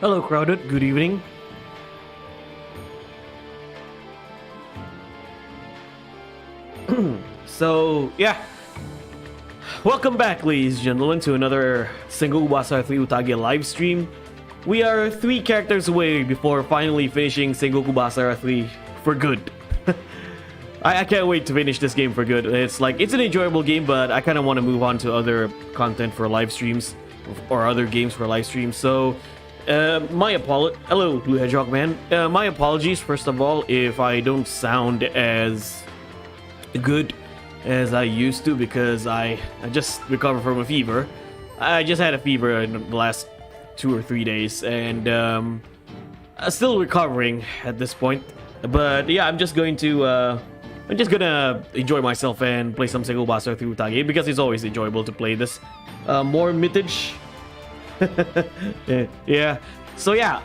Hello, crowded. Good evening. So, yeah. Welcome back, ladies and gentlemen, to another Sengoku Basara 3 Utage live stream. We are 3 characters away before finally finishing Sengoku Basara 3 for good. I can't wait to finish this game for good. It's an enjoyable game, but I kind of want to move on to other content for live streams or other games for live streams. So, hello, Blue Hedgehog Man. My apologies, first of all, if I don't sound as good as I used to, because I just recovered from a fever. I just had a fever in the last 2 or 3 days, and still recovering at this point. But yeah, I'm just gonna enjoy myself and play some Sengoku Basara 3 Utage, because it's always enjoyable to play this. More Utage. Yeah. So yeah,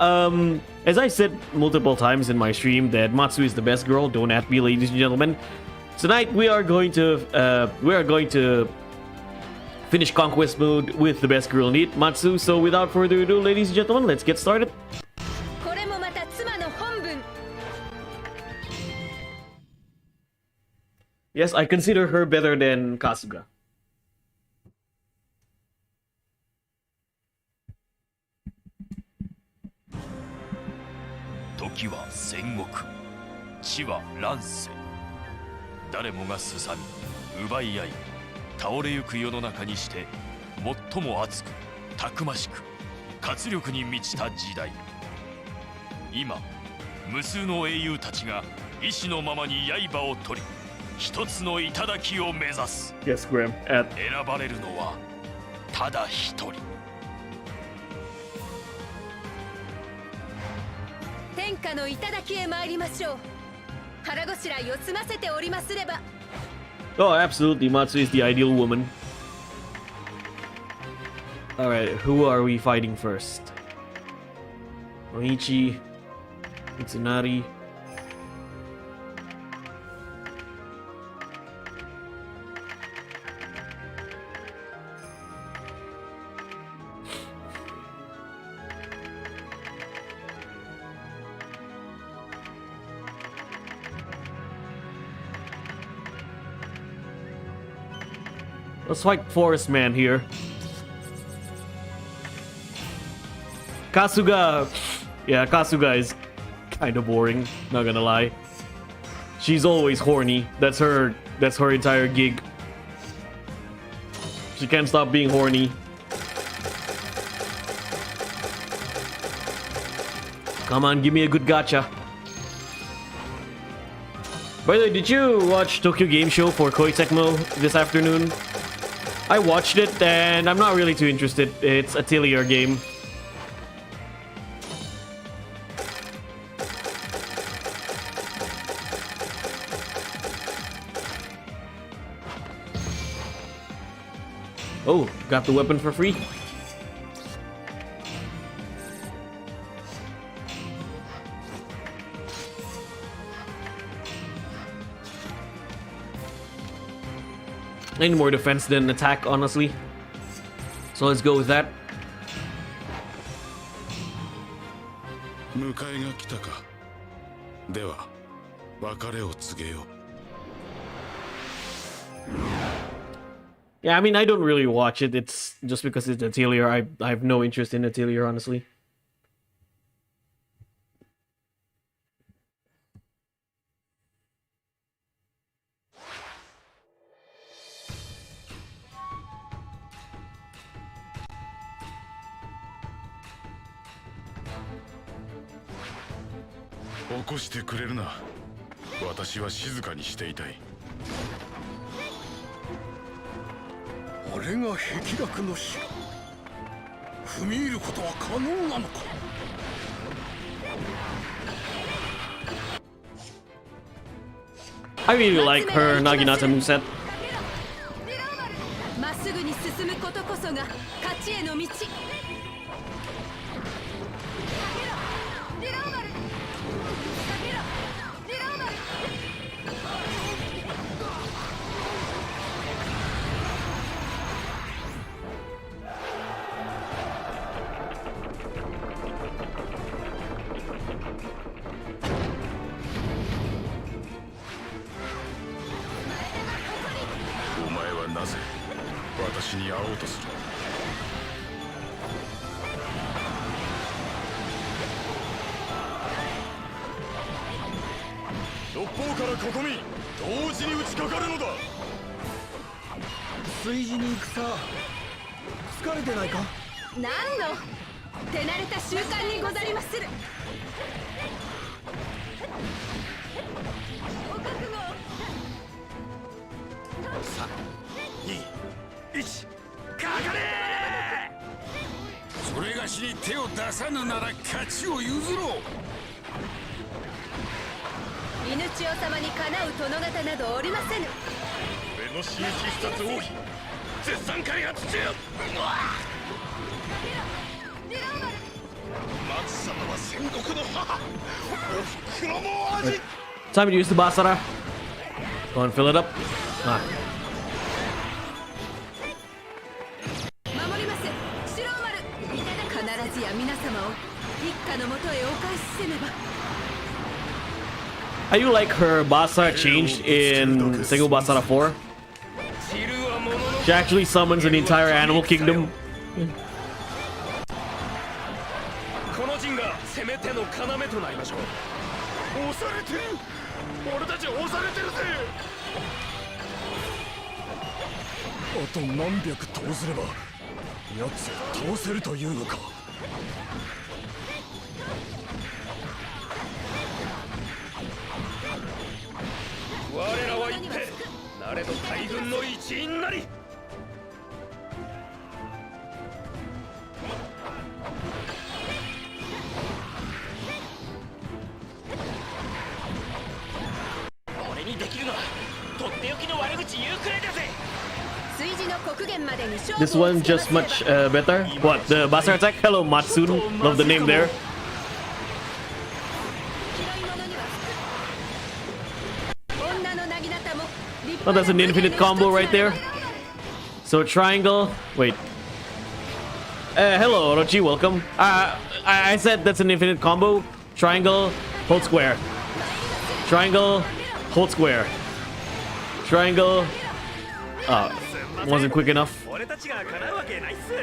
as I said multiple times in my stream that Matsu is the best girl. Don't at me, ladies and gentlemen. Tonight we are going to finish Conquest mode with the best girl in it, Matsu. So without further ado, ladies and gentlemen, let's get started. Yes, I consider her better than Kasuga. 時は戦国、地は乱世。誰もがすさみ、奪い合い、倒れゆく世の中にして、最も熱く、たくましく、活力に満ちた時代。今、無数の英雄たちが意志のままに刃を取り、一つの頂を目指す。Yes, Graham. 選ばれるのは、ただ一人。 天下の頂へ参りましょう。腹ごしらえを済ませておりますれば。 Oh, absolutely. Matsu is the ideal woman. Alright, who are we fighting first? Oichi, Mitsunari. Let's fight Forest Man here. Kasuga. Yeah, Kasuga is kind of boring, not gonna lie. She's always horny. That's her entire gig. She can't stop being horny. Come on, give me a good gacha. By the way, did you watch Tokyo Game Show for Koei Tecmo this afternoon? I watched it and I'm not really too interested. It's a Atelier game. Oh, got the weapon for free? I need more defense than attack, honestly. So let's go with that. 迎えが来たか。では別れを告げよう。 Yeah, I mean, I don't really watch it. It's just because it's Atelier. I have no interest in Atelier, honestly. Oko 起こしてくれるな。私は静かにしていたい。あれが壁落の城。踏み入ることは可能なのか。I really like her Naginata moveset. まっすぐに進むことこそが勝ちへの道。お前はなぜ私に会おうとする。六方からここに同時に打ちかかるのだ。炊事に行くさ。疲れてないか。何の手慣れた習慣にござりまする。お覚悟。3、2、1、かかれ。それがしに手を出さぬなら勝ちを譲ろう。犬千代様にかなう殿方などおりませぬ。俺の刺激必殺奥義絶賛開発中。松様は戦国の母。おふくろの味。 Time to use the Basara. Go and fill it up. Ah. 守ります。白丸。必ずや皆様を一家のもとへお返しせねば。 I do like her Basara changed in Sengoku Basara 4. She actually summons an entire animal kingdom. この陣が攻め手の要となりましょう。押されてる。俺たち押されてるぜ。あと何百投ずれば奴を倒せるというのか。我らは一手慣れの大軍の一員なり。俺にできるのはとっておきの悪口言うくらいだぜ。 This one just much better. What, the Basara attack? Hello, Matsu. Love the name there. Oh, that's an infinite combo right there. So triangle. Wait. Hello, Orochi. Welcome. I said that's an infinite combo. Triangle, hold square. Triangle, hold square. Triangle. Wasn't quick enough. 俺たちが叶うわけないっす。命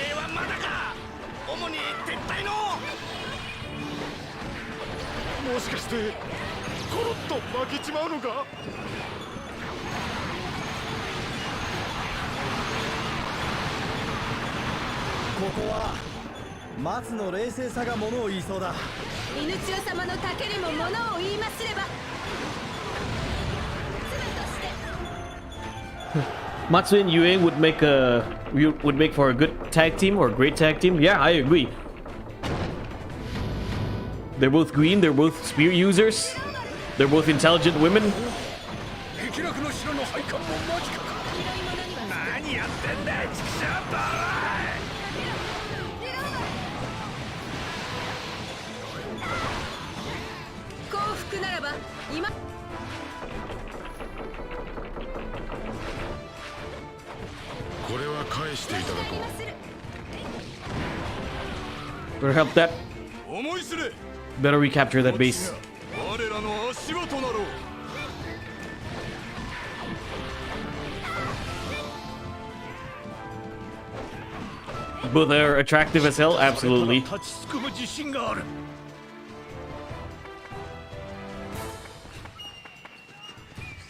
令はまだか。主に撤退の。もしかしてコロッと負けちまうのか。ここは松の冷静さがものを言いそうだ。犬千代様の丈にもものを言いますれば。 Matsu and Yue would make for a good tag team or a great tag team. Yeah, I agree. They're both green. They're both spear users. They're both intelligent women. 壁落の城の配管も間近か。何やってんだよ、チクシャーバー。幸福ならば今。 これは返していただこう。Better help that. 思いすれ Better recapture that base. 我らの足場となろう But they're attractive as hell, absolutely. 立ちすくむ自信がある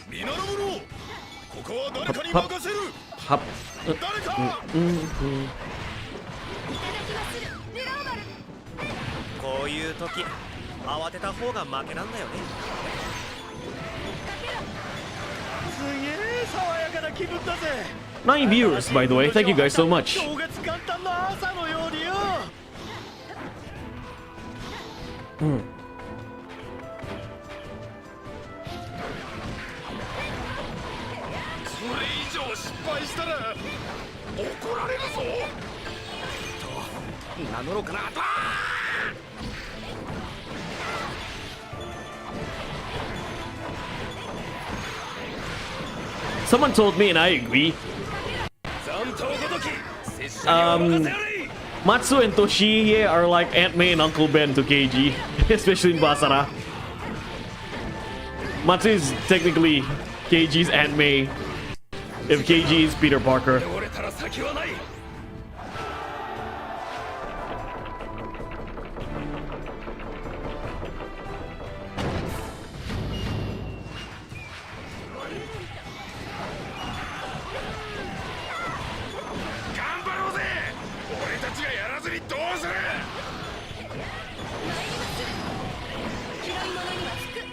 皆の者ここは誰かに任せる Hop. 誰か いただきまするリローバルこういう時慌てた方が負けなんだよね。すげえ爽やかな気分だぜ。 9 viewers, by the way. Thank you guys so much. 正月元旦の朝のようによ。それ以上失敗したら怒られるぞ名乗ろうかな。 Someone told me, and I agree. 残党ごとき拙者に Um, 任せやれ Matsu and Toshiie are like Aunt May and Uncle Ben to Keiji, especially in Basara. Matsu is technically Keiji's Aunt May, if Keiji is Peter Parker. 折れたら先はない 頑張ろうぜ俺たちがやらずにどうする 拾い物にはつく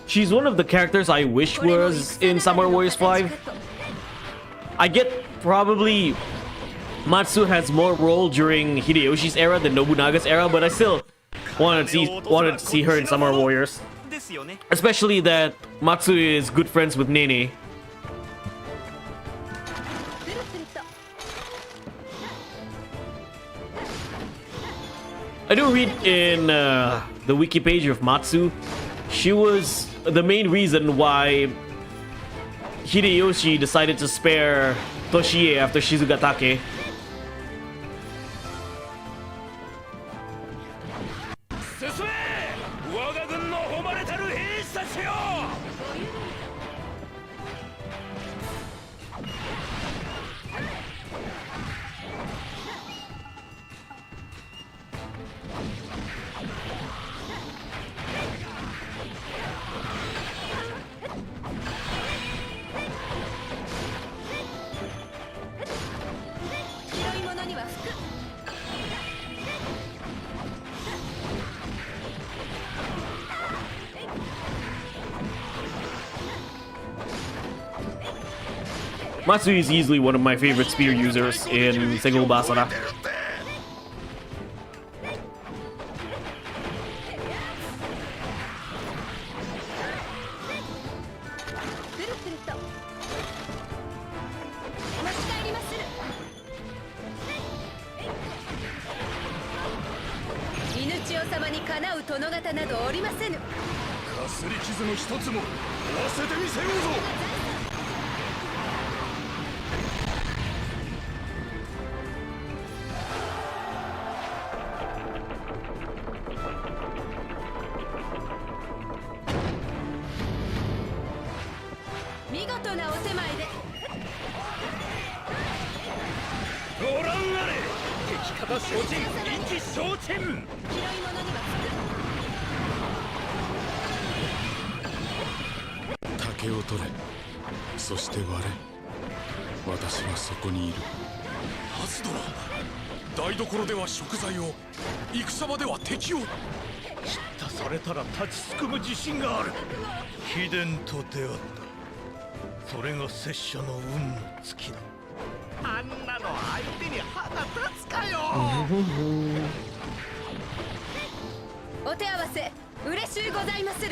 She's one of the characters I wish was in Samurai Warriors 5. I get probably Matsu has more role during Hideyoshi's era than Nobunaga's era, but I still wanted to see her in Samurai Warriors. ですよね。 Especially that Matsu is good friends with Nene. スルスルと I do read in the wiki page of Matsu, she was the main reason why Hideyoshi decided to spare Toshie after Shizugatake. 進め我が軍の誉れたる兵士たちよ 拾い物にはつく Matsu is easily one of my favorite spear users in Sengoku Basara. スルスルと持ち帰りまする犬千代様にかなう殿方などおりませぬかすり傷の一つも負わせてみせようぞ 見事なお手前で ご覧あれ敵方承知意気承知 拾い物には竹を取れそして割れ私はそこにいるハズドラ台所では食材を戦場では敵を叱咤されたら立ちすくむ自信がある秘伝と出会ったそれが拙者の運の尽きだあんなの相手に歯が立つかよ。お手合わせ嬉しゅうございまする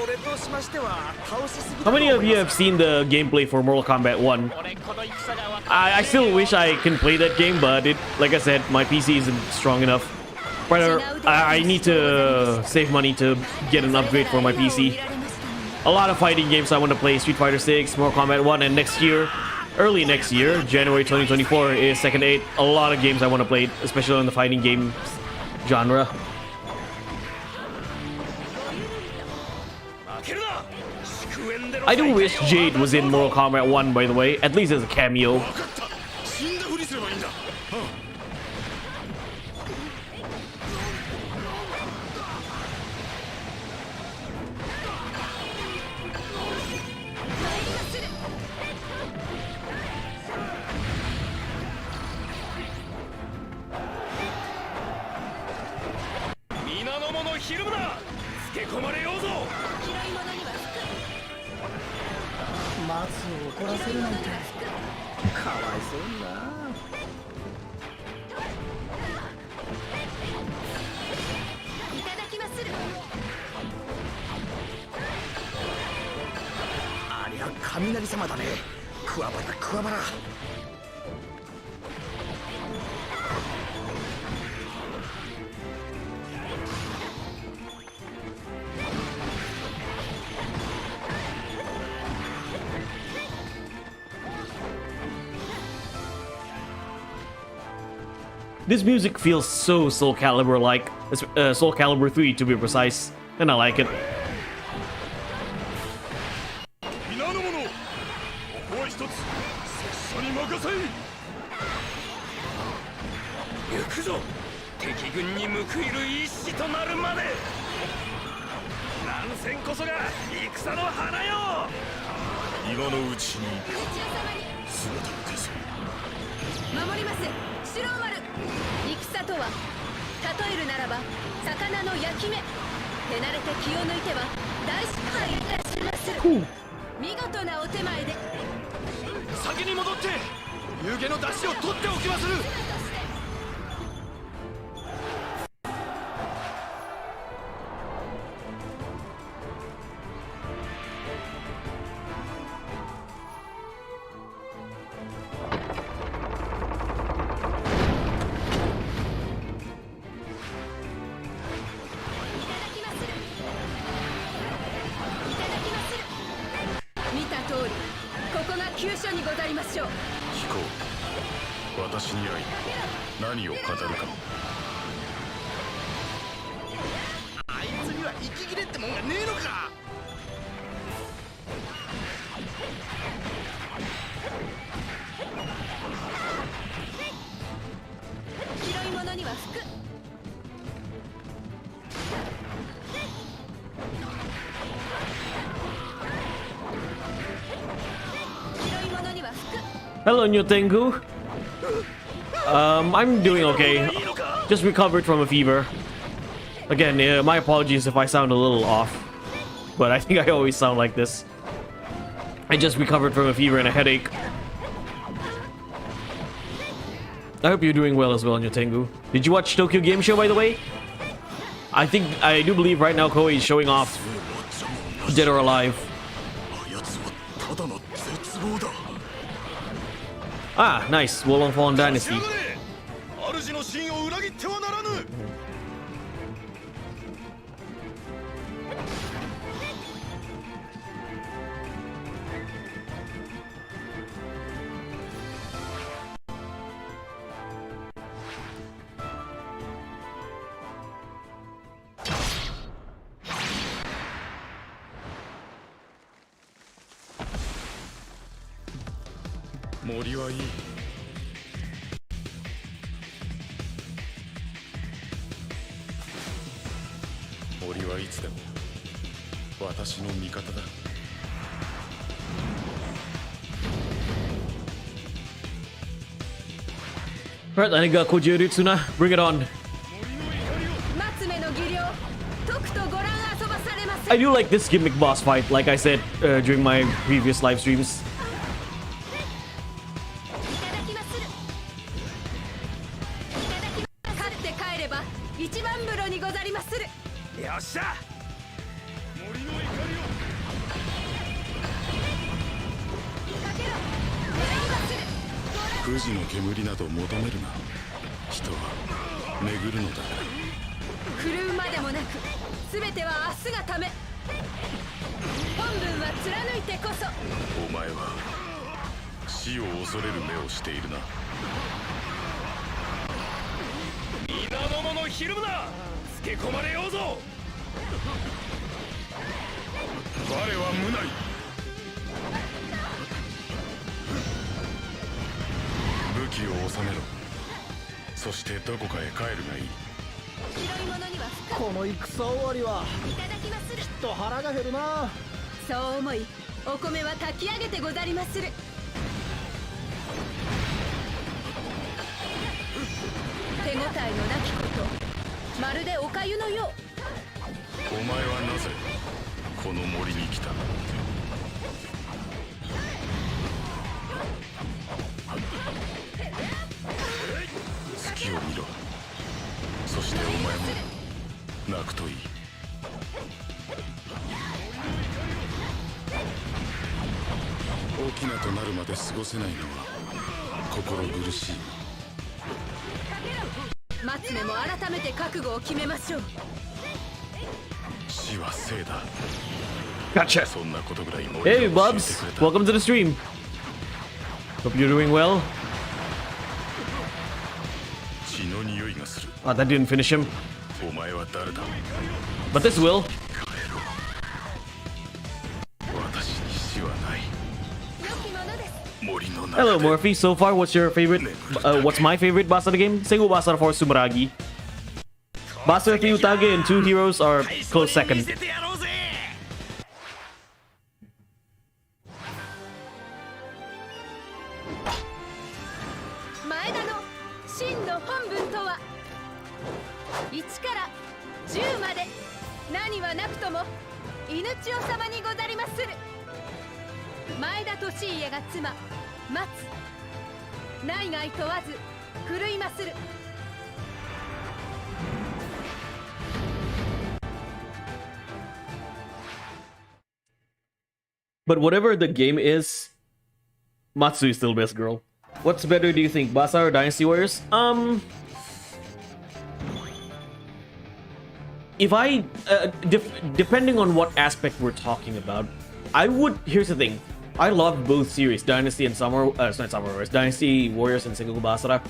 俺としましては倒しすぎ How many of you have seen the gameplay for Mortal Kombat 1? 俺この戦が分か I still wish I can play that game, but like I said, my PC isn't strong enough. Rather, I need to save money to get an upgrade for my PC. A lot of fighting games I want to play: Street Fighter 6, Mortal Kombat 1, and next year, early next year, January 2024, is Second 8. A lot of games I want to play, especially in the fighting game genre. I do wish Jade was in Mortal Kombat 1, by the way, at least as a cameo. 死んだふりすればいいんだ。皆の者ひるむな。つけ込まれようぞ。松を怒らせるなんてかわいそうにな。いただきまする。ありゃ雷様だね。クワバラクワバラ。This music feels so Soul Calibur like, Soul Calibur 3 to be precise, and I like it. 皆の者、ここは一つ拙者に任せい。行くぞ。敵軍に報いる一士となるまで。乱戦こそが戦の花よ。今のうちに姿を消せ。守ります四郎丸。戦とは例えるならば魚の焼き目。手慣れて気を抜いては大失敗いたしまする。見事なお手前で。先に戻って湯気の出汁を取っておきまする。見た通りここが急所にございましょう。聞こう。私に会い何を語るか。あいつには息切れってもんがねえのか。広いものには服。広いものには服。 Hello, Nyotengu. I'm doing okay. Just recovered from a fever. Again, my apologies if I sound a little off, but I think I always sound like this. I just recovered from a fever and a headache. I hope you're doing well as well, Nyotengu. Did you watch Tokyo Game Show, by the way? I do believe right now Koei is showing off Dead or Alive. あやつはただの絶望だ。 Ah, nice. Wolong Fallen Dynasty. 主の真を裏切ってはならぬ。森はいい。森はいつでも私の味方だ。 Alright, I think Kojirutsu na. Bring it on. 松目の技量とくとご覧遊ばされませ I ん。 do like this gimmick boss fight, like I said during my previous live streams. いただきまする。いただきます。勝って帰れば一番風呂にござりまする。よっしゃ。森の怒りを。かけろ。狙いまする。富士の煙など求めるな。人は巡るのだから。狂うまでもなく全ては明日がため。本文は貫いてこそ。お前は死を恐れる目をしているな。皆の者ひるむな。つけ込まれようぞ。我は無ない。武器を収めろ。そしてどこかへ帰るがいい。広い者には深この戦終わりはくいただきまする。きっと腹が減るな。そう思い、お米は炊き上げてござりまする。手応えのなきこと、まるでおかゆのよう。お前はなぜこの森に来た。月を見ろ。そしてお前も泣くといい。大きなとなるまで過ごせないのは心苦しい。松目も改めて覚悟を決めましょう。死は生だ。 Gotcha. そんなことぐらい森 Hey, が教えて Bubs. くれた。 Welcome to the stream. Hope you're doing well. 血の匂いがする。 Oh, that didn't finish him. お前は誰だ。 But this will. 帰ろう。私に死はない。良きものです。森の中 Hello, で Morphe. So far, what's your favorite? What's my favorite boss of the game? Sengoku Basara for Sumeragi. Basara 3 Utage and 2 heroes are close second. てやろうぜ。前田の真の本文とは、1から10まで何はなくとも犬千代様にござりまする。前田利家が妻松、内外問わず狂いまする。 But whatever the game is, Matsu is still best girl. What's better, do you think, Basara or Dynasty Warriors? If I depending on what aspect we're talking about, I would. Here's the thing: I love both series, Dynasty and Dynasty Warriors and Sengoku Basara.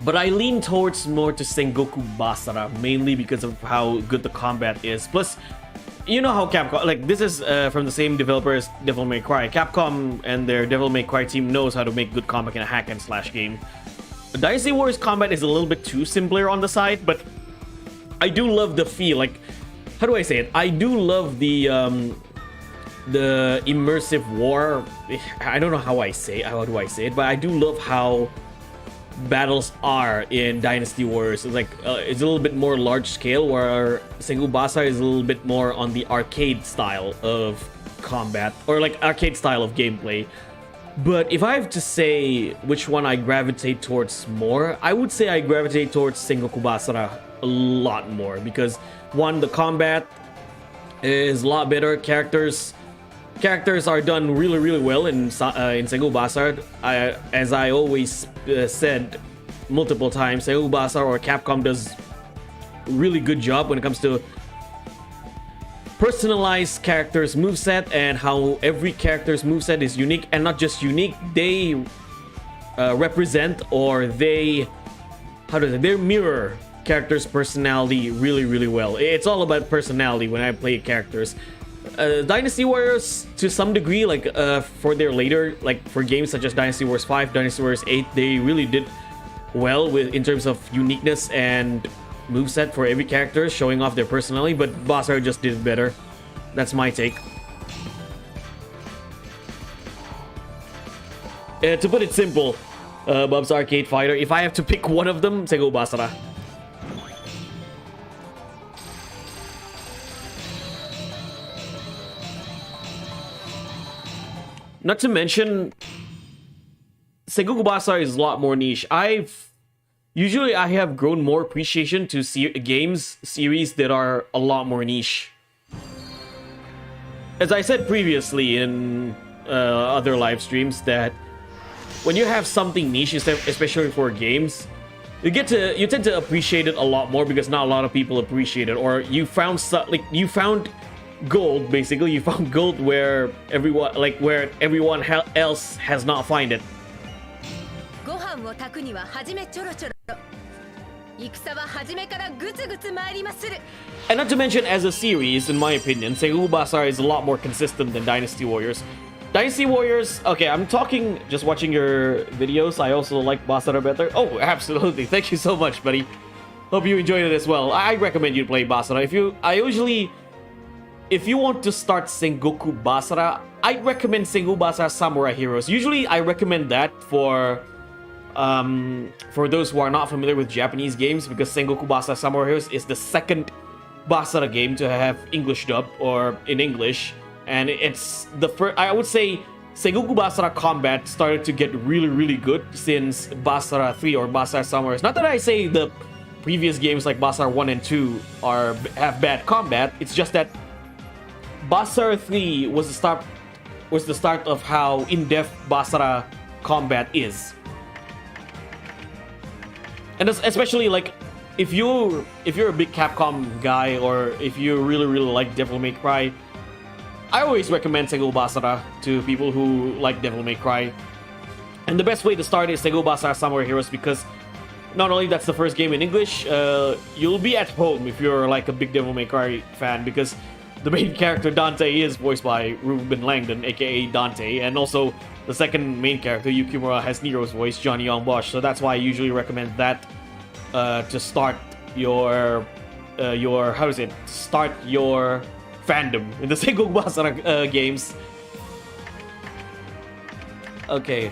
But I lean towards more to Sengoku Basara, mainly because of how good the combat is. Plus, you know how Capcom, like, this is from the same developer as Devil May Cry. Capcom and their Devil May Cry team knows how to make good combat in a hack and slash game. Dynasty Warriors combat is a little bit too simpler on the side, but I do love the feel. Like, how do I say it? I do love the immersive war. I don't know how do I say it, but I do love how battles are in Dynasty Warriors. It's like it's a little bit more large scale, where Sengoku Basara is a little bit more on the arcade style of combat, or like arcade style of gameplay. But if I have to say which one I gravitate towards more, I would say I gravitate towards Sengoku Basara a lot more, because one, the combat is a lot better. Characters are done really well in Sengoku Basara. As I always said multiple times, Sengoku Basara or Capcom does a really good job when it comes to personalized characters' moveset, and how every character's moveset is unique, and not just unique, they represent, or they mirror characters' personality really well. It's all about personality when I play characters. Dynasty Warriors, to some degree, like for their later, like for games such as Dynasty Warriors 5, Dynasty Warriors 8, they really did well with in terms of uniqueness and moveset for every character, showing off their personality, but Basara just did it better. That's my take. To put it simple, Bub's Arcade Fighter, if I have to pick one of them, Sengoku Basara. Not to mention, Sengoku Basara is a lot more niche. Usually I have grown more appreciation to games series that are a lot more niche. As I said previously in other live streams, that when you have something niche, especially for games, you tend to appreciate it a lot more because not a lot of people appreciate it, or you found gold. Basically, you found gold where everyone else has not found it. ご飯を炊くには初めちょろちょろ。戦は初めからグツグツ参りまする。 And not to mention, as a series, in my opinion, Sengoku Basara is a lot more consistent than Dynasty Warriors. Dynasty Warriors, okay, I'm talking, just watching your videos, I also like Basara better. Oh, absolutely. Thank you so much, buddy. Hope you enjoyed it as well. I recommend you play Basara. If you want to start Sengoku Basara, I recommend Sengoku Basara Samurai Heroes. Usually, I recommend that for those who are not familiar with Japanese games, because Sengoku Basara Samurai Heroes is the second Basara game to have English dub, or in English, and it's the first. I would say Sengoku Basara Combat started to get really good since Basara 3 or Basara Samurai Heroes. Not that I say the previous games like Basara 1 and 2 have bad combat, it's just that Basara 3 was the start of how in-depth Basara combat is. And especially like if you're a big Capcom guy, or if you really like Devil May Cry, I always recommend Sengoku Basara to people who like Devil May Cry. And the best way to start is Sengoku Basara Samurai Heroes, because not only that's the first game in English, you'll be at home if you're like a big Devil May Cry fan, because the main character Dante is voiced by Ruben Langdon, aka Dante, and also the second main character Yukimura has Nero's voice, Johnny Young Bosch. So that's why I usually recommend that to start your start your fandom in the Sengoku Basara games. Okay,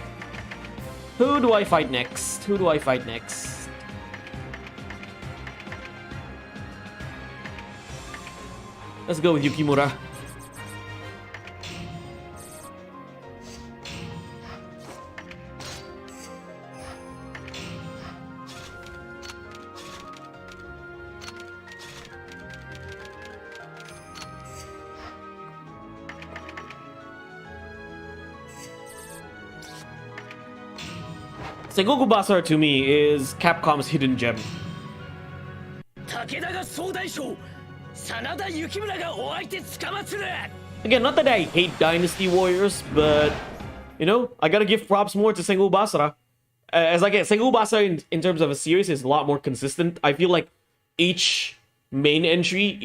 who do I fight next? Let's go with Yukimura. Sengoku Basara to me is Capcom's hidden gem. 武田が総大将 Again, not that I hate Dynasty Warriors, but you know, I gotta give props more to Sengoku Basara. As I get, Sengoku Basara in terms of a series is a lot more consistent. I feel like each main entry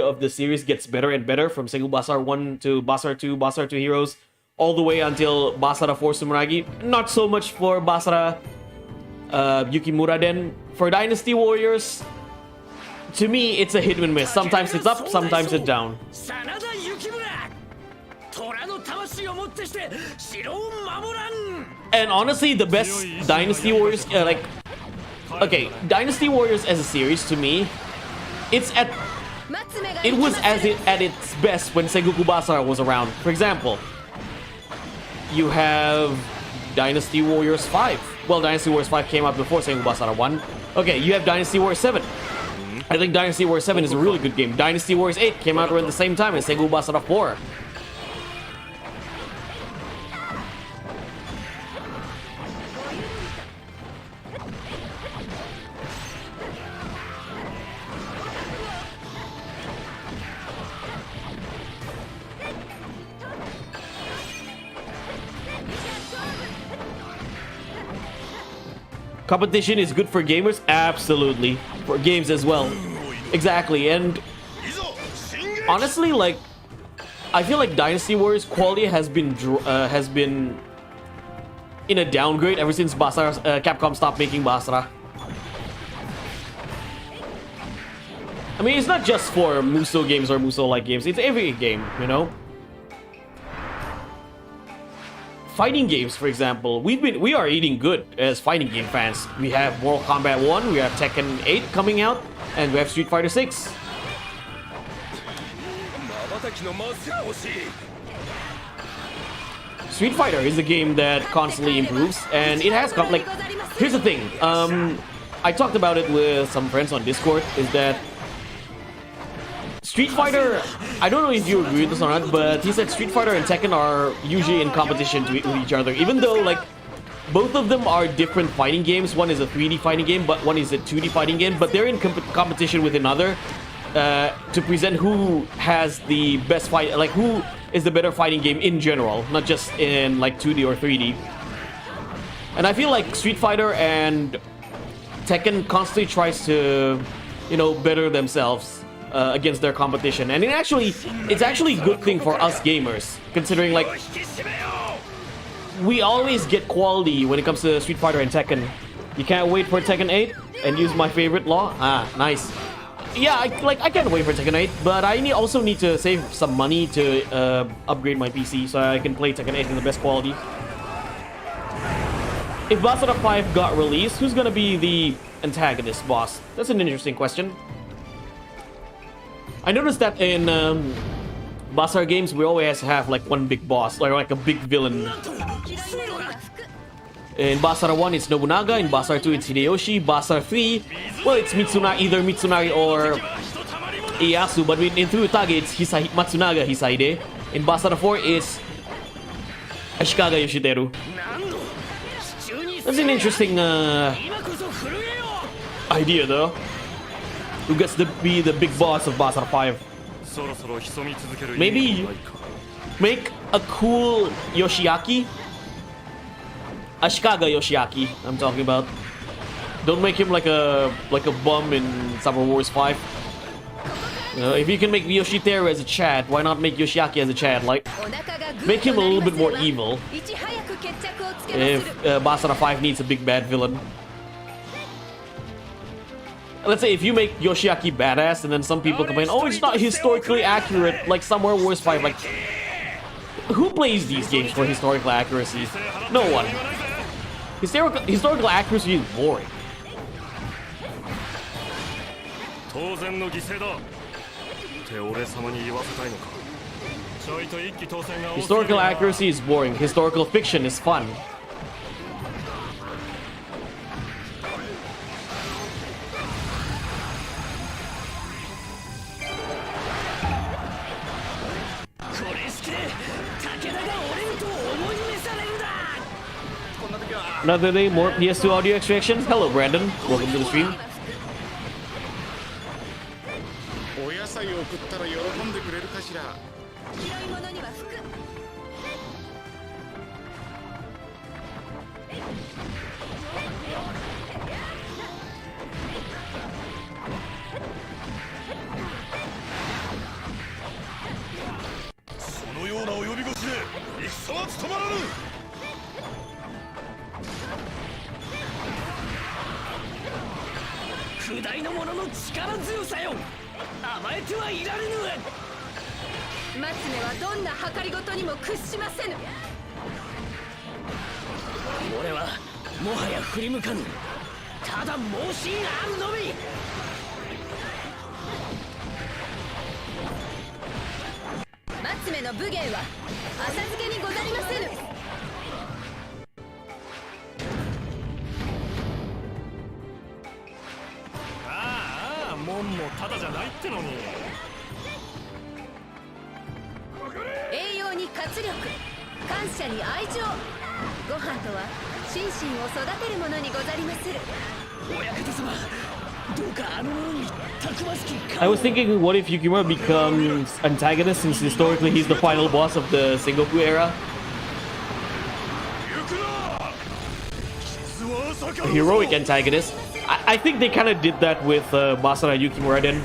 of the series gets better and better, from Sengoku Basara 1 to Basara 2, Basara 2 Heroes, all the way until Basara 4 Sumeragi. Not so much for Basara Yukimura then. For Dynasty Warriors, to me, it's a hit and miss. Sometimes it's up, sometimes it's down. And honestly, the best Dynasty Warriors, Dynasty Warriors as a series, to me, it was at its best when Sengoku Basara was around. For example, you have Dynasty Warriors 5. Well, Dynasty Warriors 5 came out before Sengoku Basara 1. Okay, you have Dynasty Warriors 7. I think Dynasty Warriors 7 is a really good game. Dynasty Warriors 8 came out around the same time as Sengoku Basara 4. Competition is good for gamers? Absolutely. For games as well. Exactly. And honestly, like, I feel like Dynasty Warriors quality has been in a downgrade ever since Capcom stopped making Basara. I mean, it's not just for Musou games or Musou-like games. It's every game, you know? Fighting games, for example, we are eating good as fighting game fans. We have Mortal Kombat 1, we have Tekken 8 coming out, and we have Street Fighter 6. Street Fighter is a game that constantly improves, and it has like, here's the thing. I talked about it with some friends on Discord, is that Street Fighter, I don't know if you agree with this or not, but he said Street Fighter and Tekken are usually in competition with each other. Even though, like, both of them are different fighting games. One is a 3D fighting game, but one is a 2D fighting game. But they're in competition with another to present who has the best fight, like who is the better fighting game in general, not just in like 2D or 3D. And I feel like Street Fighter and Tekken constantly tries to, you know, better themselves against their competition, and it's actually a good thing for us gamers, considering like we always get quality when it comes to Street Fighter and Tekken. You can't wait for Tekken 8 and use my favorite law. Ah, nice. Yeah, I can't wait for Tekken 8, but I also need to save some money to upgrade my PC so I can play Tekken 8 in the best quality. If Basara 5 got released, who's gonna be the antagonist boss? That's an interesting question. I noticed that in Basara games, we always have like one big boss, or like a big villain. In Basara 1, it's Nobunaga. In Basara 2, it's Hideyoshi. Basara 3, well, it's either Mitsunari or Ieyasu. But in Utage, it's Matsunaga Hisahide. In Basara 4, it's Ashikaga Yoshiteru. That's an interesting idea, though. Who gets to be the big boss of Basara 5? Maybe make a cool Yoshiaki. Ashikaga Yoshiaki, I'm talking about. Don't make him like a bum in Summer Wars 5. You know, if you can make Yoshiteru as a Chad, why not make Yoshiaki as a Chad? Like, make him a little bit more evil. If Basara 5 needs a big bad villain. Let's say if you make Yoshiaki badass and then some people complain, oh, it's not historically accurate like Summer Wars 5. Like, who plays these games for historical accuracy? No one. Historical accuracy is boring. Historical accuracy is boring. Historical fiction is fun. Another day, more PS2 audio extractions. Hello, Brandon. Welcome to the stream. お野菜を送ったら喜んでくれるかしら。そのような及び腰で戦は務まらぬ。不大の者の力強さよ、甘えてはいられぬ。マツネはどんな計りごとにも屈しませぬ。俺はもはや振り向かぬ。ただ猛進あるのみ。マツネの武芸は浅漬けにござりませぬ。門もただじゃないってのに。栄養に活力、感謝に愛情。ご飯とは心身を育てるものにござりまする。親方様、どうかあの者にたくましき。 I was thinking, what if Yukimura becomes antagonist since historically he's the final boss of the Sengoku era? A heroic antagonist. I think they kind of did that with Basara Yukimura then.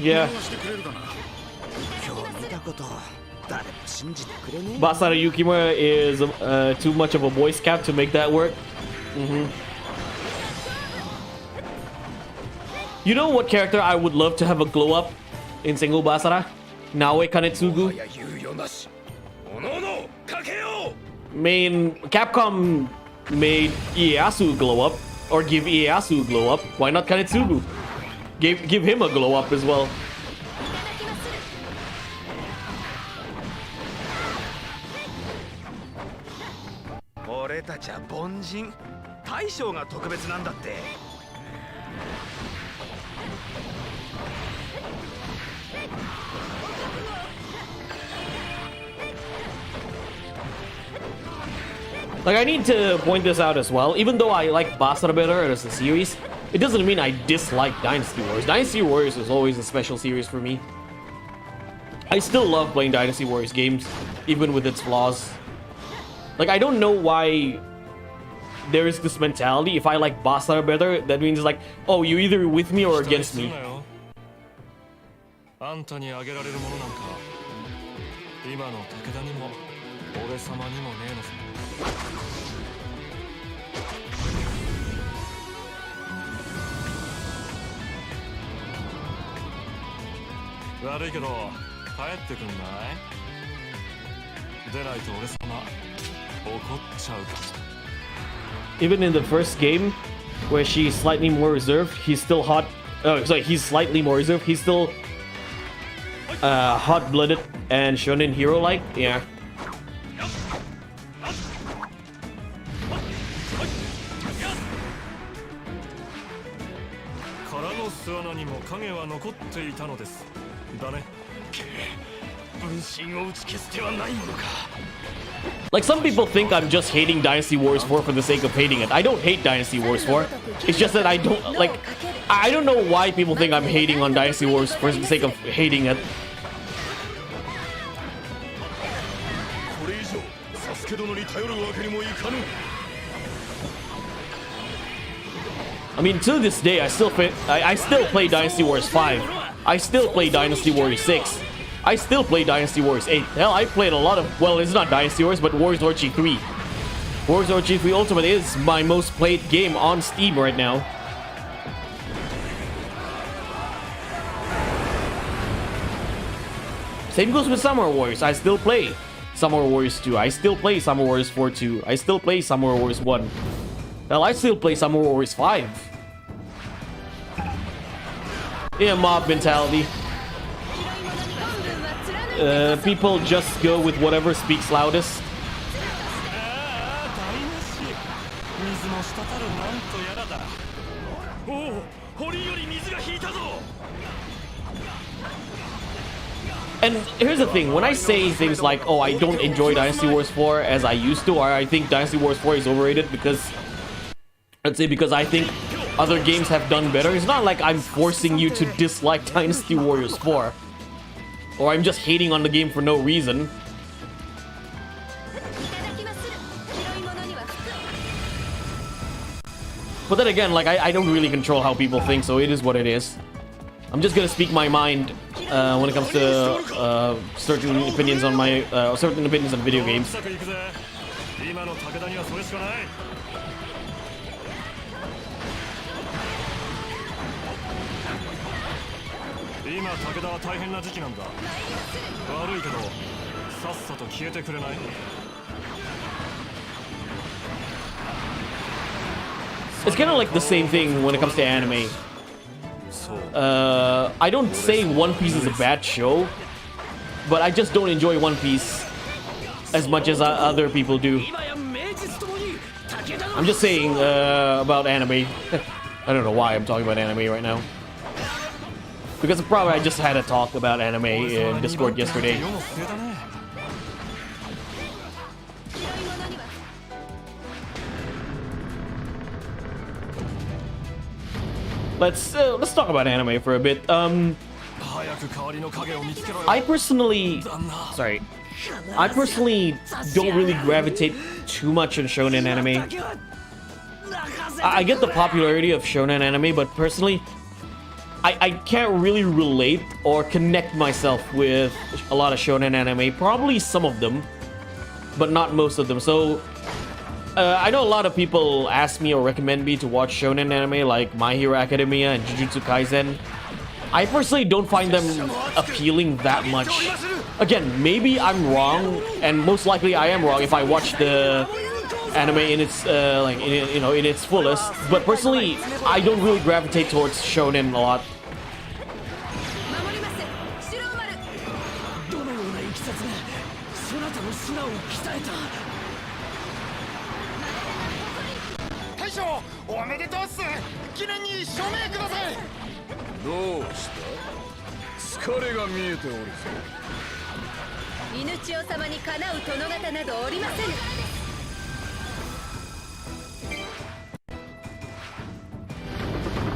Yeah. Basara Yukimura is too much of a voice cap to make that work. You know what character I would love to have a glow up in Sengoku Basara? Naoe Kanetsugu. Capcom made Ieyasu glow up or give Ieyasu a glow up. Why not Kanetsugu? Give him a glow up as well. 俺たちは凡人大将が特別なんだって Like, I need to point this out as well. Even though I like Basara better as a series, it doesn't mean I dislike Dynasty Warriors. Dynasty Warriors is always a special series for me. I still love playing Dynasty Warriors games, even with its flaws. Like, I don't know why there is this mentality. If I like Basara better, that means like, oh, you're either with me or against me. あんたにあげられるものなんか今の武田にも俺様にもねえのさ悪いけど帰ってくんないでないと俺様怒っちゃうか Even in the first game, where she's slightly more reserved, he's still hot. Oh, sorry, he's slightly more reserved. He's still hot-blooded and shonen hero-like. Yeah. Like, some people think I'm just hating Dynasty Warriors 4 for the sake of hating it. I don't hate Dynasty Warriors 4. It's just that I don't, like, I don't know why people think I'm hating on Dynasty Warriors for the sake of hating it. I mean, to this day, I still play Dynasty Warriors 5. I still play Dynasty Warriors 6. I still play Dynasty Warriors 8. Hell, I played a lot of... Well, it's not Dynasty Warriors, but Warriors Orgy 3. Warriors Orgy 3 Ultimate is my most played game on Steam right now. Same goes with Summer Warriors. I still play Summer Warriors 2. I still play Summer Warriors 4 2. I still play Summer Warriors 1. Hell, I still play Summer Warriors 5. Yeah, mob mentality. People just go with whatever speaks loudest. And here's the thing, when I say things like, oh, I don't enjoy Dynasty Warriors 4 as I used to, or I think Dynasty Warriors 4 is overrated because, let's say because I think other games have done better, it's not like I'm forcing you to dislike Dynasty Warriors 4. Or I'm just hating on the game for no reason. But then again, like, I don't really control how people think, so it is what it is. I'm just gonna speak my mind when it comes to certain opinions on my certain opinions on video games. It's kind of like the same thing when it comes to anime. I don't say One Piece is a bad show, but I just don't enjoy One Piece as much as other people do. I'm just saying about anime. I don't know why I'm talking about anime right now. Because probably I just had a talk about anime in Discord yesterday. Let's talk about anime for a bit. I personally don't really gravitate too much in shonen anime. I get the popularity of shonen anime, but personally, I can't really relate or connect myself with a lot of shonen anime. Probably some of them, but not most of them. So I know a lot of people ask me or recommend me to watch shonen anime like My Hero Academia and Jujutsu Kaisen. I personally don't find them appealing that much. Again, maybe I'm wrong, and most likely I am wrong if I watch the anime in its like in its fullest. But personally, I don't really gravitate towards shonen a lot. 守ります白丸。どのようないきさつがそなたの砂を鍛えた。大将おめでとうっす。記念に署名ください。どうした疲れが見えておるぞ。犬千代様にかなう殿方などおりませぬ。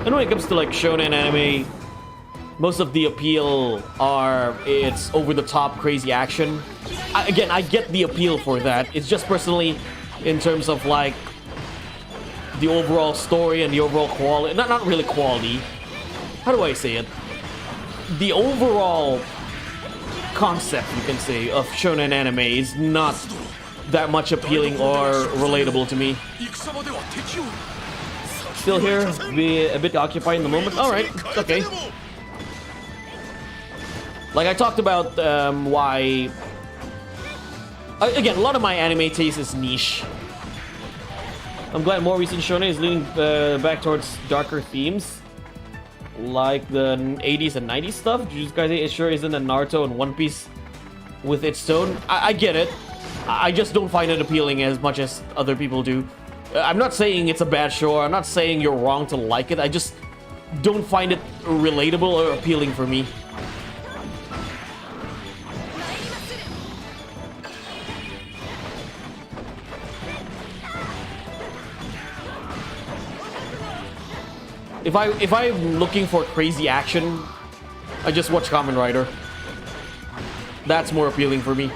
And when it comes to like shonen anime, most of the appeal are it's over the top crazy action. Again, I get the appeal for that. It's just personally in terms of like the overall story and the overall quality, not really quality. How do I say it? The overall concept, you can say, of shonen anime is not that much appealing or relatable to me. Still here, be a bit occupied in the moment. All right, it's okay. Like I talked about why. Again, a lot of my anime taste is niche. I'm glad more recent shonen is leaning back towards darker themes, like the 80s and 90s stuff. Jujutsu Kaisen, it sure isn't a Naruto and One Piece with its tone. I get it. I just don't find it appealing as much as other people do. I'm not saying it's a bad show. I'm not saying you're wrong to like it. I just don't find it relatable or appealing for me. If I'm looking for crazy action, I just watch Kamen Rider. That's more appealing for me.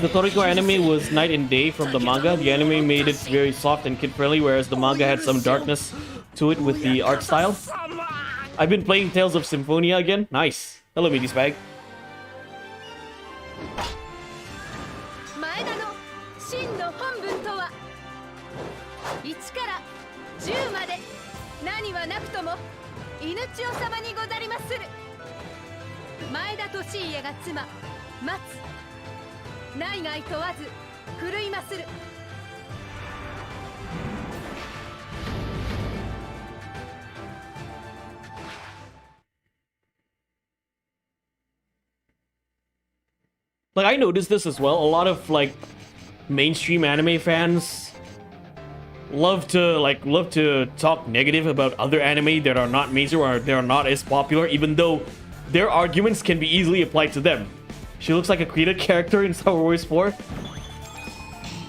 The Toriko anime was night and day from the manga. The anime made it very soft and kid-friendly, whereas the manga had some darkness to it with the art style. I've been playing Tales of Symphonia again. Nice. Hello, Meaties Bag. 1から10まで何はなくとも犬千代様にござりまする。前田利家が妻松、内外問わず振るいまする。Like, I noticed this as well. A lot of like mainstream anime fans love to talk negative about other anime that are not mainstream or they are not as popular, even though their arguments can be easily applied to them. She looks like a created character in Star Wars 4.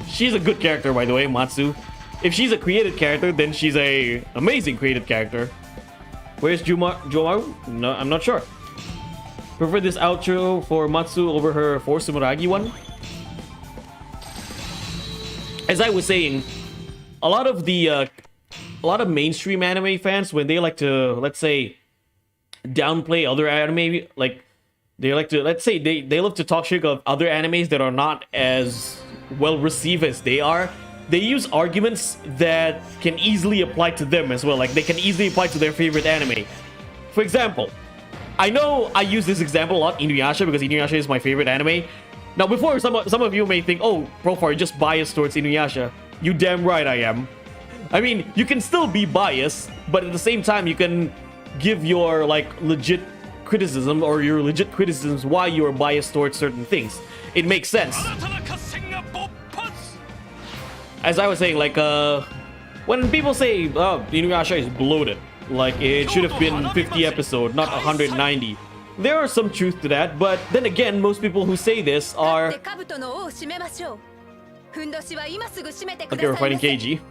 She's a good character, by the way, Matsu. if she's a created character, then she's a amazing created character. Where's Jomaru? No, I'm not sure. Prefer this outro for Matsu over her Force Muragi one. As I was saying, a lot of mainstream anime fans, when they like to, let's say, downplay other anime, like they like to, let's say they love to talk shit of other animes that are not as well received as they are. They use arguments that can easily apply to them as well. Like they can easily apply to their favorite anime. For example, I know I use this example a lot, Inuyasha, because Inuyasha is my favorite anime. Now, before some of you may think, oh, Profar, you're just biased towards Inuyasha. You damn right I am. I mean, you can still be biased, but at the same time, you can give your like legit criticism or your legit criticisms why you are biased towards certain things. It makes sense. As I was saying, like when people say, oh, Inuyasha is bloated, like it should have been 50 episodes, not 190. There are some truth to that, but then again, most people who say this are... Okay, we're fighting Keiji.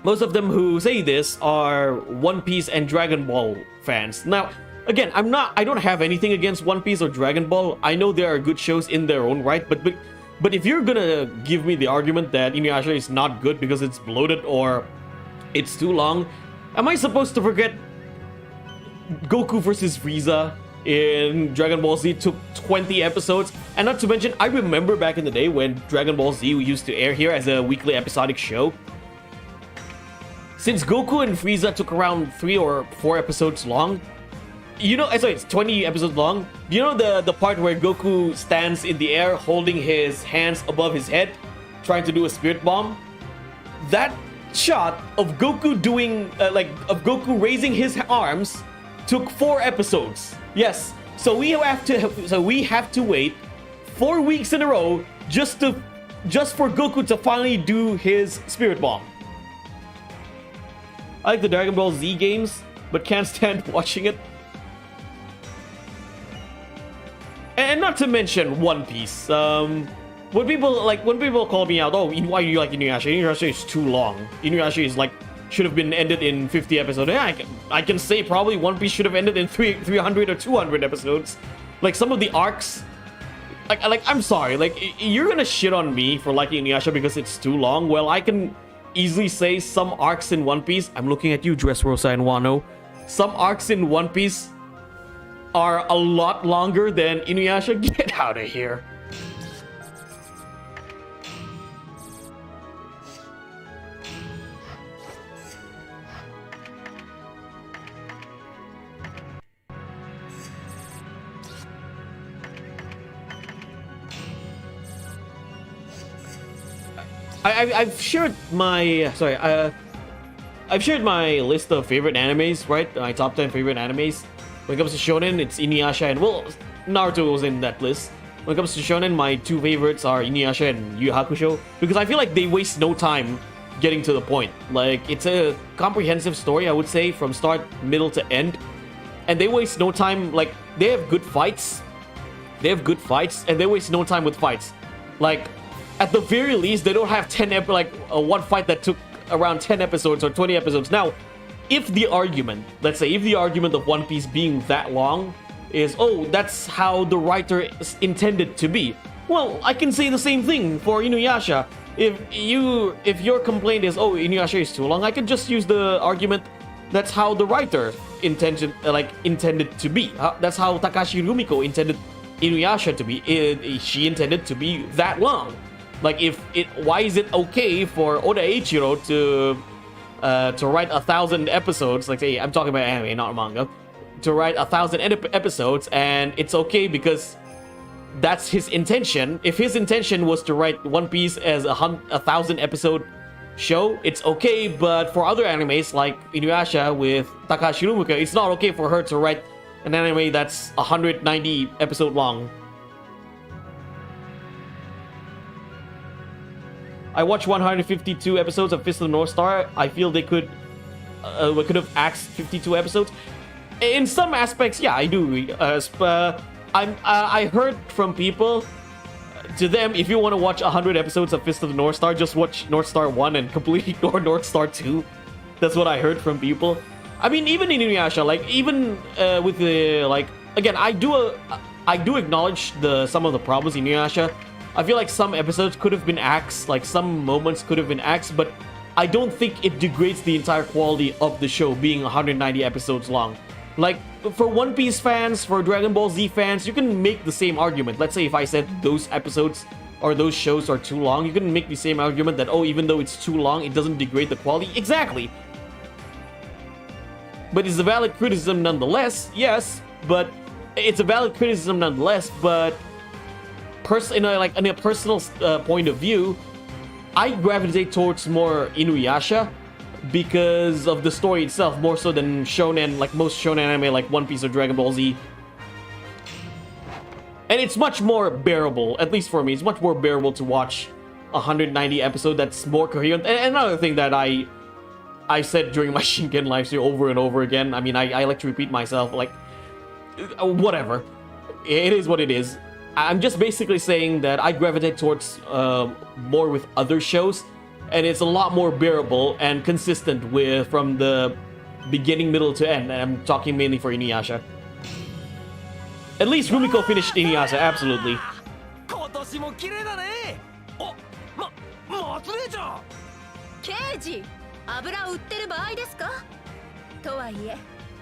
Most of them who say this are One Piece and Dragon Ball fans. Now, again, I don't have anything against One Piece or Dragon Ball. I know there are good shows in their own right, but if you're gonna give me the argument that Inuyasha is not good because it's bloated or it's too long, am I supposed to forget Goku versus Frieza in Dragon Ball Z took 20 episodes? And not to mention, I remember back in the day when Dragon Ball Z used to air here as a weekly episodic show. Since Goku and Frieza took around 3 or 4 episodes long, you know, sorry, it's 20 episodes long. You know the part where Goku stands in the air holding his hands above his head, trying to do a spirit bomb? That shot of Goku doing, of Goku raising his arms took 4 episodes. Yes, so we have to wait 4 weeks in a row just for Goku to finally do his spirit bomb. I like the Dragon Ball Z games, but can't stand watching it. And not to mention One Piece. When people call me out, oh, why do you like Inuyasha? Inuyasha is too long. Inuyasha is like should have been ended in 50 episodes. Yeah, I can say probably One Piece should have ended in 300 or 200 episodes. Like some of the arcs, like I'm sorry, like you're gonna shit on me for liking Inuyasha because it's too long. Well, I can easily say some arcs in One Piece. I'm looking at you, Dressrosa and Wano. Some arcs in One Piece are a lot longer than Inuyasha. Get out of here. I've shared my I've shared my list of favorite animes, right? My top 10 favorite animes. When it comes to shonen, it's Inuyasha and, well, Naruto was in that list. When it comes to shonen, my 2 favorites are Inuyasha and Yu Yu Hakusho, because I feel like they waste no time getting to the point. Like, it's a comprehensive story, I would say, from start, middle to end, and they waste no time. Like, they have good fights, and they waste no time with fights. Like, at the very least, they don't have one fight that took around 10 episodes or 20 episodes. Now, if the argument of One Piece being that long is, oh, that's how the writer intended to be, well, I can say the same thing for Inuyasha. If your complaint is, oh, Inuyasha is too long, I can just use the argument that's how the writer intended to be. That's how Takashi Rumiko intended Inuyasha to be. She intended to be that long. Like, why is it okay for Oda Eiichiro to write 1,000 episodes? Like, say, I'm talking about anime, not manga. To write 1,000 episodes, and it's okay because that's his intention. If his intention was to write One Piece as a 1,000 episode show, it's okay. But for other animes like Inuyasha with Takashi Rumiko, it's not okay for her to write an anime that's 190 episode long. I watched 152 episodes of Fist of the North Star. I feel we could have axed 52 episodes. In some aspects, yeah, I do. I heard from people to them, if you want to watch 100 episodes of Fist of the North Star, just watch North Star 1 and completely ignore North Star 2. That's what I heard from people. I mean, even in Inuyasha, like, even with the, like, again, I do acknowledge some of the problems in Inuyasha. I feel like some episodes could have been axed, like, some moments could have been axed, but I don't think it degrades the entire quality of the show being 190 episodes long. Like, for One Piece fans, for Dragon Ball Z fans, you can make the same argument. Let's say if I said those episodes or those shows are too long, you can make the same argument that, oh, even though it's too long, it doesn't degrade the quality. Exactly. But it's a valid criticism nonetheless, yes, but it's a valid criticism nonetheless, but in a personal point of view, I gravitate towards more Inuyasha because of the story itself, more so than shonen, like most shonen anime like One Piece or Dragon Ball Z. And it's much more bearable, at least for me, it's much more bearable to watch 190 episode that's more coherent. And another thing that I said during my Shinken livestream over and over again, I mean, I like to repeat myself, like, whatever. It is what it is. I'm just basically saying that I gravitate towards more with other shows, and it's a lot more bearable and consistent with from the beginning, middle to end. And I'm talking mainly for Inuyasha. At least Rumiko finished Inuyasha, absolutely. 今年も綺麗だね。松姉ちゃん。刑事、油を売ってる場合ですか？とはいえ、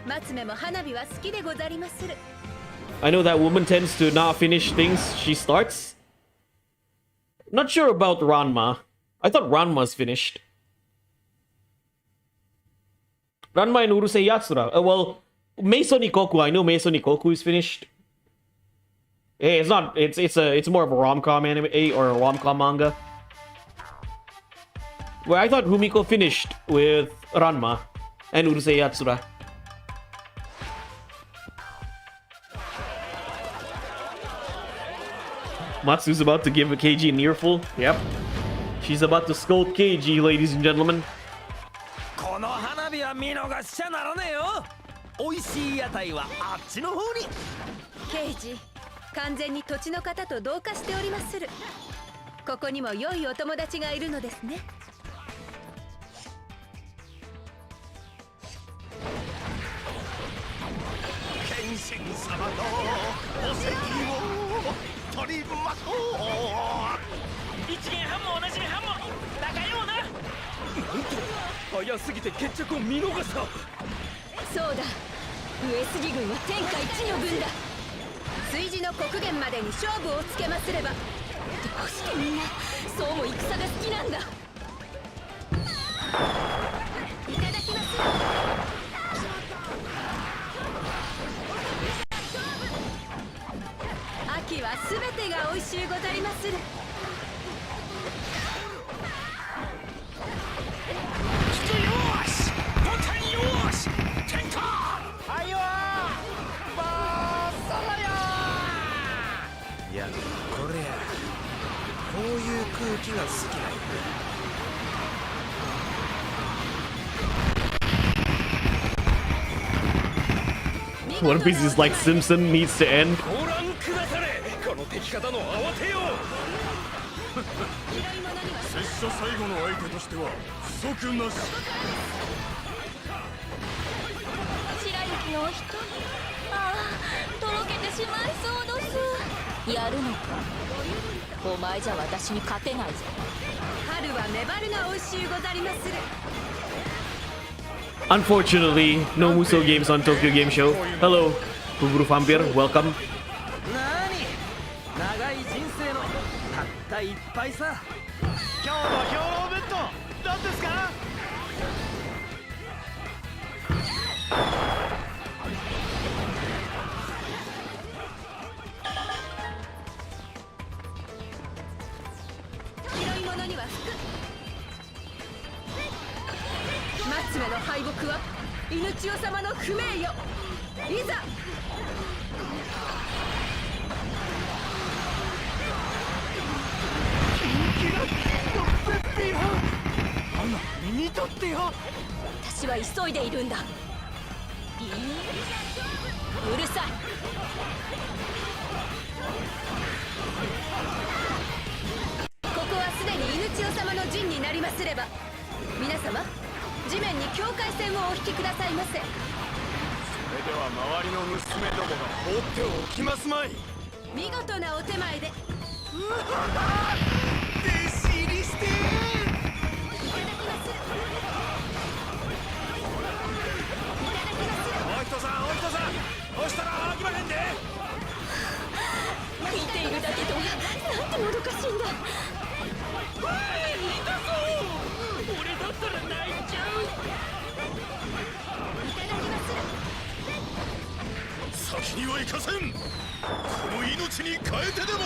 松目も花火は好きでござりまする。 I know that woman tends to not finish things she starts. Not sure about Ranma. I thought Ranma's finished. Ranma and Urusei Yatsura. Well, Meiso Nikoku, I know Meiso Nikoku is finished. Hey, it's not. It's more of a rom-com anime or a rom-com manga. Well, I thought Rumiko finished with Ranma and Urusei Yatsura. Matsu's about to give a KG an earful. Yep. She's about to scold KG, ladies and gentlemen. この花火は見逃しちゃならねえよ。美味しい屋台はあっちの方に。刑事、完全に土地の方と同化しておりまする。ここにも良いお友達がいるのですね。謙信様のお席を取りましょう。一元半も同じ半も仲ような。なんと早すぎて決着を見逃した。そうだ、上杉軍は天下一の軍だ。炊事の国元までに勝負をつけますれば。どうしてみんなそうも戦が好きなんだ。いただきます。秋はすべてが美味しゅうござりまする。いや、これや。こういう空気が好きなんだ。 One Piece is like Simpson needs to end. ご覧くだされ。この敵方の慌てよう。拙者最後の相手としては不足なし。白雪のお人、ああ、とろけてしまいそうどす。やるのか。お前じゃ私に勝てないぞ。春はメバルが美味しゅうござりまする。 Unfortunately, no Musou games on Tokyo Game Show. Hello, Buburu Vampir, welcome. なに、長い人生のたった一杯さ。今日の兵糧弁当何ですか。拾い物には服。松目の敗北は犬千代様の不名よ。いざ。見とってよ。私は急いでいるんだ。うるさい。引きくださいませ。それでは周りの娘どもが放っておきますまい。見事なお手前で。弟子入りしていただきます。お人さんお人さん、押したらあきまへんで。見ているだけとはなんてもどかしいんだ。俺だったら泣いちゃう。いただきます。先には行かせん。この命に変えてでも。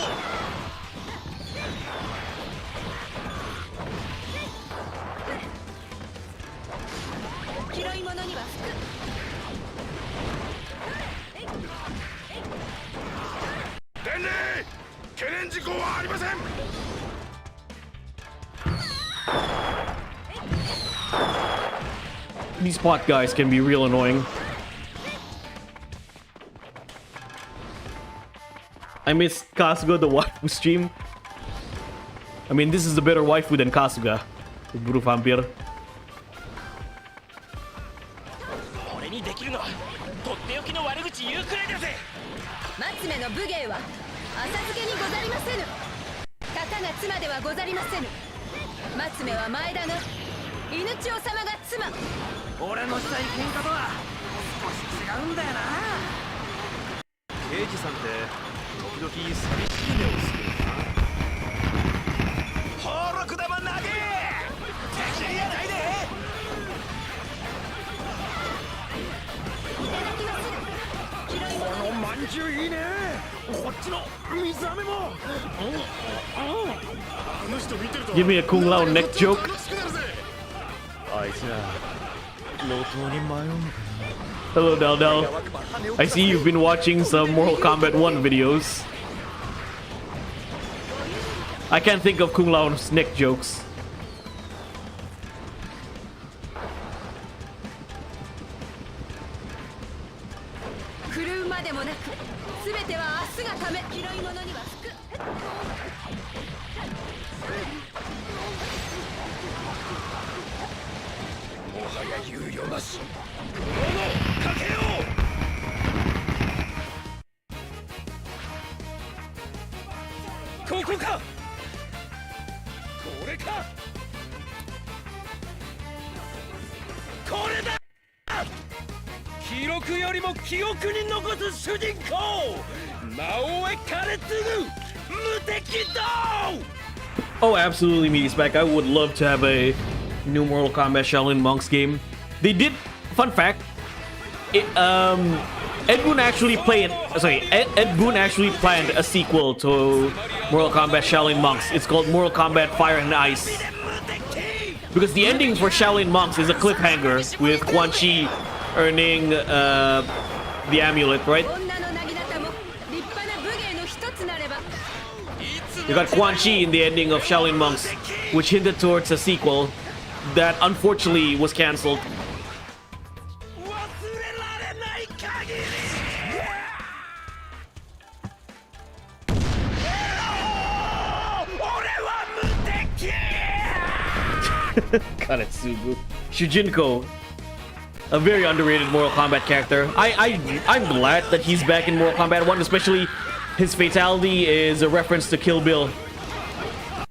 広いものには服。伝令、懸念事項はありません。These pot guys can be real annoying. I miss Kasuga the waifu stream. I mean, this is a better waifu than Kasuga, the Guru Vampire. 俺にできるのはとっておきの悪口言うくらいだぜ。松目の武芸は浅漬けにござりませぬ。たかが妻ではござりませぬ。松目は前田の犬千代様が妻。俺のしたい喧嘩とは少し違うんだよな。刑事さんって時々寂しい目をするな。ほらくだま投げ敵にやないで。いただきます。広いものにはまんじゅういいね。こっちの水飴も。あの人見てると Give me a Kung Lao neck joke. 楽しくなるぜ。あいつら路頭に迷うのかな。 Hello, Del Del. I see you've been watching some Mortal Kombat 1 videos. I can't think of Kung Lao's neck jokes. 振るうまでもなく全ては明日がため。広いものには服。もはや猶予なし。かけよう。ここか。これか。これだ。記録よりも記憶に残す主人公。魔王へ金継ぐ無敵道。 Oh, absolutely, me spec. I would love to have a new Mortal Kombat Shaolin Monks game. They did. Fun fact. Ed Boon actually played. Sorry, Ed Boon actually planned a sequel to Mortal Kombat Shaolin Monks. It's called Mortal Kombat Fire and Ice. Because the ending for Shaolin Monks is a cliffhanger with Quan Chi earning the amulet, right? 女のなぎなたも立派な武芸の一つなれば。 You got Quan Chi in the ending of Shaolin Monks, which hinted towards a sequel that unfortunately was cancelled. 忘れられない限り。俺は無敵。 Kanetsugu. Shujinko. A very underrated Mortal Kombat character. I'm glad that he's back in Mortal Kombat 1, especially his fatality is a reference to Kill Bill.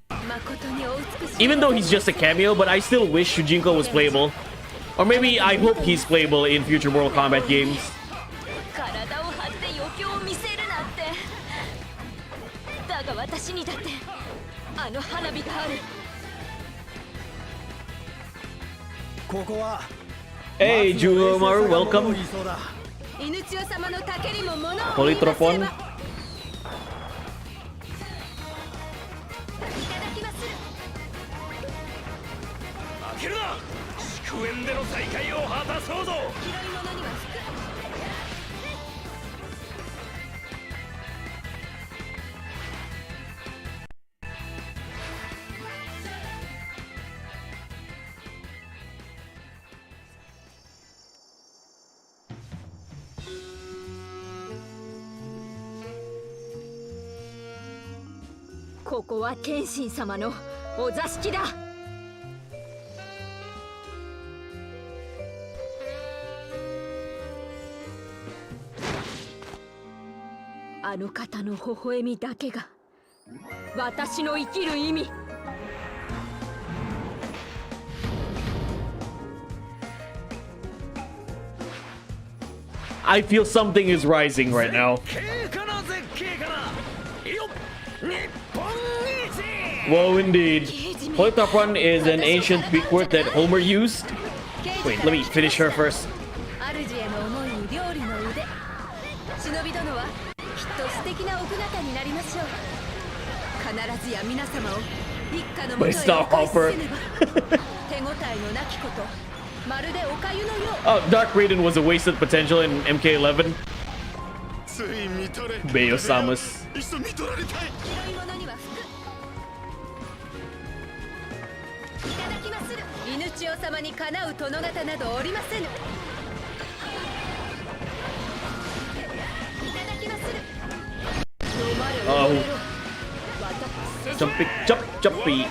誠にお美しい。 Even though he's just a cameo, but I still wish Shujinko was playable. Or maybe I hope he's playable in future Mortal Kombat games. 体を張って余興を見せるなんて。だが私にだってあの花火がある。ここは Hey, Jumaru, welcome. 犬千代様のたけりも物を見 Polytropon. いただきます。負けるな。祝宴での再会を果たそうぞ。広いものには服。ここは天心様のお座敷だ。の方の微笑みだけが私の生きる意味。I feel something is rising right now. Whoa, indeed. Polytop Run is an ancient Greek word that Homer used. Wait, let me finish her first. 主への思いに料理の腕。忍び殿はきっと素敵な奥方になりましょう。必ずや皆様を一家の元へお返しせねば。手応えのなきこと、まるでおかゆのよう。Oh, Dark Raiden was a wasted potential in MK11. つい見とれ Bayo Samus. いっそ見とられたい。広いものには福。いただきまする。犬千代様にかなう殿方などおりませぬ。いただきまする。飲まれおれろ。 Jumpy, jump, jumpy.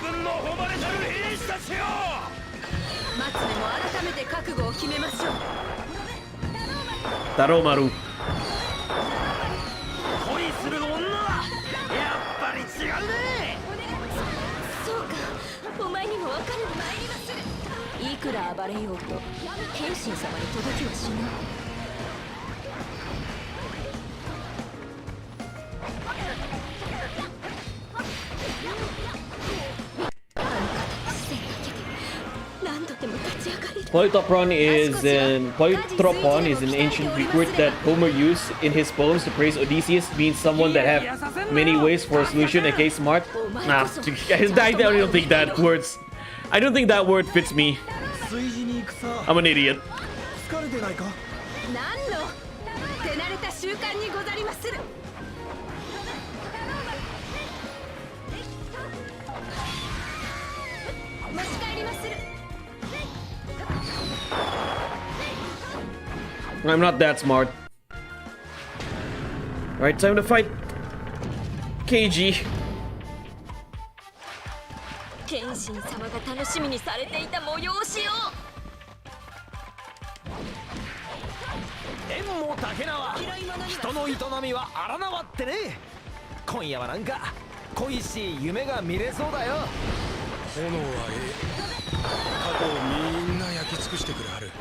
松目も改めて覚悟を決めましょう。Taromaru. 恋する女はやっぱり違うね。そうか、お前にもわかる。いくら暴れようと謙信様に届きはしない。Polytropon is an ancient Greek word that Homer used in his poems to praise Odysseus, means someone that have many ways for a solution, aka smart. Nah, I don't think that words. I don't think that word fits me. I'm an idiot. 何の手慣れた習慣にござりまする。持ち帰りまする。 I'm not that smart. Alright, time to fight KG. 謙信様が楽しみにされていた催しを。縁も竹縄、人の営みは荒縄ってね。今夜はなんか恋しい夢が見れそうだよ。炎は過去をみんな焼き尽くしてくれはる。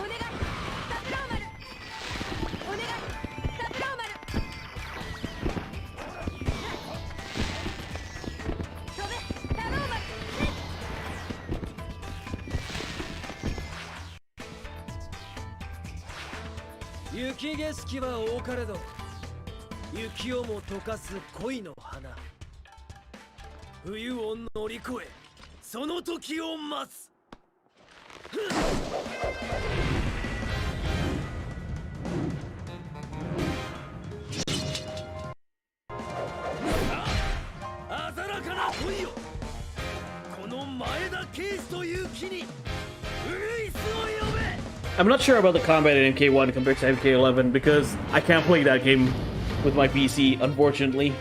雪景色は多かれど雪をも溶かす恋の花。冬を乗り越えその時を待つ。あ鮮やかな恋よ、この前田圭司という木にウグイスを呼べ。 I'm not sure about the combat in MK1 compared to MK11 because I can't play that game with my PC, unfortunately.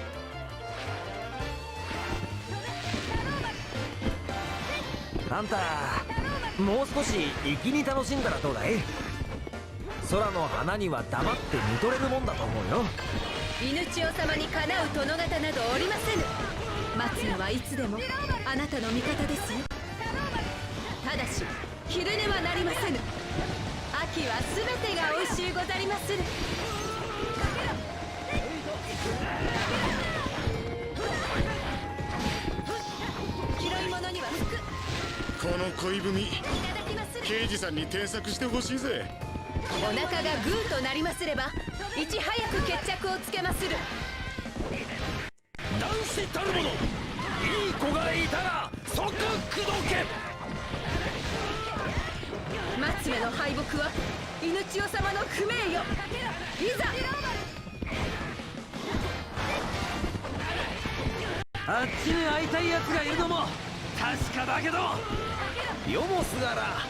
あんたもう少し粋に楽しんだらどうだい。空の花には黙って見とれるもんだと思うよ。犬千代様にかなう殿方などおりませぬ。松野はいつでもあなたの味方ですよ。ただし昼寝はなりませぬ。秋はすべてが美味しゅうござりまする。広いものには福。この恋文、刑事さんに添削してほしいぜ。お腹がグーとなりますればいち早く決着をつけまする。男子たるもの、いい子がいたら即口説け。松目の敗北は犬千代様の不名よ。いざあっちに会いたい奴がいるのも確かだけど、世もすがら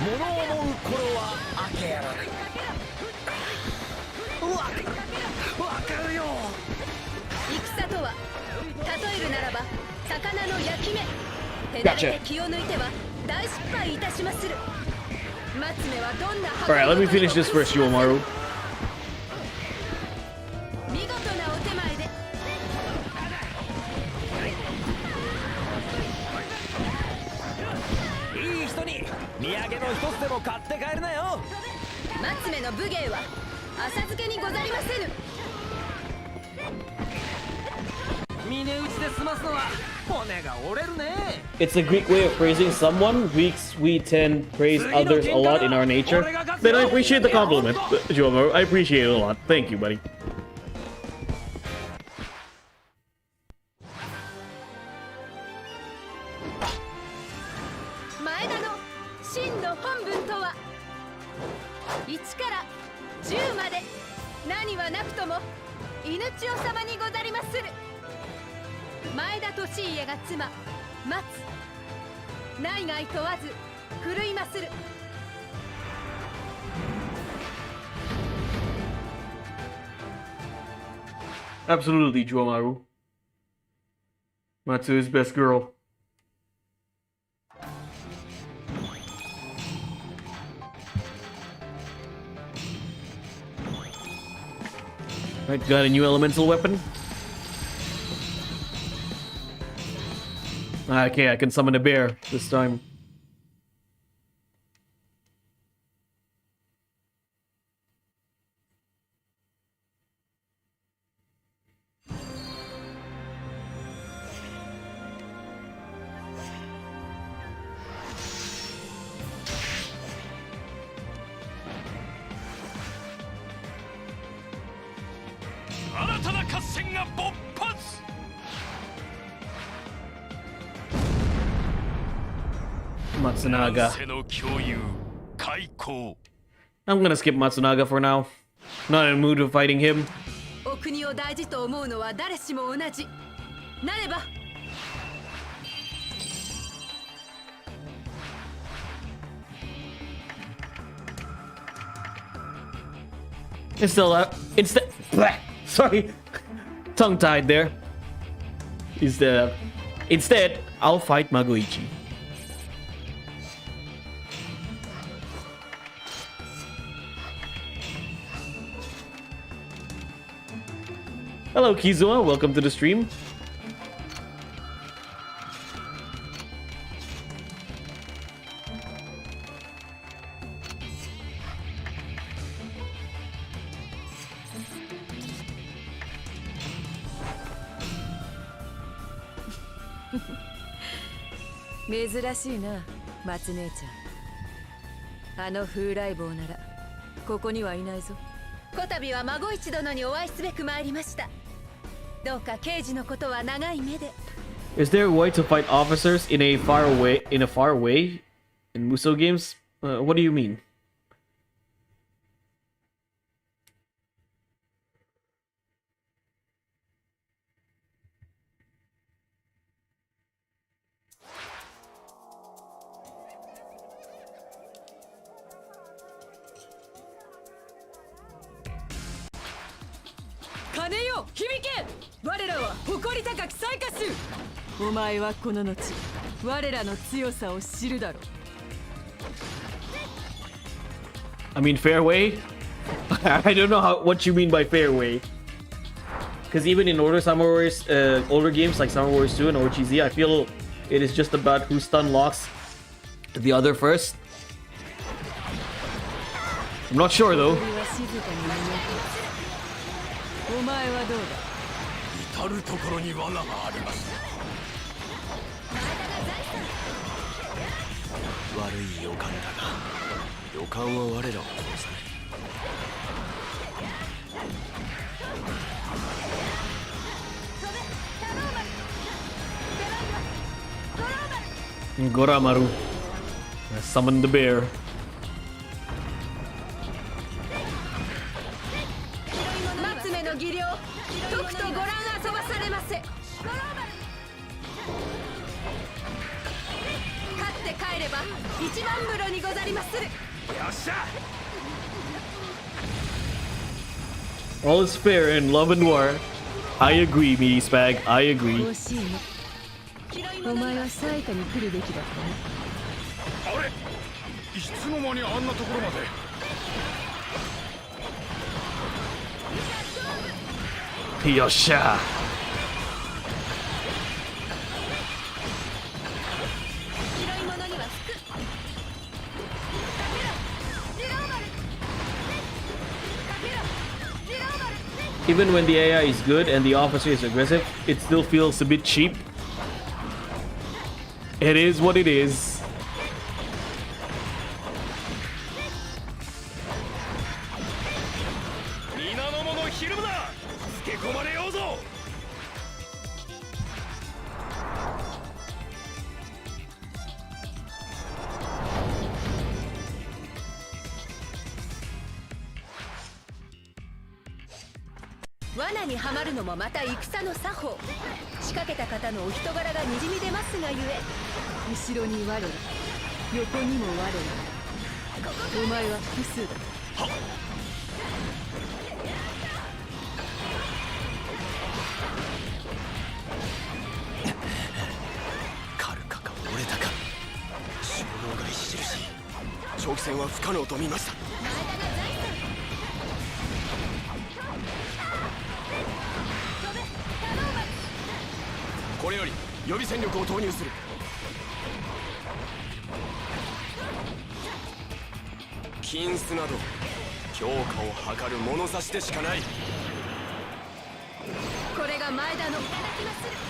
物を思う頃は明けやらない。わかるよ。戦とは例えるならば魚の焼き目。手慣れて気を抜いては大失敗いたしまする。松目はどんな Alright, let me finish this first, Yuomaru. 見事なお手前で産の一つでも買って帰るなよ。松目の武芸は浅漬けにござりませぬ。峰打ちで済ますのは骨が折れるね。 It's a Greek way of praising someone. Greeks, we tend praise others a lot in our nature. Then I appreciate the compliment, Jomo. I appreciate it a lot. Thank you, buddy. 前田の真の本文とは、1から10まで何はなくとも犬千代様にござりまする。前田利家が妻松、内外問わず振るいまする。Absolutely, Jomaru. Matsu is best girl. Right, got a new elemental weapon. Okay, I can summon a bear this time. Matsunaga. I'm gonna skip Matsunaga for now. Not in the mood of fighting him. お国を大事と思うのは誰しも同じ。なれば。Instead, sorry, tongue tied there. Instead, I'll fight Magoichi. Hello, Kizua. Welcome to the stream.珍しいな、松姉ちゃん。あの風来坊ならここにはいないぞ。こたびは孫一殿にお会いすべく参りました。どうか刑事のことは長い目で。 Is there a way to fight officers in a far away in Musou games? What do you mean? I mean, fairway? I don't know what you mean by fairway. Because even in older Summer Warriors, older games like Summer Warriors 2 and OGZ, I feel it is just about who stun locks the other first. I'm not sure though. 至る所に罠があります。悪い予感だが、予感は我らを殺さない。Goramaru. Summon the bear. 松目の技量、とくとご覧遊ばされませ。勝って帰れば一番風呂にござりまする。よっしゃ。 All is fair in love and war. I agree, Meaty Spag. I agree. お前は最下に来るべきだったね。あれ、いつの間にあんなところまで。よっしゃ。広いものには服。Even when the AI is good and the officer is aggressive, it still feels a bit cheap. It is what it is.罠にはまるのもまた戦の作法。仕掛けた方のお人柄がにじみ出ますがゆえ、後ろに我ら、横にも我ら。お前は複数だ。カルカか折れたか。収納が著しい。長期戦は不可能と見ました。これより予備戦力を投入する。金子など強化を図る物差しでしかない。これが前田の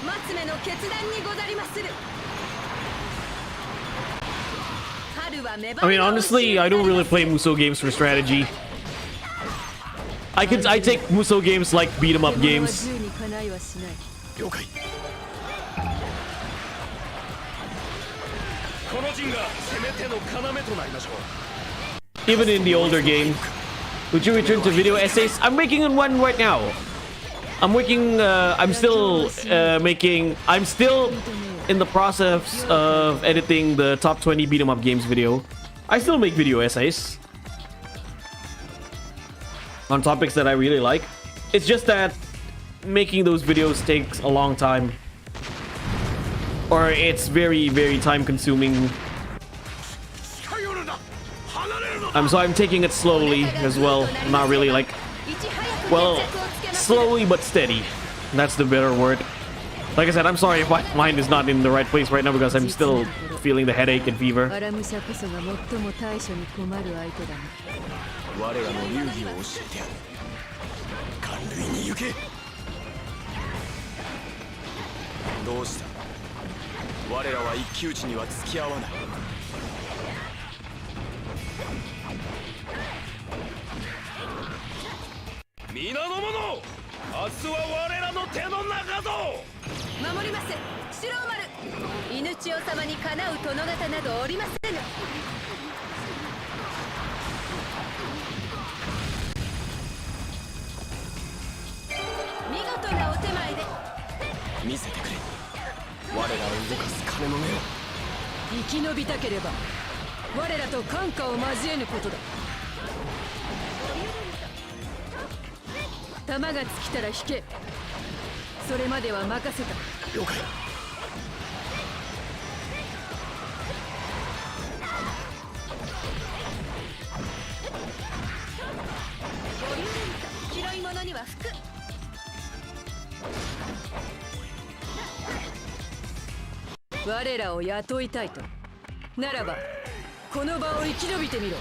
松目の決断にござりまする。 I mean, honestly, I don't really play Musou games for strategy. I take Musou games like beat 'em up games. Even in the older games. Would you return to video essays? I'm making one right now. I'm working. I'm still in the process of editing the top 20 beat 'em up games video. I still make video essays on topics that I really like. It's just that making those videos takes a long time, or it's very, very time consuming. So I'm taking it slowly as well. Not really like, well, slowly but steady. That's the better word. Like I said, I'm sorry if my mind is not in the right place right now because I'm still feeling the headache and fever. どうした。我らは一騎打ちには付き合わない。皆の者、明日は我らの手の中ぞ。守ります、四郎丸。犬千代様にかなう殿方などおりませぬ。見事なお手前で。見せてくれ。我らを動かす金の目を。生き延びたければ我らと感化を交えぬことだ。弾が尽きたら引け。それまでは任せた。了解。広いものには服。我らを雇いたいとならばこの場を生き延びてみろ。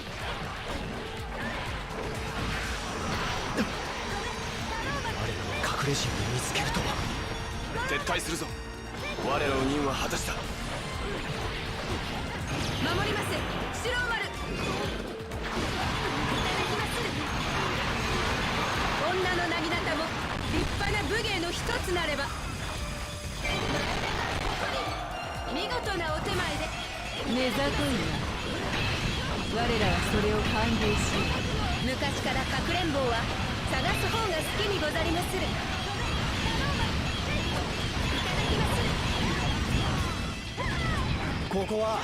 隠れ陣を見つけるとは。撤退するぞ。我らの任は果たした。守ります、四郎丸。女の薙刀も立派な武芸の一つなれば。見事なお手前で。目ざといな。我らはそれを歓迎し、昔からかくれんぼうは探す方が好きにござりまする。ここは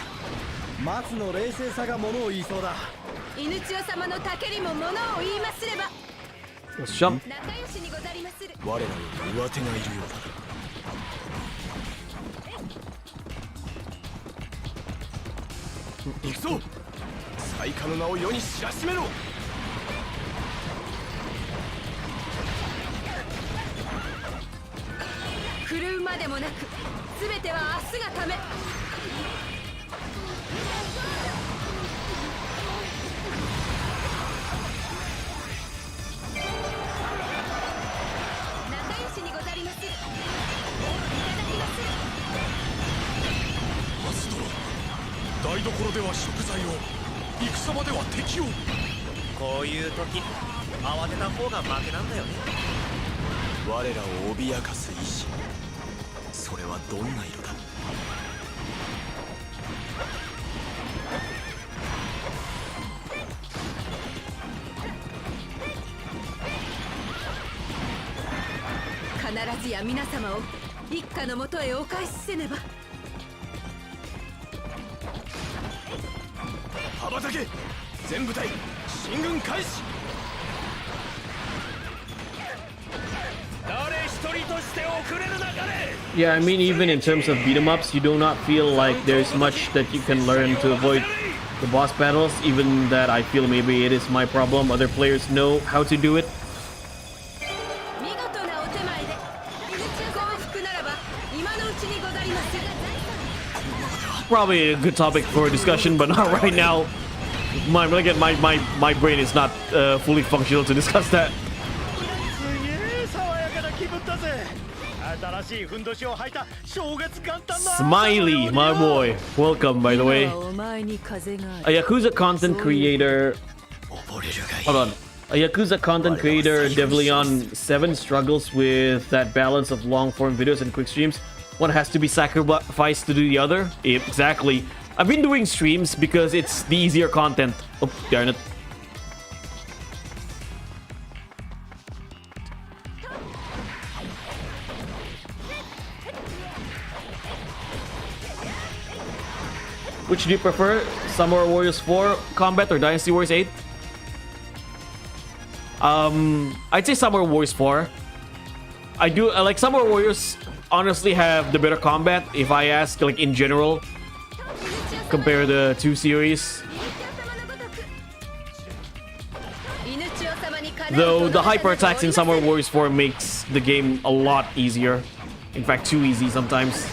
松の冷静さがものを言いそうだ。犬千代様のたけりもものを言いますれば。 Let's jump. 仲良しにござりまする。我らに上手がいるようだ。行くぞ。最下の名を世に知らしめろ。振るうまでもなく全ては明日がため。台所では食材を戦場では敵を。こういう時慌てた方が負けなんだよね。我らを脅かす意志、それはどんな色だ。必ずや皆様を一家のもとへお返しせねば。羽ばたけ、全部隊進軍開始。誰一人として遅れる中で。 Yeah, I mean, even in terms of beat 'em ups, you do not feel like there's much that you can learn to avoid the boss battles. Even that, I feel maybe it is my problem. Other players know how to do it. 見事なお手前で幸福ならば今のうちにござります。 Probably a good topic for a discussion, but not right now. My brain is not fully functional to discuss that. すげえ爽やかな気分だぜ。新しいふんどしを履いた正月元旦の Smiley, my boy. Welcome, by the way. 今はお前に風があ A る。 Yakuza content creator. Hold on. A Yakuza content creator, Devleon 7, struggles with that balance of long form videos and quick streams. One has to be sacrificed to do the other. Exactly. I've been doing streams because it's the easier content. Oh, darn it. Which do you prefer? Samurai Warriors 4 Combat or Dynasty Warriors 8? I'd say Samurai Warriors 4. I like Samurai Warriors honestly have the better combat if I ask like in general. Compare the two series. Though the hyper attacks in Samurai Warriors 4 makes the game a lot easier. In fact, too easy sometimes.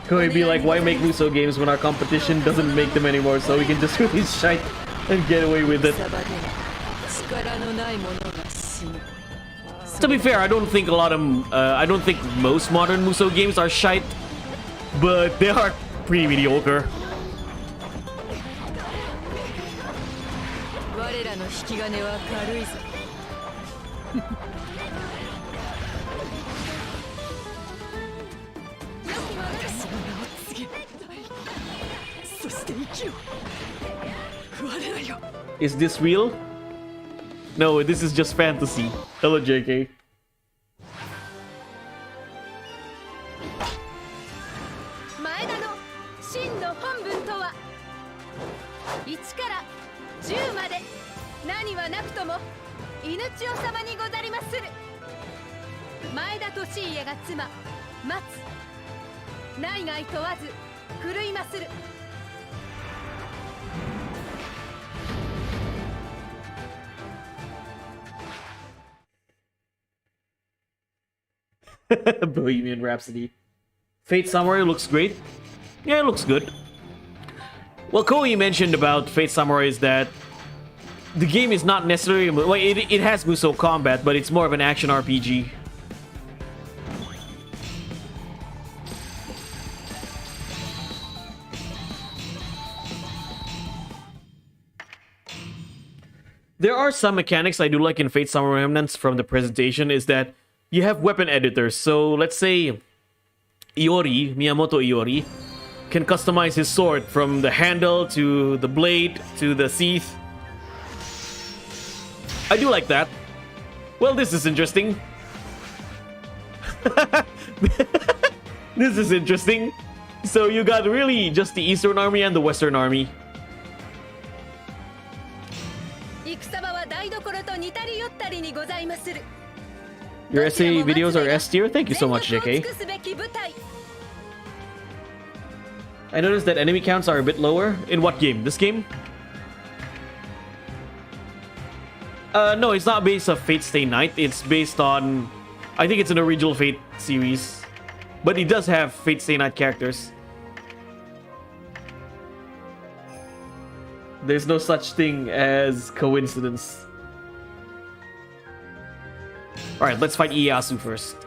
Could we be like, why make Musou games when our competition doesn't make them anymore, so we can just release shite and get away with it? To be fair, I don't think I don't think most modern Musou games are shite, but they are pretty mediocre. Is this real? No, this is just fantasy. Hello, JK. 前田の真の本文とは1から10まで何はなくとも犬千代様にござりまする。前田利家が妻松、内外問わず狂いまする。Bohemian Rhapsody. Fate Samurai looks great. Yeah, it looks good. Well, Koei mentioned about Fate Samurai is that the game is not necessarily... Well, it has Musou combat, but it's more of an action RPG. There are some mechanics I do like in Fate Samurai Remnants from the presentation is that you have weapon editors. So let's say Iori, Miyamoto Iori, can customize his sword from the handle to the blade to the sheath. I do like that. Well, this is interesting. This is interesting. So you got really just the Eastern Army and the Western Army. 戦場は台所と似たり寄ったりにございまする。 Your essay videos are S tier? Thank you so much, 全力を JK. 尽くすべき部隊。 I noticed that enemy counts are a bit lower. In what game? This game? No, it's not based on Fate Stay Night. It's based on... I think it's an original Fate series. But it does have Fate Stay Night characters. There's no such thing as coincidence. Alright, let's fight Ieyasu first.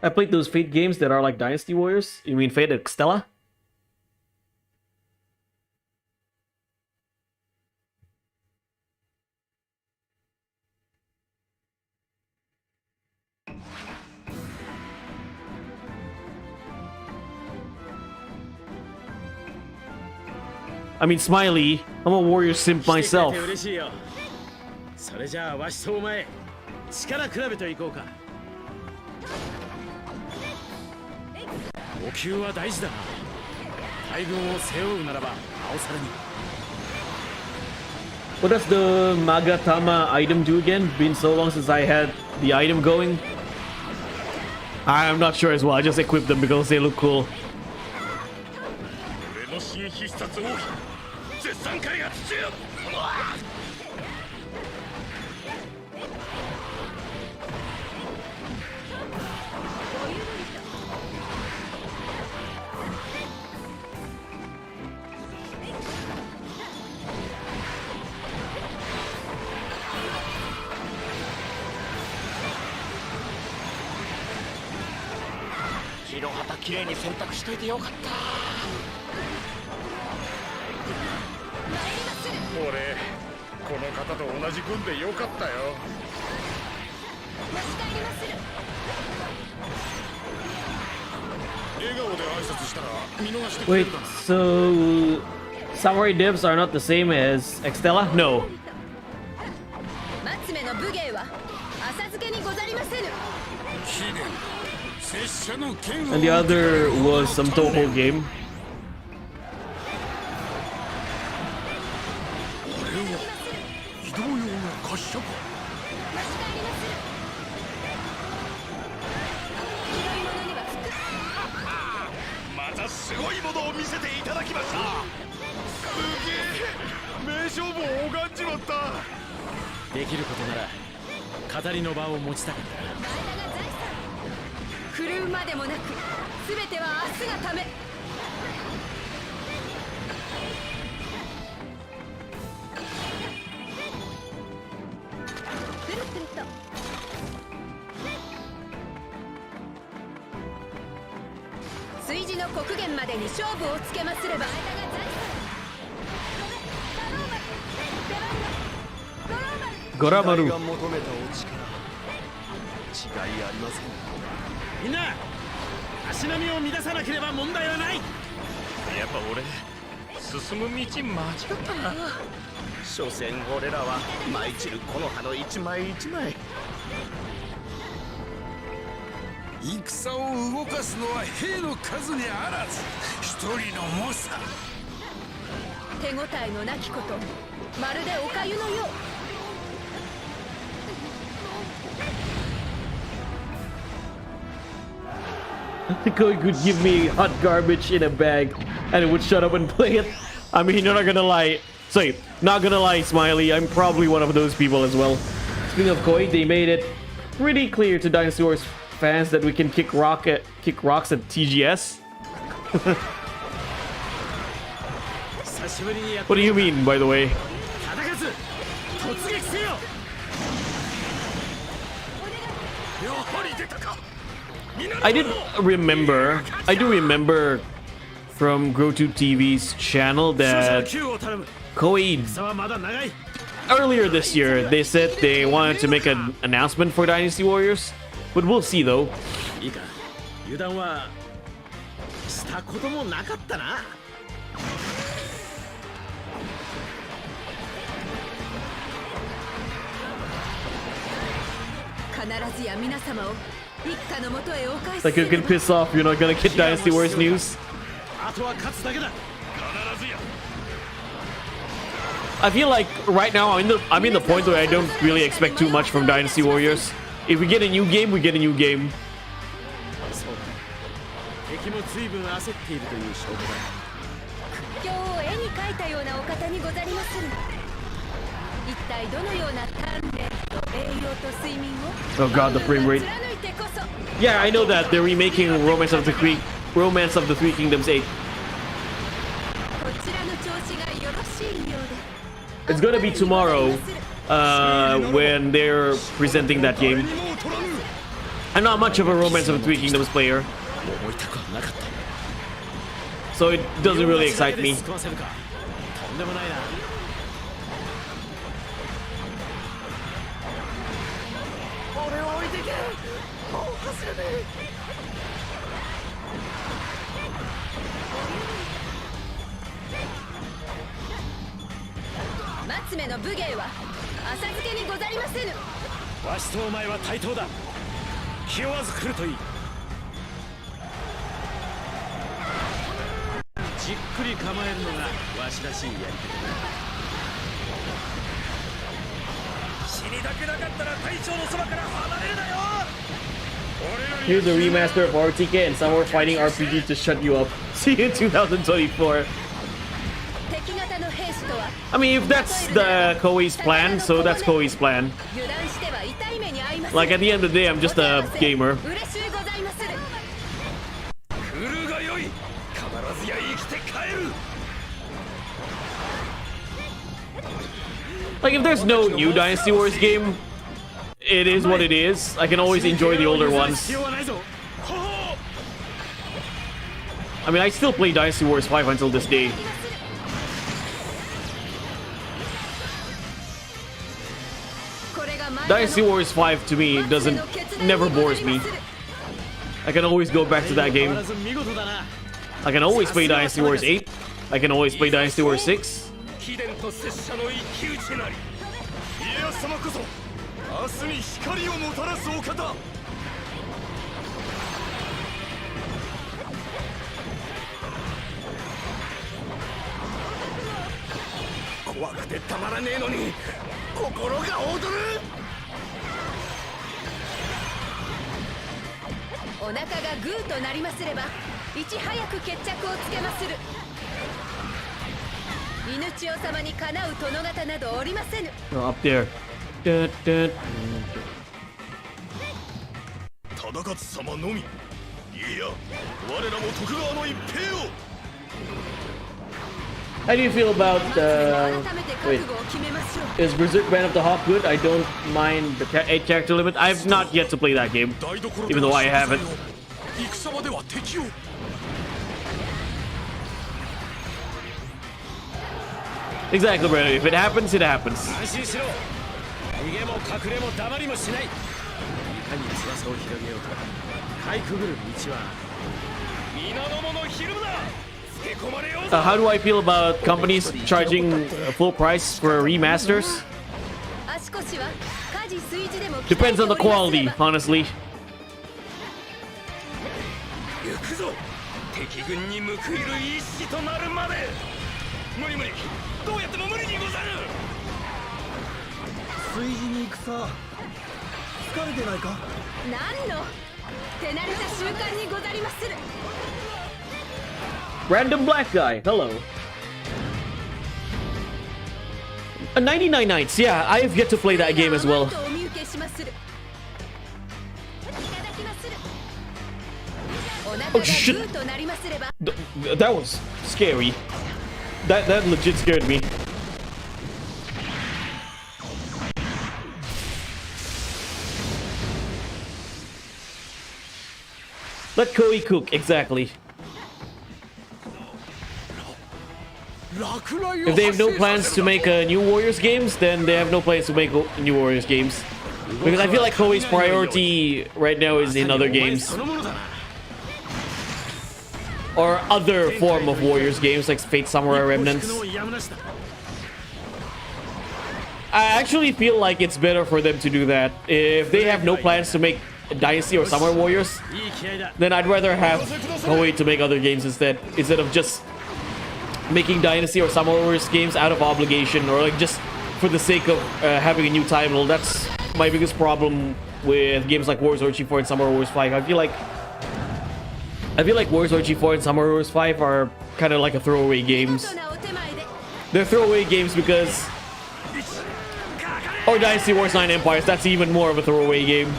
I played those Fate games that are like Dynasty Warriors. You mean Fate Extella? I mean, Smiley, I'm a warrior simp myself. それじゃあわしとお前力比べといこうか。補給は大事だな。大軍を背負うならばなおさらに。 What does the Magatama item do again? Been so long since I had the item going. I'm not sure as well. I just equipped them because they look cool. 俺の新必殺奥義絶賛開発中。 白旗きれいに選択しといてよかった。俺この方と同じ軍でよかったよ。笑顔で挨拶したら見逃してくれ Wait, るかな。 so Samurai Devs are not the same as Extella? No. 松目の武芸は浅漬けにござりませぬ。 And the other was some Toho game. 移動用の滑車か。またすごいものを見せていただきました。すげえ名勝負を拝んじまった。できることなら語りの場を持ちたかった。 振るうまでもなく、すべては明日がため。くるくると。炊事の刻限までに勝負をつけますれば。ゴラマル。 みんな足並みを乱さなければ問題はない。やっぱ俺進む道間違ったな。所詮俺らは舞い散る木の葉の一枚一枚。戦を動かすのは兵の数にあらず一人の猛者。手応えのなきこと、まるでおかゆのよう。 Koi could give me hot garbage in a bag and it would shut up and play it. I mean, you're not gonna lie. Sorry, not gonna lie, Smiley. I'm probably one of those people as well. Speaking of Koi, they made it pretty clear to Dynasty Warriors fans that we can kick rocks at TGS. What do you mean, by the way? やはり出たか。I do remember from Grow2 TV's channel that Koei earlier this year they said they wanted to make an announcement for Dynasty Warriors, but we'll see though. いいか、油断はしたこともなかったな。必ずや皆様を一家のもとへお返し Like you're gonna piss off, you're not gonna get Dynasty Warriors news. あとは勝つだけだ。 I feel like right now I'm in the point where I don't really expect too much from Dynasty Warriors. If we get a new game, we get a new game. 敵も随分焦っているという証拠だ。苦境を絵に描いたようなお方にござりまする。一体どのような鍛錬と栄養と睡眠を Oh god, the frame rate. 貫いてこそ。 Yeah, I know that they're remaking Romance of the Three Kingdoms 8. こちらの調子がよろしいようで。 It's gonna be tomorrow when they're presenting that game. I'm not much of a Romance of the Three Kingdoms player, 思いたくはなかった。 so it doesn't really excite me. とんでもないな。 俺を置いてけ。もう走れねえ。 松目の武芸は浅漬けにござりませぬ。わしとお前は対等だ。気負わず来るといい。じっくり構えるのがわしらしいやり方だ。死にたくなかったら隊長のそばから離れるなよ。 Here's a remaster of RTK and some more fighting RPG to shut you up. See you in 2024. 敵型の兵士とは I mean, if that's the Koei's plan, so that's Koei's plan. 油断しては痛い目に遭います。 Like at the end of the day, I'm just a gamer. 嬉しゅうございまする。 来るがよい。必ずや生きて帰る。 Like, if there's no new Dynasty Warriors game, it is what it is. I can always enjoy the older ones. I mean, I still play Dynasty Warriors 5 until this day. Dynasty Warriors 5 to me never bores me. I can always go back to that game. I can always play Dynasty Warriors 8. I can always play Dynasty Warriors 6. 貴殿と拙者の一騎打ちなり。家康様こそ明日に光をもたらすお方。怖くてたまらねえのに心が躍る。お腹がグーとなりますればいち早く決着をつけまする。犬千代様にかなう殿方などおりませぬ。 Oh, up there. 忠勝様のみ。いや我らも徳川の一平を。 How do you feel about, 改めて覚 wait, 悟を決めましょう。 is Berserk Band of the Hawk good? I don't mind the 8 character limit. I've not yet to play that game, even though I haven't. 戦場では敵を。 Exactly, brother. If it happens, it happens. 安心しろ。逃げも隠れも黙りもしない。いかに翼を広げようとかいくぐる道は皆の者ひるむな。 How do I feel about companies charging full price for remasters? 足腰は家事炊事でも Depends on the quality, honestly. 行くぞ。敵軍に報いる一死となるまで。無理無理。どうやっても無理にござる。炊事に戦疲れてないか。何の手慣れた習慣にござりまする。 Random black guy. Hello. 99 Nights. Yeah, I have yet to play that game as well. Oh shit! That was scary. That legit scared me. Let Koei cook, exactly. If they have no plans to make new Warriors games, then they have no plans to make new Warriors games. Because I feel like Koei's priority right now is in other games. Or other form of Warriors games like Fate Samurai Remnants. I actually feel like it's better for them to do that. If they have no plans to make Dynasty or Samurai Warriors, then I'd rather have Koei to make other games instead of just making Dynasty or Samurai Warriors games out of obligation or like just for the sake of having a new title. That's my biggest problem with games like Warriors Orochi 4 and Samurai Warriors 5. I feel like Warriors Orochi 4 and Samurai Warriors 5 are kind of like a throwaway games. They're throwaway games because... Or Dynasty Warriors 9 Empires, that's even more of a throwaway game.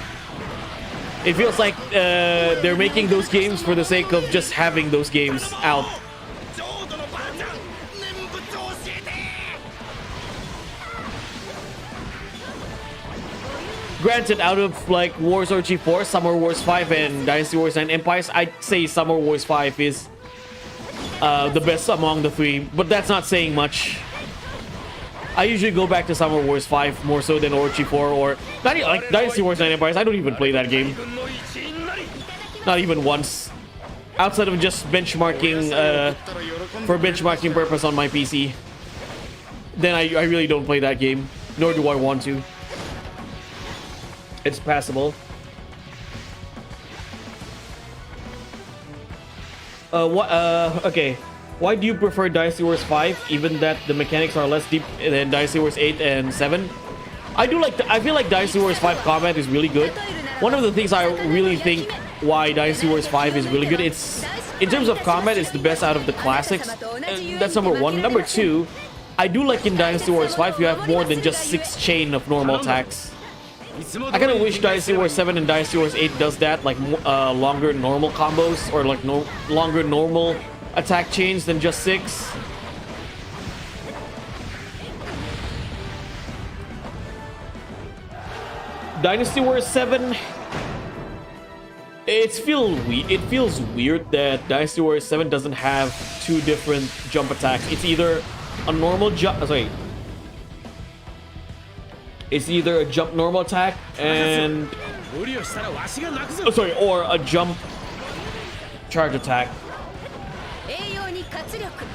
It feels like they're making those games for the sake of just having those games out. Granted, out of like Warriors Orochi 4, Samurai Warriors 5, and Dynasty Warriors 9 Empires, I'd say Samurai Warriors 5 is the best among the three, but that's not saying much. I usually go back to Samurai Warriors 5 more so than Orochi 4 or not even, like Dynasty Warriors 9 Empires. I don't even play that game. Not even once. Outside of just benchmarking for benchmarking purpose on my PC. Then I really don't play that game. Nor do I want to. It's passable. Okay. Why do you prefer Dynasty Warriors 5, even that the mechanics are less deep than Dynasty Warriors 8 and 7? I feel like Dynasty Warriors 5 combat is really good. One of the things I really think why Dynasty Warriors 5 is really good, it's in terms of combat, it's the best out of the classics. That's number one. Number two, I do like in Dynasty Warriors 5 you have more than just 6 chain of normal attacks. I kind of wish Dynasty Warriors 7 and Dynasty Warriors 8 does that, like longer normal combos or like longer normal attack chains than just 6. Dynasty Warriors 7, it feels weird that Dynasty Warriors 7 doesn't have 2 different jump attacks. It's either a normal jump, it's either a jump normal attack and or a jump charge attack.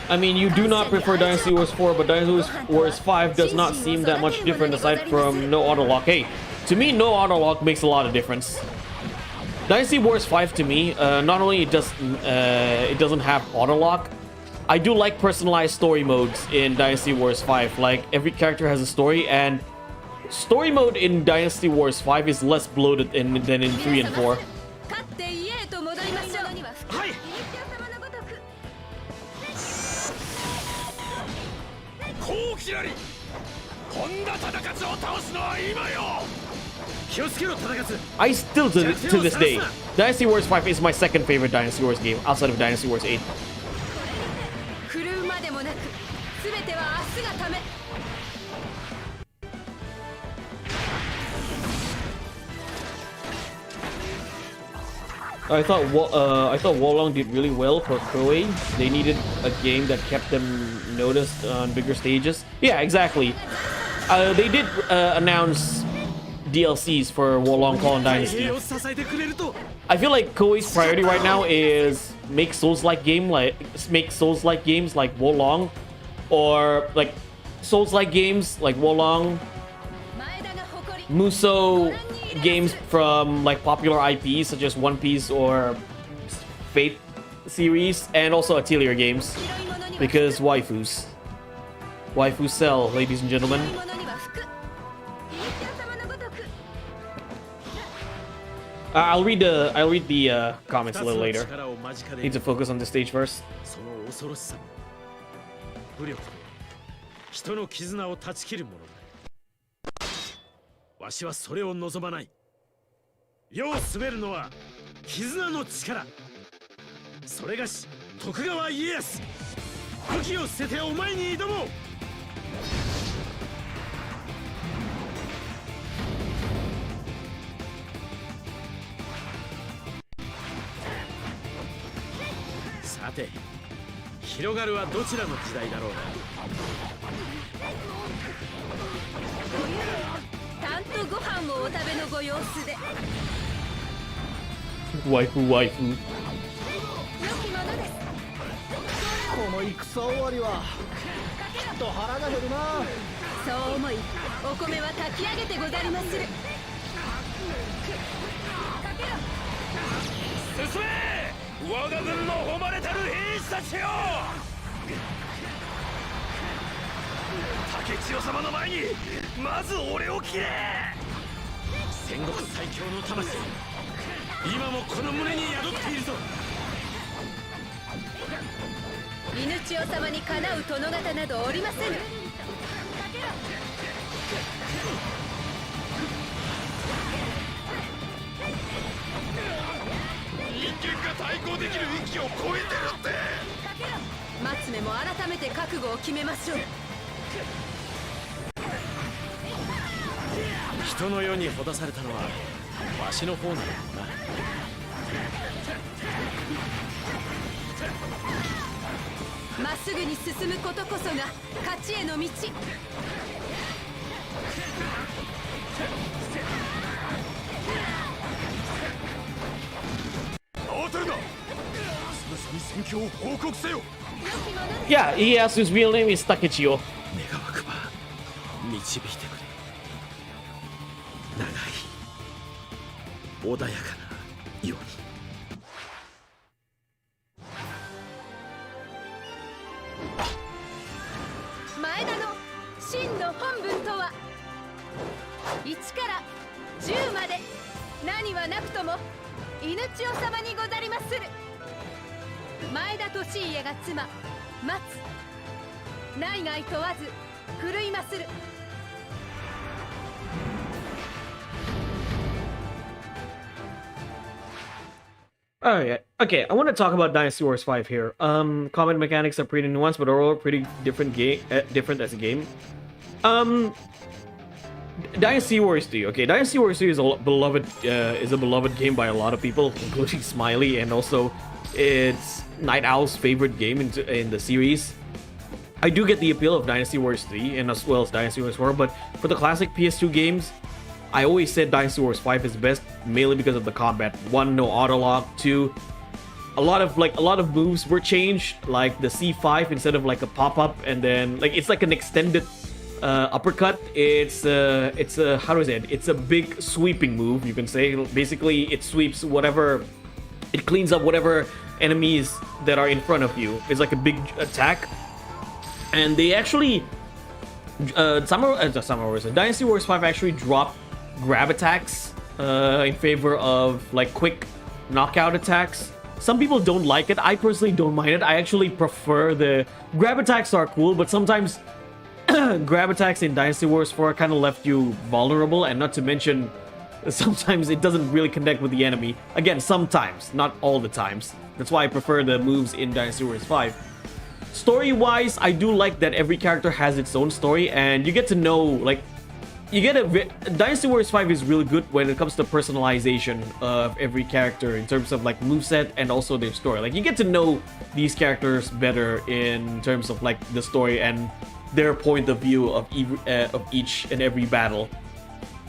I mean, you do not prefer Dynasty Warriors 4, but Dynasty Warriors 5 does not seem that much different aside from no auto lock. Hey, to me, no auto lock makes a lot of difference. Dynasty Warriors 5 to me, not only it doesn't have auto lock, I do like personalized story modes in Dynasty Warriors 5. Like every character has a story, and story mode in Dynasty Warriors 5 is less bloated than in 3 and 4. I still to this day, Dynasty Warriors 5 is my second favorite Dynasty Warriors game outside of Dynasty Warriors 8. I thought Wolong did really well for Koei. They needed a game that kept them noticed on bigger stages. Yeah, exactly. They did announce DLCs for Wolong Fallen Dynasty. I feel like Koei's priority right now is make Souls-like games like Wolong, or like Souls-like games like Wolong, Musou games from like popular IPs such as One Piece or Fate series, and also Atelier games, because waifus sell, ladies and gentlemen. I'll read the comments a little later. Need to focus on the stage first. わしはそれを望まない。世を滑るのは絆の力。それがし徳川家康。武器を捨ててお前に挑もう。さて広がるはどちらの時代だろうたんとご飯をお食べのご様子で。 Waifu, waifu. 良きものです。この戦終わりはきっと腹が減るな。そう思いお米は炊き上げてござりまする。進め我が軍の誉れたる兵士たちよ。竹千代様の前にまず俺を切れ。戦国最強の魂今もこの胸に宿っているぞ。犬千代様にかなう殿方などおりませぬ。人間が対抗できる域を超えてるって。松目も改めて覚悟を決めましょう。人の世にほだされたのはわしの方なのかな。まっすぐに進むことこそが勝ちへの道。慌てるな。すぐさに戦況を報告せよ。 Yeah, Ieyasu's real name is Takechiyo. 願わくば導いてくれ。長い穏やかなように。前田の真の本文とは1から10まで何はなくとも犬千代様にござりまする。前田利家が妻松内外問わず振るいまする。 Alright, okay, I want to talk about Dynasty Warriors 5 here. Combat mechanics are pretty nuanced, but overall pretty different different as a game. Dynasty Warriors 3, okay, Dynasty Warriors 3 is a beloved game by a lot of people, including Smiley, and also it's Night Owl's favorite game in the series. I do get the appeal of Dynasty Warriors 3 and as well as Dynasty Warriors 4, but for the classic PS2 games, I always said Dynasty Warriors 5 is best, mainly because of the combat. 1, no auto lock. 2, a lot of moves were changed, like the C5 instead of like a pop-up, and then like it's like an extended uppercut. It's a how do I say it? It's a big sweeping move, you can say. Basically, it sweeps whatever, it cleans up whatever enemies that are in front of you. It's like a big attack, and they actually Dynasty Warriors 5 actually dropped grab attacks in favor of like quick knockout attacks. Some people don't like it. I personally don't mind it. I actually prefer the grab attacks are cool, but sometimes grab attacks in Dynasty Warriors 4 kind of left you vulnerable, and not to mention sometimes it doesn't really connect with the enemy. Again, sometimes, not all the times. That's why I prefer the moves in Dynasty Warriors 5. Story-wise, I do like that every character has its own story, and you get to know, like, Dynasty Warriors 5 is really good when it comes to personalization of every character in terms of like moveset and also their story. Like, you get to know these characters better in terms of like the story and their point of view of each and every battle.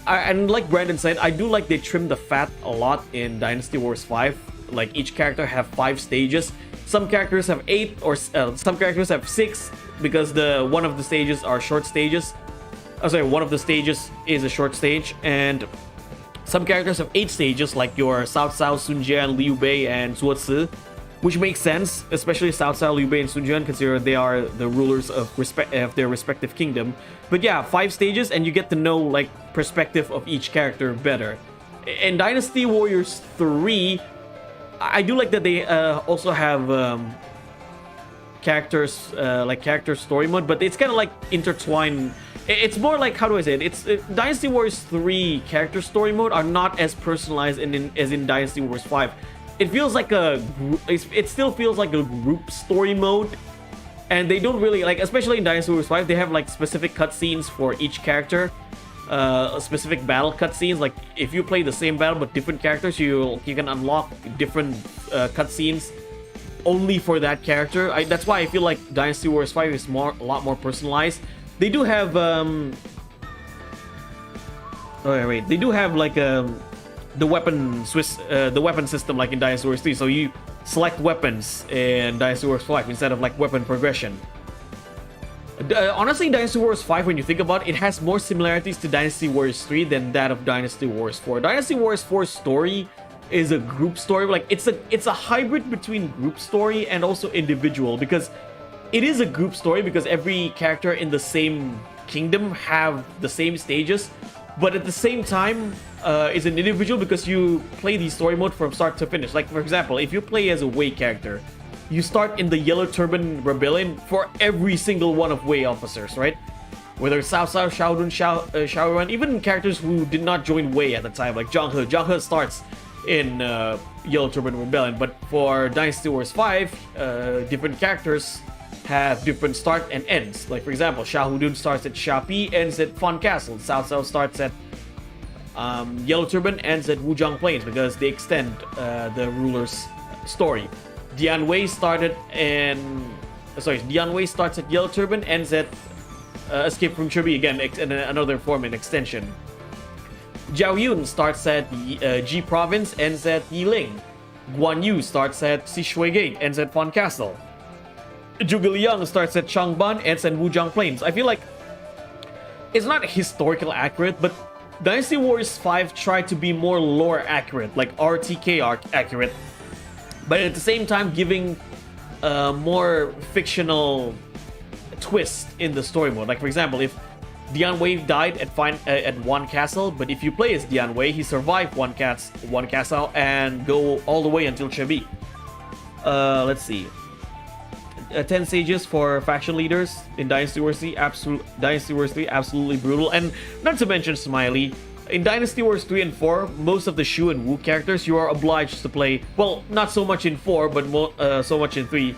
And like Brandon said, I do like they trim the fat a lot in Dynasty Warriors 5. Like, each character have 5 stages. Some characters have 8, or some characters have 6 because one of the stages are short stages. One of the stages is a short stage, and some characters have 8 stages, like your Cao Cao, Sun Jian, Liu Bei, and Zuo Ci, which makes sense, especially Cao Cao, Liu Bei, and Sun Jian, considering they are the rulers of their respective kingdom. But yeah, 5 stages, and you get to know like perspective of each character better. In Dynasty Warriors 3, I do like that they also have characters like character story mode, but it's kind of like intertwined. It's more like, how do I say it? It's Dynasty Warriors 3 character story mode are not as personalized as in Dynasty Warriors 5. It feels like it still feels like a group story mode, and they don't really like, especially in Dynasty Warriors 5, they have like specific cutscenes for each character, specific battle cutscenes. Like, if you play the same battle but different characters, you can unlock different cutscenes only for that character. That's why I feel like Dynasty Warriors 5 is a lot more personalized. They do have they do have like the weapon system like in Dynasty Warriors 3. So you select weapons in Dynasty Warriors 5 instead of like weapon progression. Honestly, Dynasty Warriors 5, when you think about it, it has more similarities to Dynasty Warriors 3 than that of Dynasty Warriors 4. Dynasty Warriors 4's story is a group story. Like it's a hybrid between group story and also individual, because it is a group story because every character in the same kingdom have the same stages, but at the same time is an individual because you play the story mode from start to finish. Like for example, if you play as a Wei character, you start in the Yellow Turban Rebellion for every single one of Wei officers, right? Whether it's Cao Cao, Xiaodun, Xiaoran, even characters who did not join Wei at the time, like Zhang He. Zhang He starts in Yellow Turban Rebellion, but for Dynasty Warriors 5, different characters have different start and ends. Like for example, Xiahou starts at Shapi, ends at Fan Castle. Cao Cao starts at Yellow Turban, ends at Wuzhang Plains because they extend the ruler's story. Dian Wei starts at Yellow Turban, ends at Escape from Chibi, again, another form and extension. Zhao Yun starts at Ji Province, ends at Yiling. Guan Yu starts at Sishui Gate, ends at Fan Castle. Zhuge Liang starts at Changban, ends at Wuzhang Plains. I feel like it's not historical accurate, but Dynasty Warriors 5 tried to be more lore accurate, like RTK accurate, but at the same time giving a more fictional twist in the story mode. Like for example, if Dian Wei died at one castle, but if you play as Dian Wei, he survived one castle and go all the way until Chebi. Let's see. 10 stages for faction leaders in Dynasty Warriors 3, absolutely brutal. And not to mention Smiley, in Dynasty Warriors 3 and 4, most of the Shu and Wu characters you are obliged to play, well, not so much in 4, but so much in 3.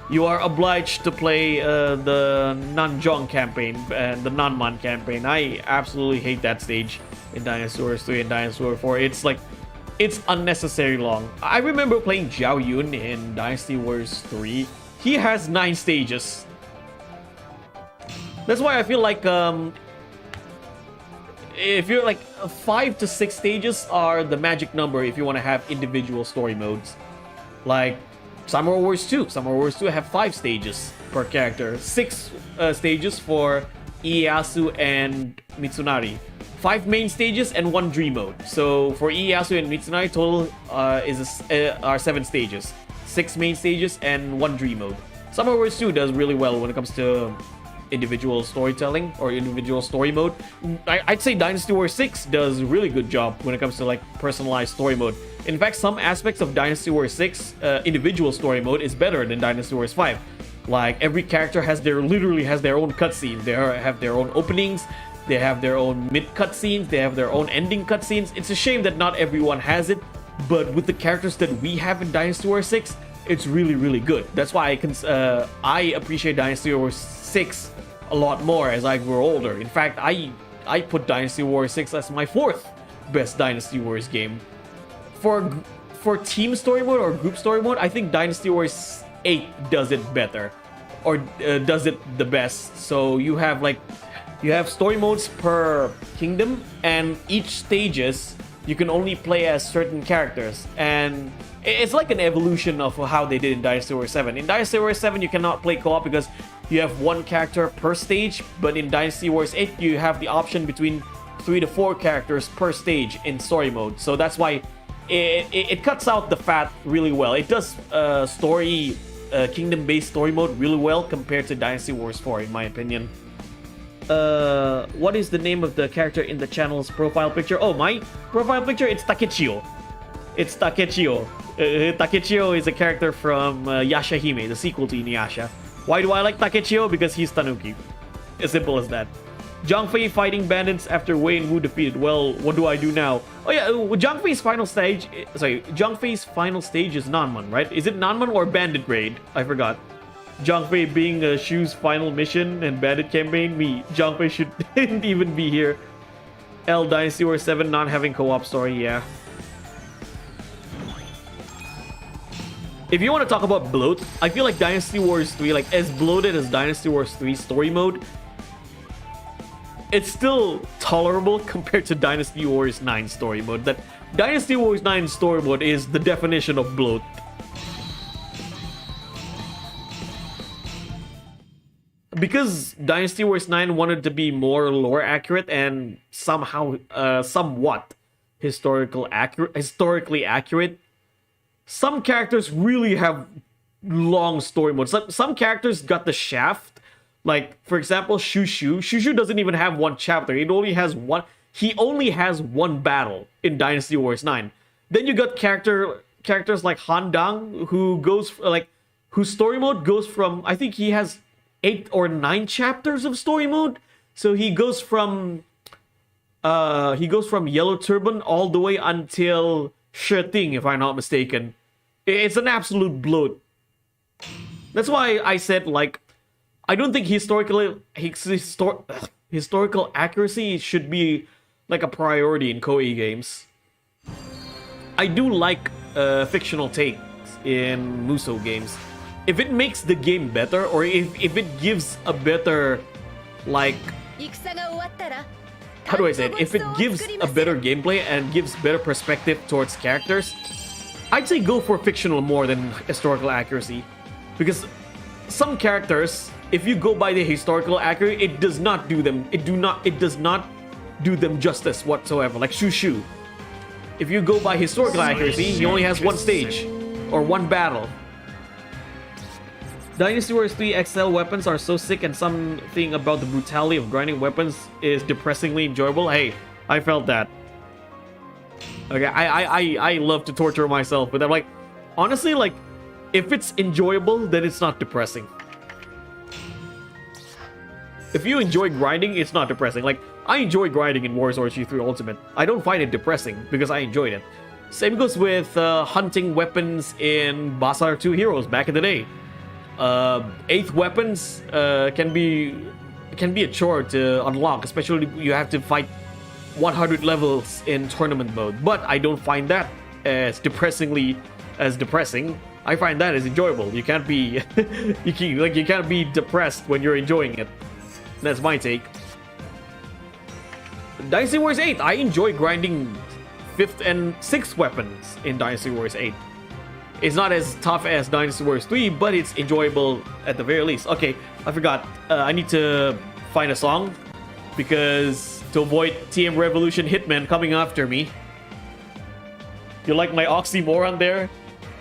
You are obliged to play the Nanzhong campaign and the Nanman campaign. I absolutely hate that stage in Dynasty Warriors 3 and Dynasty Warriors 4. It's like, it's unnecessary long. I remember playing Zhao Yun in Dynasty Warriors 3. He has 9 stages. That's why I feel like if you're like 5 to 6 stages are the magic number if you want to have individual story modes. Like Samurai Warriors 2. Samurai Warriors 2 have 5 stages per character. 6 stages for Ieyasu and Mitsunari. 5 main stages and 1 dream mode. So for Ieyasu and Mitsunari, total are 7 stages. 6 main stages and 1 dream mode. Samurai Warriors 2 does really well when it comes to individual storytelling or individual story mode. I'd say Dynasty Warriors 6 does a really good job when it comes to like personalized story mode. In fact, some aspects of Dynasty Warriors 6 individual story mode is better than Dynasty Warriors 5. Like every character literally has their own cutscene. They have their own openings. They have their own mid cutscenes. They have their own ending cutscenes. It's a shame that not everyone has it. But with the characters that we have in Dynasty Warriors 6, it's really, really good. That's why I appreciate Dynasty Warriors 6 a lot more as I grow older. In fact, I put Dynasty Warriors 6 as my 4th best Dynasty Warriors game. For team story mode or group story mode, I think Dynasty Warriors 8 does it better, or does it the best. So you have story modes per kingdom, and each stages you can only play as certain characters, and it's like an evolution of how they did in Dynasty Warriors 7. In Dynasty Warriors 7, you cannot play co-op because you have 1 character per stage, but in Dynasty Warriors 8, you have the option between 3 to 4 characters per stage in story mode. So that's why it cuts out the fat really well. It does kingdom-based story mode really well compared to Dynasty Warriors 4, in my opinion. What is the name of the character in the channel's profile picture? Oh, my profile picture? It's Takechio. It's Takechio. Takechio is a character from Yashahime, the sequel to Inuyasha. Why do I like Takechio? Because he's Tanuki. As simple as that. Zhang Fei fighting bandits after Wei and Wu defeated. Well, what do I do now? Oh yeah, Zhang Fei's final stage... Zhang Fei's final stage is Nanman, right? Is it Nanman or Bandit Raid? I forgot. Zhang Fei being Shu's final mission and Bandit campaign. Zhang Fei shouldn't even be here. L Dynasty Warriors 7 not having co-op story, yeah. if you want to talk about bloat, I feel like Dynasty Warriors 3, like as bloated as Dynasty Warriors 3 story mode, it's still tolerable compared to Dynasty Warriors 9 story mode. That Dynasty Warriors 9 story mode is the definition of bloat. Because Dynasty Warriors 9 wanted to be more lore accurate and somehow somewhat historically accurate, some characters really have long story modes. Some characters got the shaft. Like, for example, Shushu. Shushu doesn't even have one chapter. He only has one battle in Dynasty Warriors 9. Then you got characters like Handang, whose story mode goes from, I think he has 8 or 9 chapters of story mode. So he goes from Yellow Turban all the way until Shirting, if I'm not mistaken. It's an absolute bloat. That's why I said, like, I don't think historical accuracy should be like a priority in Koei games. I do like fictional takes in Musou games. If it makes the game better, or if it gives a better, like, how do I say it? If it gives a better gameplay and gives better perspective towards characters, I'd say go for fictional more than historical accuracy. Because some characters, if you go by the historical accuracy, it does not do them justice whatsoever. Like Shushu. If you go by historical accuracy, he only has one stage or one battle. Dynasty Warriors 3 XL weapons are so sick, and something about the brutality of grinding weapons is depressingly enjoyable. Hey, I felt that. Okay, I love to torture myself, but I'm like, honestly, like, if it's enjoyable, then it's not depressing. If you enjoy grinding, it's not depressing. Like, I enjoy grinding in Warriors Orgy 3 Ultimate. I don't find it depressing because I enjoyed it. Same goes with hunting weapons in Basara 2 Heroes back in the day. 8th weapons can be a chore to unlock, especially you have to fight 100 levels in tournament mode. But I don't find that as depressing. I find that as enjoyable. You can't be you can't be depressed when you're enjoying it. That's my take. Dynasty Warriors 8, I enjoy grinding 5th and 6th weapons in Dynasty Warriors 8. It's not as tough as Dynasty Warriors 3, but it's enjoyable at the very least. Okay, I forgot. I need to find a song because to avoid TM Revolution Hitman coming after me. You like my oxymoron there?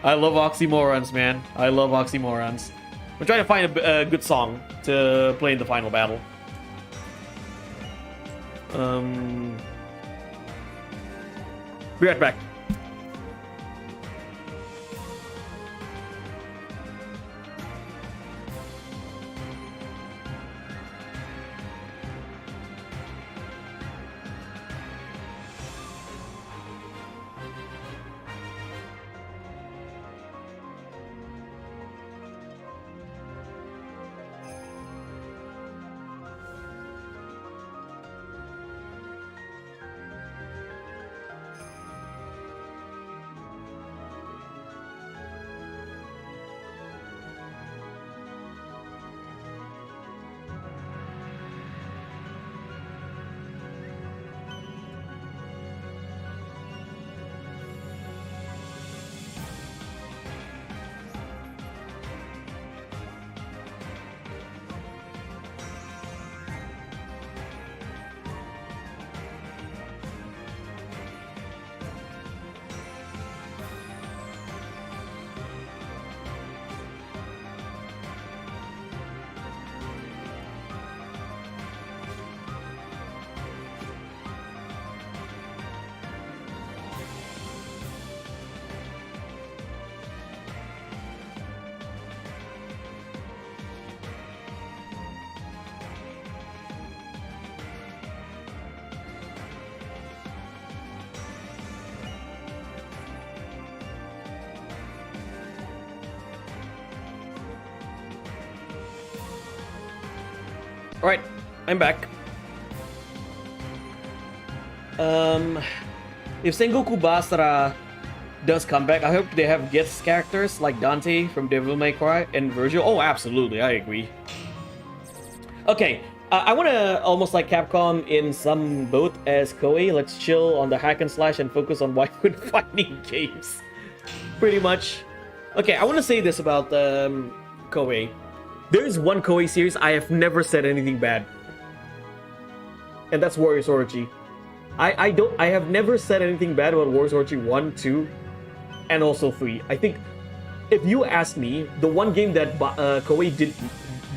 I love oxymorons, man. I love oxymorons. I'm trying to find a good song to play in the final battle. Be right back. Alright, I'm back. If Sengoku Basara does come back. I hope they have guest characters like Dante from Devil May Cry and Virgil. Oh, absolutely, I agree. Okay, I want to almost like Capcom in some boat as Koei. Let's chill on the hack and slash and focus on weapon fighting games. Pretty much. Okay, I want to say this about Koei. There is one Koei series I have never said anything bad, and that's Warriors Orochi. I have never said anything bad about Warriors Orochi 1, 2, and also 3. I think if you ask me, the one game that Koei did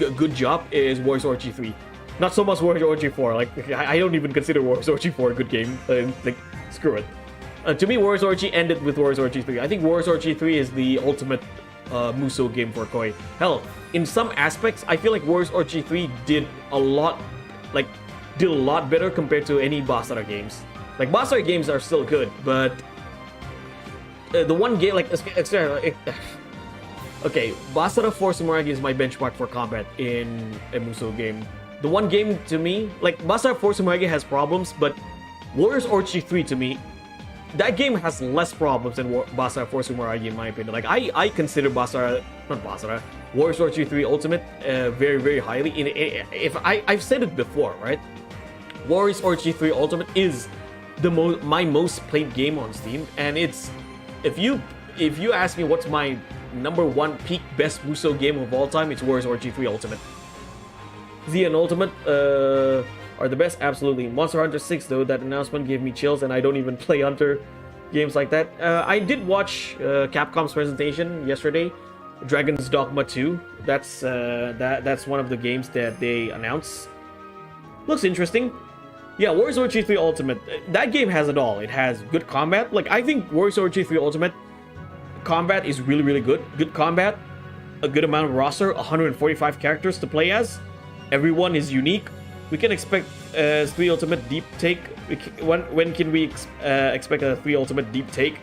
a good job is Warriors Orochi 3. Not so much Warriors Orochi 4. Like, I don't even consider Warriors Orochi 4 a good game. Like, screw it. To me, Warriors Orochi ended with Warriors Orochi 3. I think Warriors Orochi 3 is the ultimate Musou game for Koei. Hell, in some aspects, I feel like Warriors Orochi 3 did a lot better compared to any Basara games. Like, Basara games are still good, but the one game, like, okay, Basara 4 Samurai is my benchmark for combat in a Musou game. The one game to me, like, Basara 4 Samurai has problems, but Warriors Orochi 3 to me, that game has less problems than Basara 4 Samurai in my opinion. Like, I consider Warriors Orochi 3 Ultimate very, very highly. If I've said it before, right? Warriors Orochi 3 Ultimate is my most played game on Steam, and it's if you ask me what's my #1 peak best Musou game of all time, it's Warriors Orochi 3 Ultimate. Z and Ultimate are the best, absolutely. Monster Hunter 6 though, that announcement gave me chills, and I don't even play Hunter games like that. I did watch Capcom's presentation yesterday, Dragon's Dogma 2. That's one of the games that they announced. Looks interesting. Yeah, Warriors Orochi 3 Ultimate, that game has it all. It has good combat. Like, I think Warriors Orochi 3 Ultimate combat is really, really good. Good combat, a good amount of roster, 145 characters to play as. Everyone is unique. We can expect 3 Ultimate Deep Take. When can we expect a 3 Ultimate Deep Take?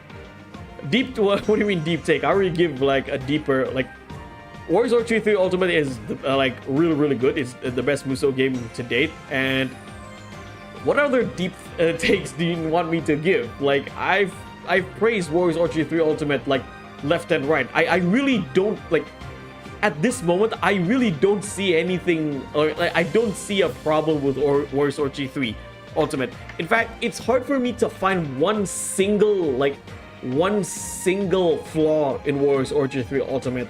What do you mean Deep Take? I already give like a deeper, like, Warriors Orochi 3 Ultimate is like really, really good. It's the best Musou game to date. And what other deep takes do you want me to give? Like, I've praised Warriors Orochi 3 Ultimate like left and right. I really don't, like, at this moment, I really don't see anything, or like, I don't see a problem with Warriors Orochi 3 Ultimate. In fact, it's hard for me to find one single flaw in Warriors Orochi 3 Ultimate.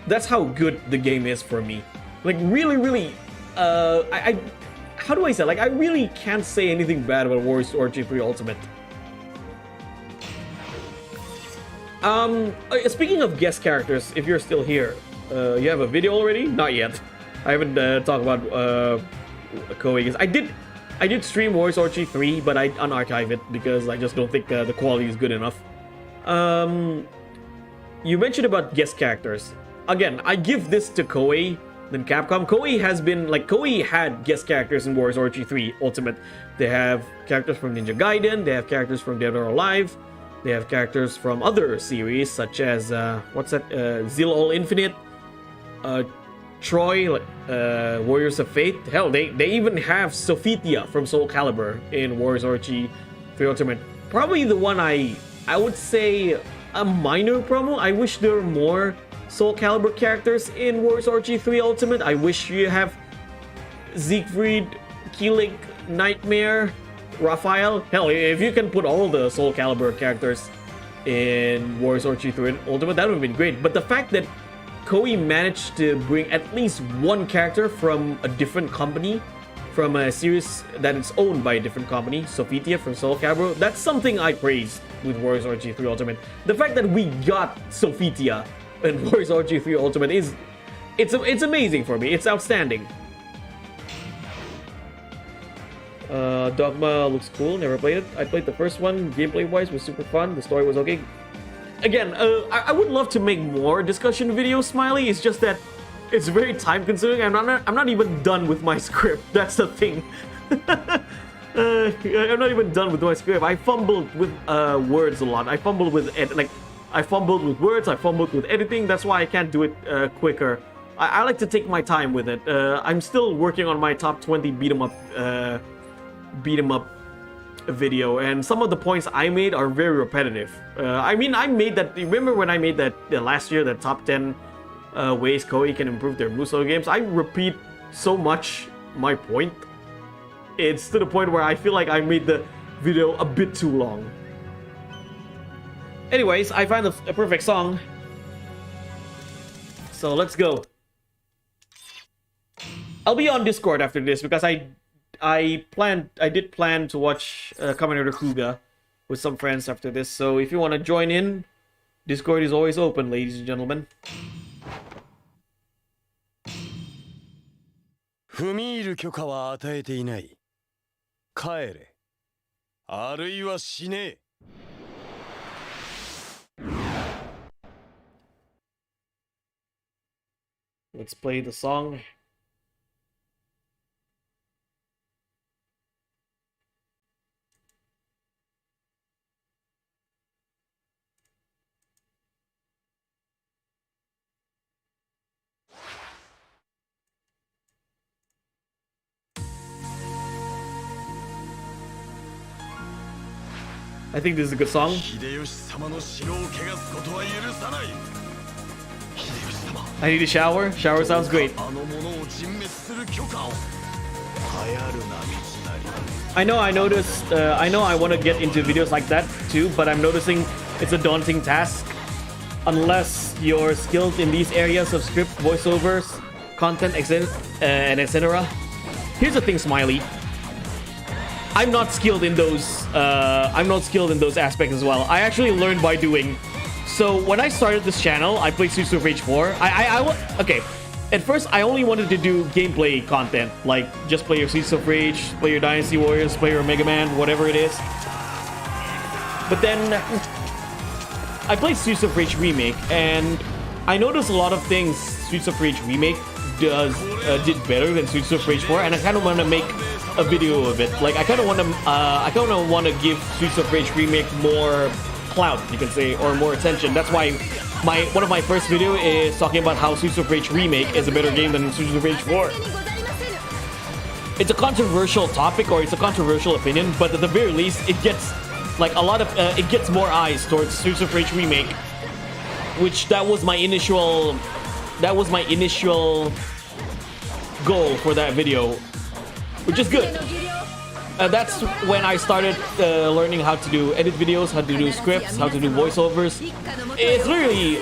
That's how good the game is for me. Like, really, really, how do I say? Like, I really can't say anything bad about Warriors Orochi 3 Ultimate. Speaking of guest characters, if you're still here, you have a video already? Not yet. I haven't talked about Koei. I did stream Warriors Orochi 3, but I unarchived it because I just don't think the quality is good enough. You mentioned about guest characters. Again, I give this to Koei than Capcom. Koei had guest characters in Warriors Orochi 3 Ultimate. They have characters from Ninja Gaiden, they have characters from Dead or Alive, they have characters from other series such as Zeal All Infinite, Troy, Warriors of Fate. Hell, they even have Sophitia from Soul Calibur in Warriors Orochi 3 Ultimate. Probably the one I would say a minor problem. I wish there were more Soul Calibur characters in Warriors Orochi 3 Ultimate. I wish you have Siegfried, Kilik, Nightmare, Raphael. Hell, if you can put all the Soul Calibur characters in Warriors Orochi 3 Ultimate, that would have been great. But the fact that Koei managed to bring at least one character from a different company, from a series that is owned by a different company, Sophitia from Soul Calibur, that's something I praise with Warriors Orochi 3 Ultimate. The fact that we got Sophitia in Warriors Orochi 3 Ultimate it's amazing for me. It's outstanding. Dogma looks cool. Never played it. I played the first one. Gameplay wise was super fun. The story was okay. Again, I would love to make more discussion videos, Smiley. It's just that it's very time consuming. I'm not even done with my script. That's the thing. I'm not even done with my script. I fumbled with words a lot. I fumbled with words. I fumbled with editing. That's why I can't do it quicker. I like to take my time with it. I'm still working on my top 20 beat 'em up video, and some of the points I made are very repetitive. I mean, I made that. Remember when I made that last year, the top 10 ways Koei can improve their Musou games? I repeat so much my point. It's to the point where I feel like I made the video a bit too long. Anyways, I found a perfect song. So let's go. I'll be on Discord after this because I did plan to watch Kamen Rider Kuga with some friends after this. So if you want to join in, Discord is always open, ladies and gentlemen. 踏み入る許可は与えていない。帰れ。あるいは死ね。Let's play the song. I think this is a good song. I need a shower. Shower sounds great. I know I want to get into videos like that too, but I'm noticing it's a daunting task. Unless you're skilled in these areas of script, voiceovers, content, and etc. Here's the thing, Smiley. I'm not skilled in those. I'm not skilled in those aspects as well. I actually learned by doing. So when I started this channel, I played Streets of Rage 4. Okay. At first, I only wanted to do gameplay content, like just play your Streets of Rage, play your Dynasty Warriors, play your Mega Man, whatever it is. But then I played Streets of Rage Remake, and I noticed a lot of things Streets of Rage Remake did better than Streets of Rage 4, and I kind of want to make a video of it. Like I kind of want to give Streets of Rage Remake more clout, you can say, or more attention. That's why one of my first video is talking about how Streets of Rage Remake is a better game than Streets of Rage 4. It's a controversial topic, or it's a controversial opinion, but at the very least, it gets like a lot of it gets more eyes towards Streets of Rage Remake, which that was my initial goal for that video, which is good. That's when I started learning how to do edit videos, how to do scripts, how to do voiceovers. It's really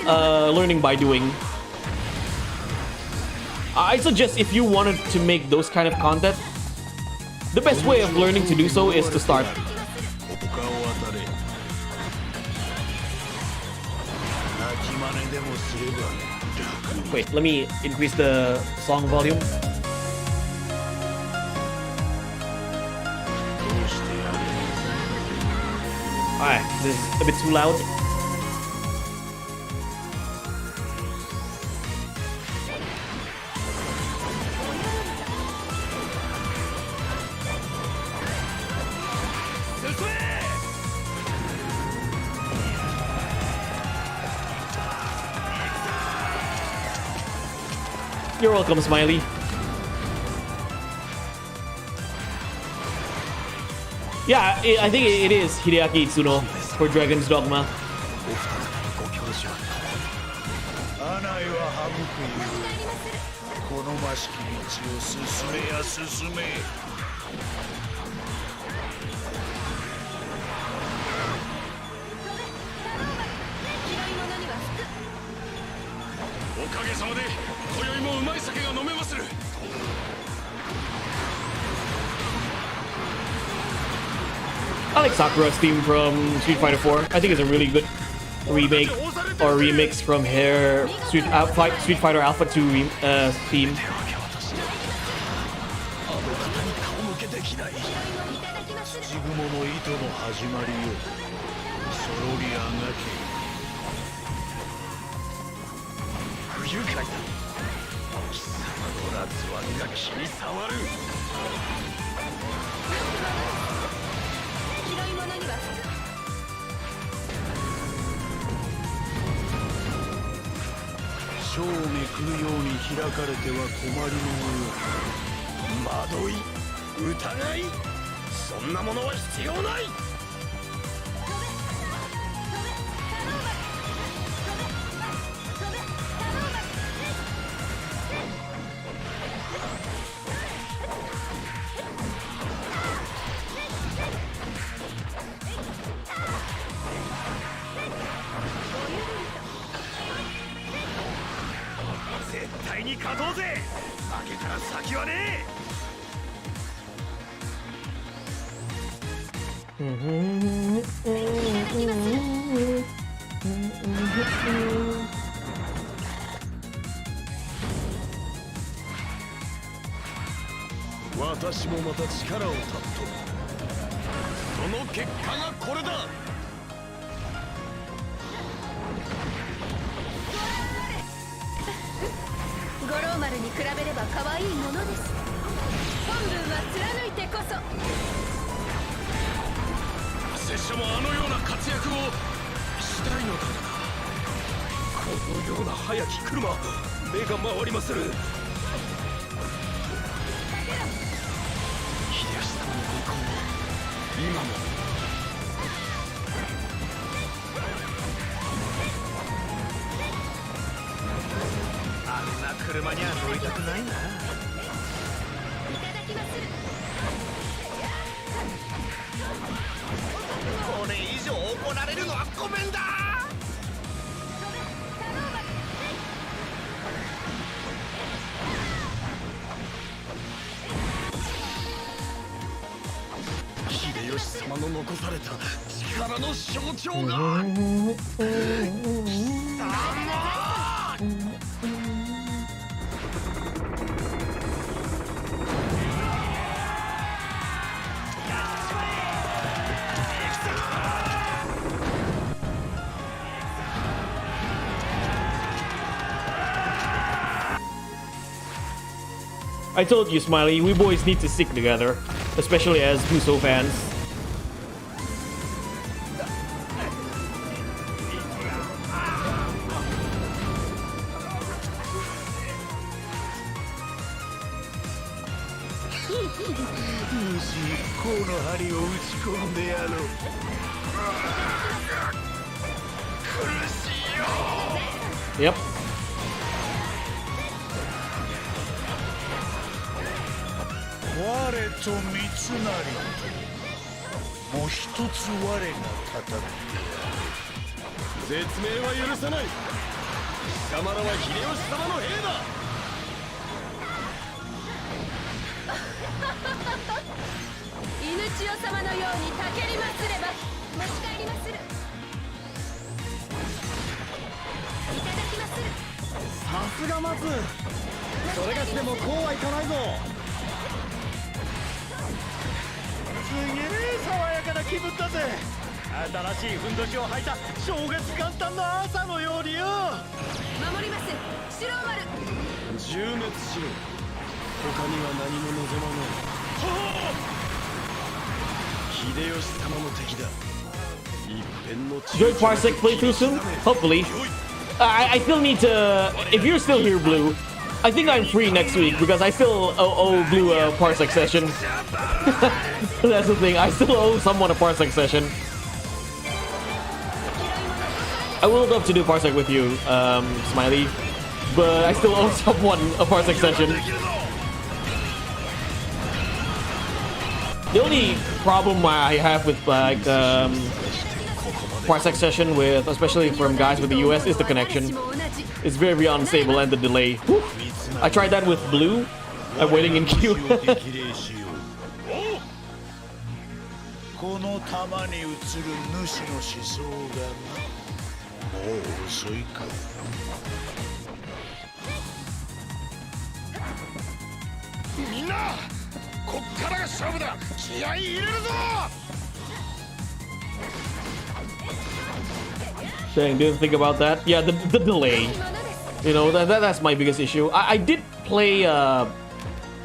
learning by doing. I suggest if you wanted to make those kind of content, the best way of learning to do so is to start. Wait, let me increase the song volume. Alright, this is a bit too loud. You're welcome, Smiley. Yeah, I think it is Hideaki Itsuno for Dragon's Dogma. I like Sakura's theme from Street Fighter 4. I think it's a really good remake or remix from her Street Fighter Alpha 2 theme. そんなものは必要ない。絶対に勝とうぜ。負けたら先はねえ。私もまた力をたっとる。その結果がこれだ。五郎丸に比べれば可愛いものです。本文は貫いてこそ。拙者もあのような活躍をしたいのだが、このような早き車、目が回りまする。秀吉様のご意向を今も。あんな車には乗りたくないな。いただきます。これ以上怒られるのはごめんだ。秀吉様の残された力の象徴が。I told you, Smiley, we boys need to stick together, especially as Musou fans. Yep. 我と三成もう一つ我が戦って絶命は許さない。貴様らは秀吉様の兵だ。犬千代様のようにたけりますれば持ち帰りまする。いただきまする。さすが松。それがしでもこうはいかないぞ。すげえ爽やかな気分だぜ。新しいふんどしを履いた正月元旦の朝のようによ。守ります四郎丸。銃滅しろ。他には何も望まない。秀吉様の敵だ。一辺の Joy Parsec playthrough soon? Hopefully. I still need to... If you're still here, Blue, I think I'm free next week because I still owe Blue a Parsec session. That's the thing, I still owe someone a Parsec session. I would love to do Parsec with you, Smiley, but I still owe someone a Parsec session. The only problem I have with like Parsec session with, especially from guys with the US, is the connection. It's very unstable and the delay. Whew. I tried that with Blue. I'm waiting in queue. この玉に映る主の思想がもう遅いか。みんなこっからが勝負だ。気合い入れるぞ。 Dang, didn't think about that. Yeah, the delay. You know, that's my biggest issue. I did play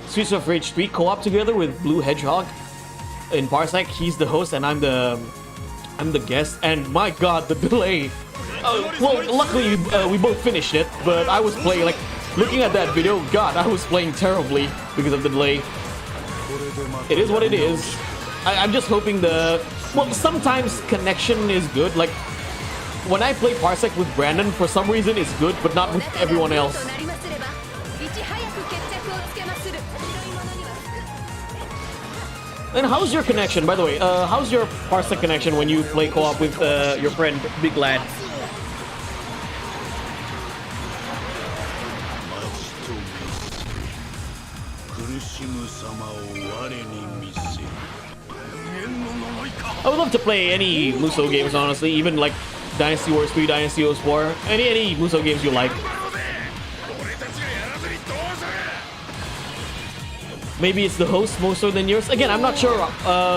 Streets of Rage 3 co-op together with Blue Hedgehog in Parsec. He's the host and I'm the guest. And my god, the delay. Well, luckily we both finished it, but I was playing, like, looking at that video, god, I was playing terribly because of the delay. It is what it is. I'm just hoping well, sometimes connection is good. Like when I play Parsec with Brandon, for some reason it's good, but not with everyone else. And how's your connection, by the way? How's your Parsec connection when you play co-op with your friend Big Lad? I would love to play any Musou games, honestly, even like Dynasty Warriors 3, Dynasty Warriors 4, any Musou games you like. Maybe it's the host more so than yours. Again, I'm not sure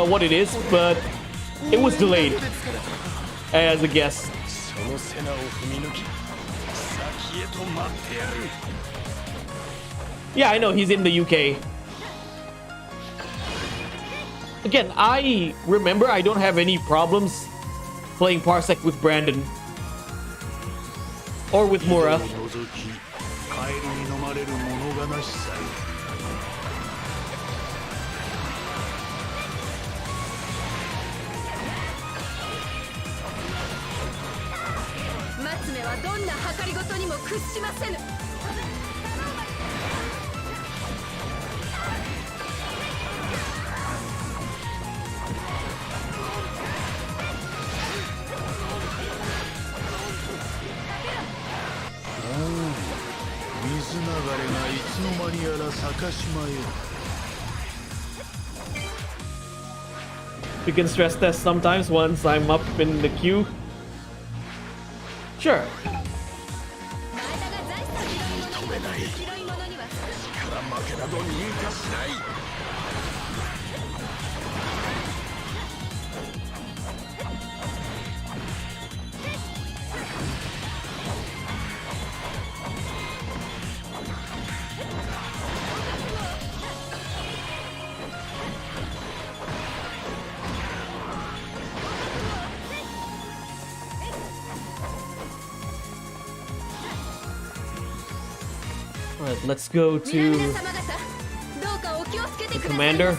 what it is, but it was delayed as a guest. Yeah, I know, he's in the UK. Again, I remember I don't have any problems playing Parsec with Brandon. Or with Mura. Matsuはどんな計りごとにも屈しませぬ。水流れがいつの間にやら坂島よ。We can stress test sometimes once I'm up in the queue. Sure. 認めない。力負けなど認可しない。Alright, let's go to the commander.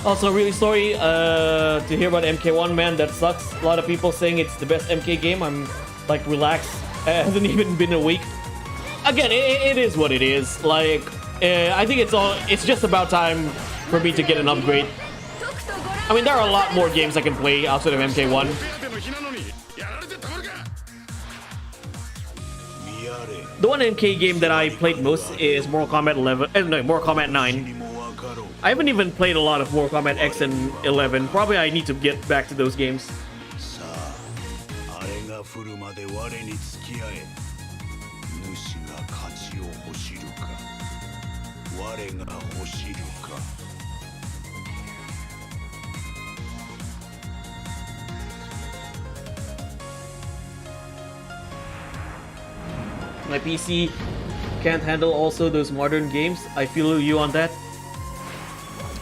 Also, really sorry to hear about MK1, man. That sucks. A lot of people saying it's the best MK game. I'm like relaxed. It hasn't even been a week. Again, it is what it is. Like, I think it's just about time for me to get an upgrade. I mean, there are a lot more games I can play outside of MK1. The one MK game that I played most is Mortal Kombat 11. No, Mortal Kombat 9. I haven't even played a lot of Mortal Kombat X and 11. Probably I need to get back to those games. My PC can't handle also those modern games. I feel you on that.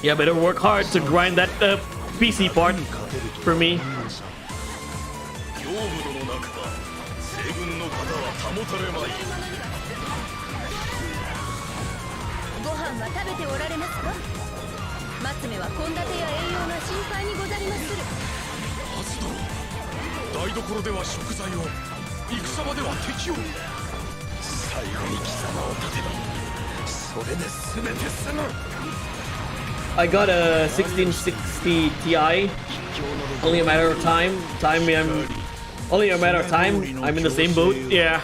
Yeah, better work hard to grind that PC part for me. I got a 1660 Ti. Only a matter of time. Only a matter of time. I'm in the same boat. Yeah.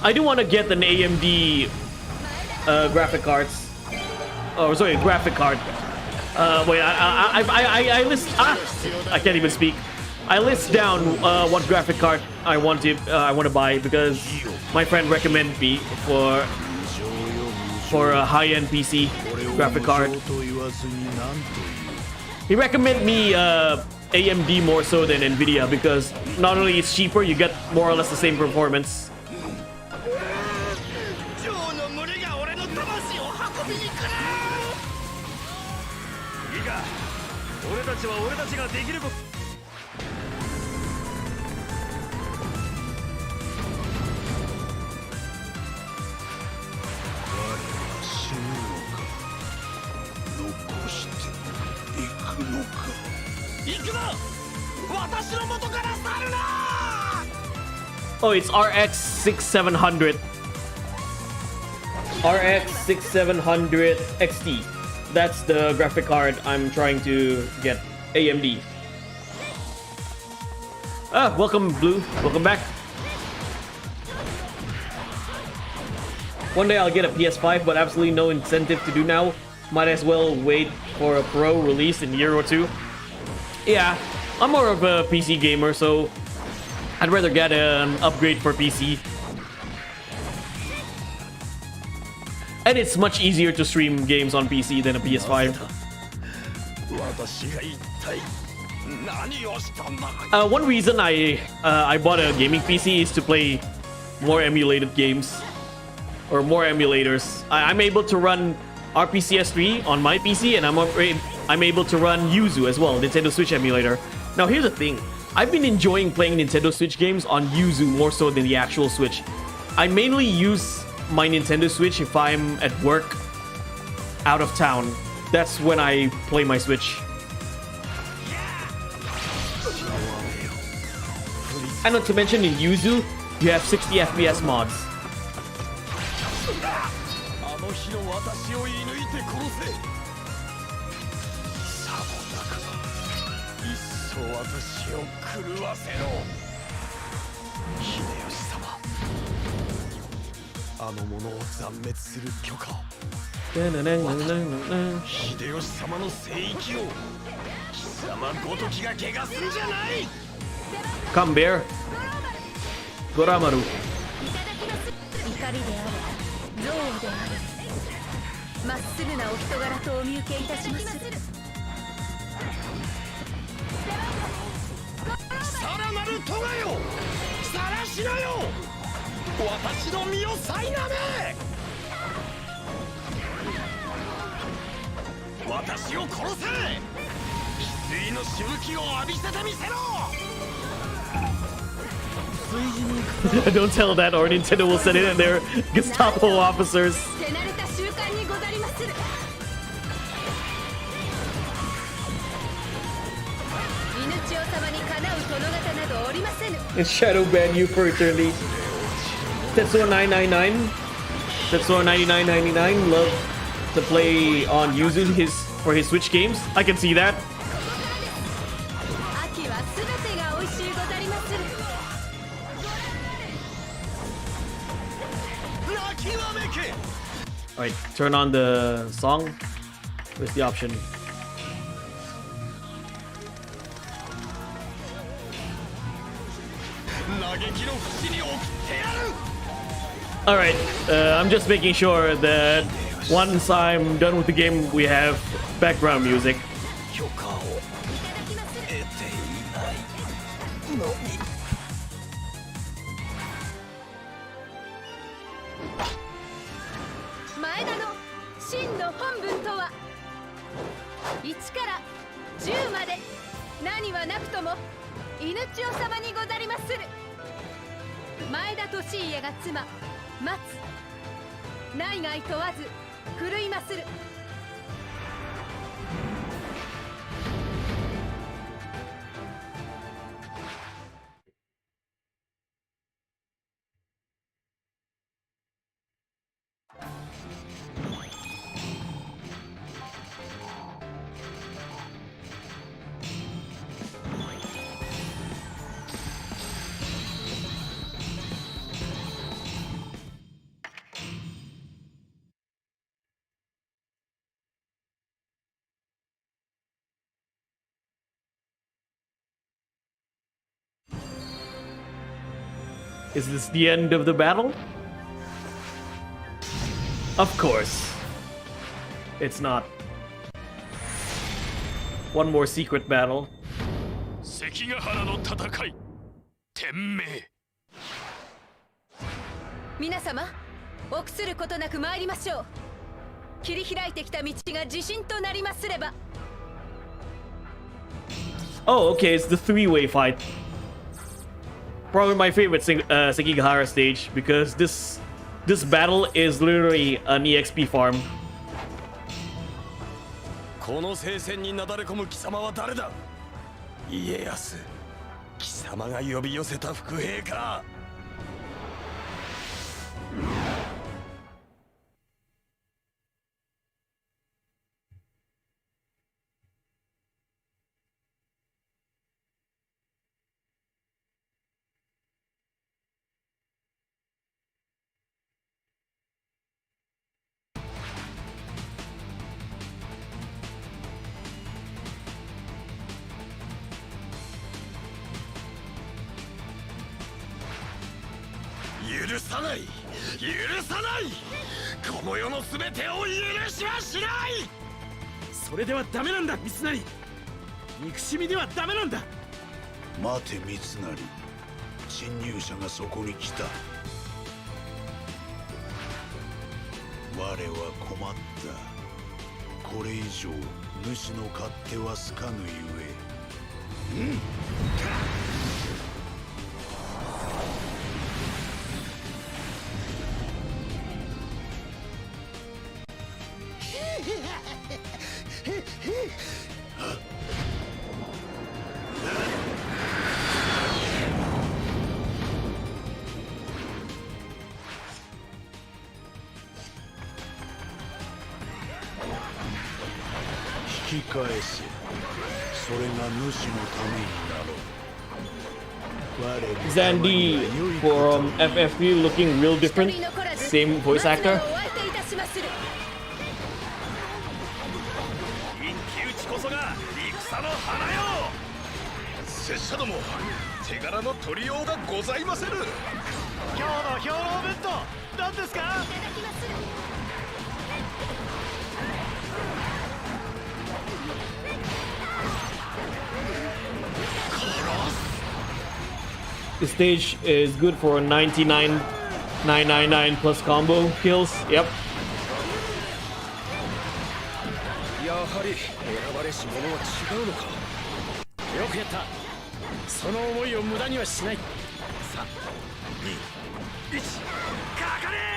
I do want to get an AMD graphic cards. Oh, sorry, graphic card. Wait, I list. I can't even speak. I list down what graphic card I want to buy because my friend recommended me for a high-end PC graphic card. He recommended me AMD more so than Nvidia because not only it's cheaper, you get more or less the same performance. Oh, it's RX 6700. RX 6700 XT. That's the graphic card I'm trying to get. AMD. Ah, welcome Blue. Welcome back. One day I'll get a PS5, but absolutely no incentive to do now. Might as well wait for a Pro release in a year or two. Yeah, I'm more of a PC gamer, so I'd rather get an upgrade for PC. And it's much easier to stream games on PC than a PS5. One reason I bought a gaming PC is to play more emulated games. Or more emulators. I'm able to run RPCS3 on my PC, and I'm able to run Yuzu as well, Nintendo Switch emulator. Now here's the thing. I've been enjoying playing Nintendo Switch games on Yuzu more so than the actual Switch. I mainly use my Nintendo Switch if I'm at work out of town. That's when I play my Switch. And not to mention in Yuzu, you have 60 FPS mods. Come bear. Goramaru. まっすぐなお人柄とお見受けいたします。さらなる咎よ、さらしなよ、私の身をさいなめ。私を殺せ。翡翠のしぶきを浴びせてみせろ。 Don't tell that, or Nintendo will send in their Gestapo officers. And shadow ban you for eternity. Tetsuo 999. Tetsuo 9999 love to play on Yuzu for his Switch games. I can see that. Alright, turn on the song. Where's the option? Alright, I'm just making sure that once I'm done with the game, we have background music. Is this the end of the battle? Of course. It's not. One more secret battle. 関ヶ原の戦い天命。皆様、臆することなく参りましょう。切り開いてきた道が自信となりますれば。Oh, okay, it's the three-way fight. Probably my favorite Sekigahara stage because this battle is literally an EXP farm. この聖戦になだれ込む貴様は誰だ？家康。貴様が呼び寄せた伏兵か。許さない、許さない。この世の全てを許しはしない。それではダメなんだ三成。憎しみではダメなんだ。待て三成、侵入者がそこに来た。我は困った。これ以上主の勝手は好かぬゆえ。引き返せ。それが主のためになろう。 Zandy from FF3 looking real different. Same voice actor. 一騎打ちこそが戦の花よ。拙者ども手柄の取りようがございませぬ。今日の兵糧弁当何ですか。いただきます。The stage is good for 99,999 plus combo kills. Yep. やはり選ばれし者は違うのか。よくやった。その思いを無駄にはしない。3、2、1、かかれ。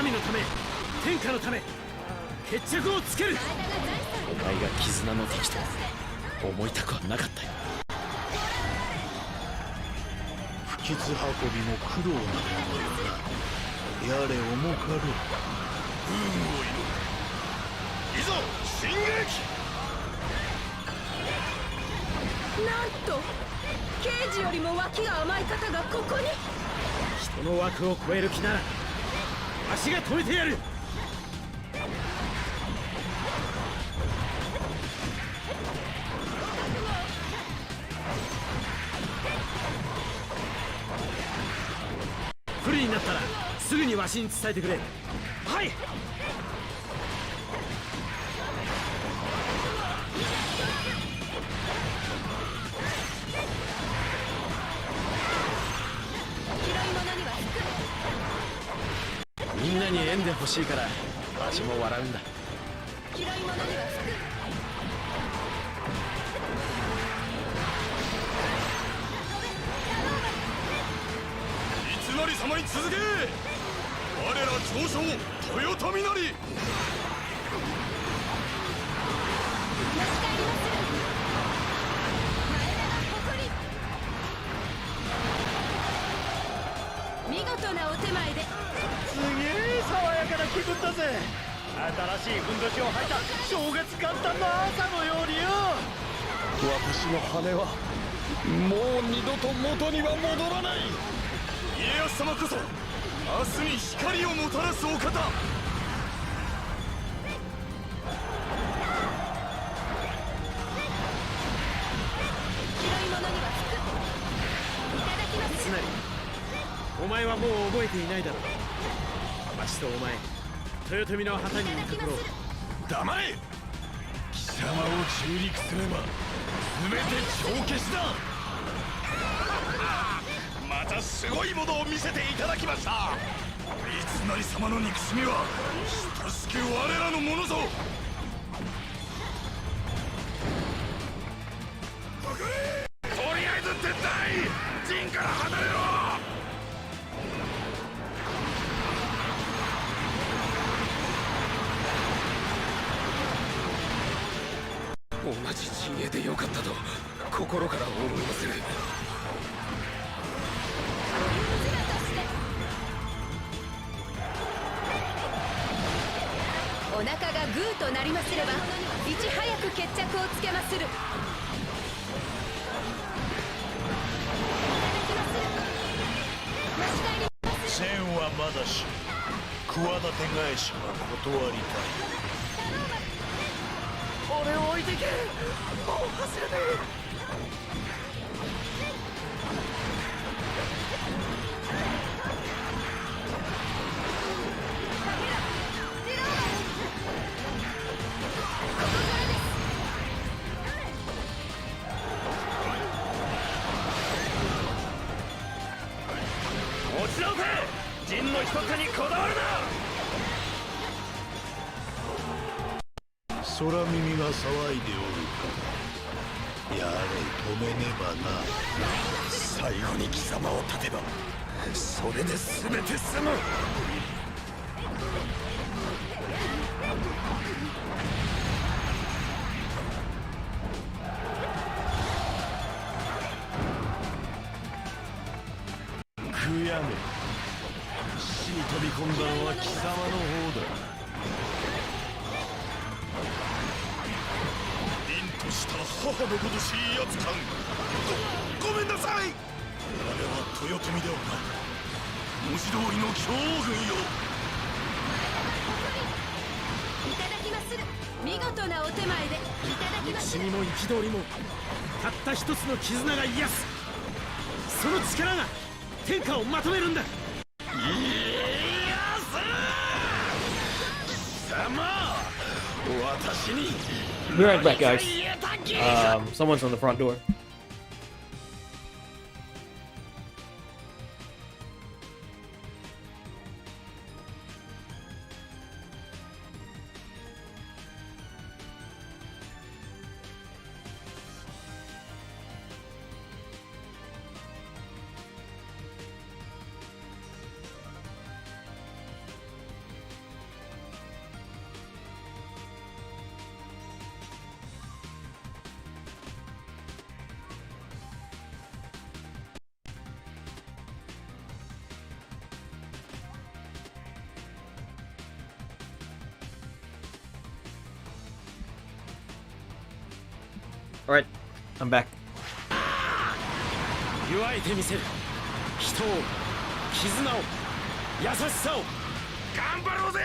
民のため、天下のため、決着をつける。お前が絆の敵と思いたくはなかったよ。不吉運びも苦労なものよな。やれ重かる。運を祈る。いざ進撃。なんと刑事よりも脇が甘い方がここに。人の枠を超える気なら足が止めてやる。不利になったらすぐにわしに伝えてくれ。はい。みんなに縁で欲しいからわしも笑うんだ。嫌い者には三成様に続け。我ら長将豊臣なり。見事なお手前で。すげえ爽やかな気分だぜ。新しいふんどしを履いた正月元旦の朝のようによ。私の羽はもう二度と元には戻らない。家康様こそ明日に光をもたらすお方。つまりお前はもう覚えていないだろう。わしとお前豊臣の旗にいた頃。黙れ。貴様を中陸すれば全て帳消しだ。またすごいものを見せていただきました。三成様の憎しみは親しき我らのものぞ。とりあえず撤退。陣から離れろ。同じ陣営でよかったと心から思いまする。お腹がグーとなりますればいち早く決着をつけまする。千はまだし、企て返しは断りたい。俺を置いてけ。もう走れね持ち直せ。陣の一つにこだわるな。空耳が騒いでおるか。やれ止めねばな。最後に貴様を立てばそれで全て済む。悔やめ。死に飛び込んだのは貴様の方だ。凛とした母のごとしいやつかん。ごめんなさい。我は豊臣ではなく文字通りの強軍よ。いただきまする。見事なお手前でいただきまする。君も憤りもたった一つの絆が癒す。その力が天下をまとめるんだ。Be right back, guys. Someone's on the front door. Alright, I'm back. 祝えてみせる。人を、絆を、優しさを。頑張ろうぜ。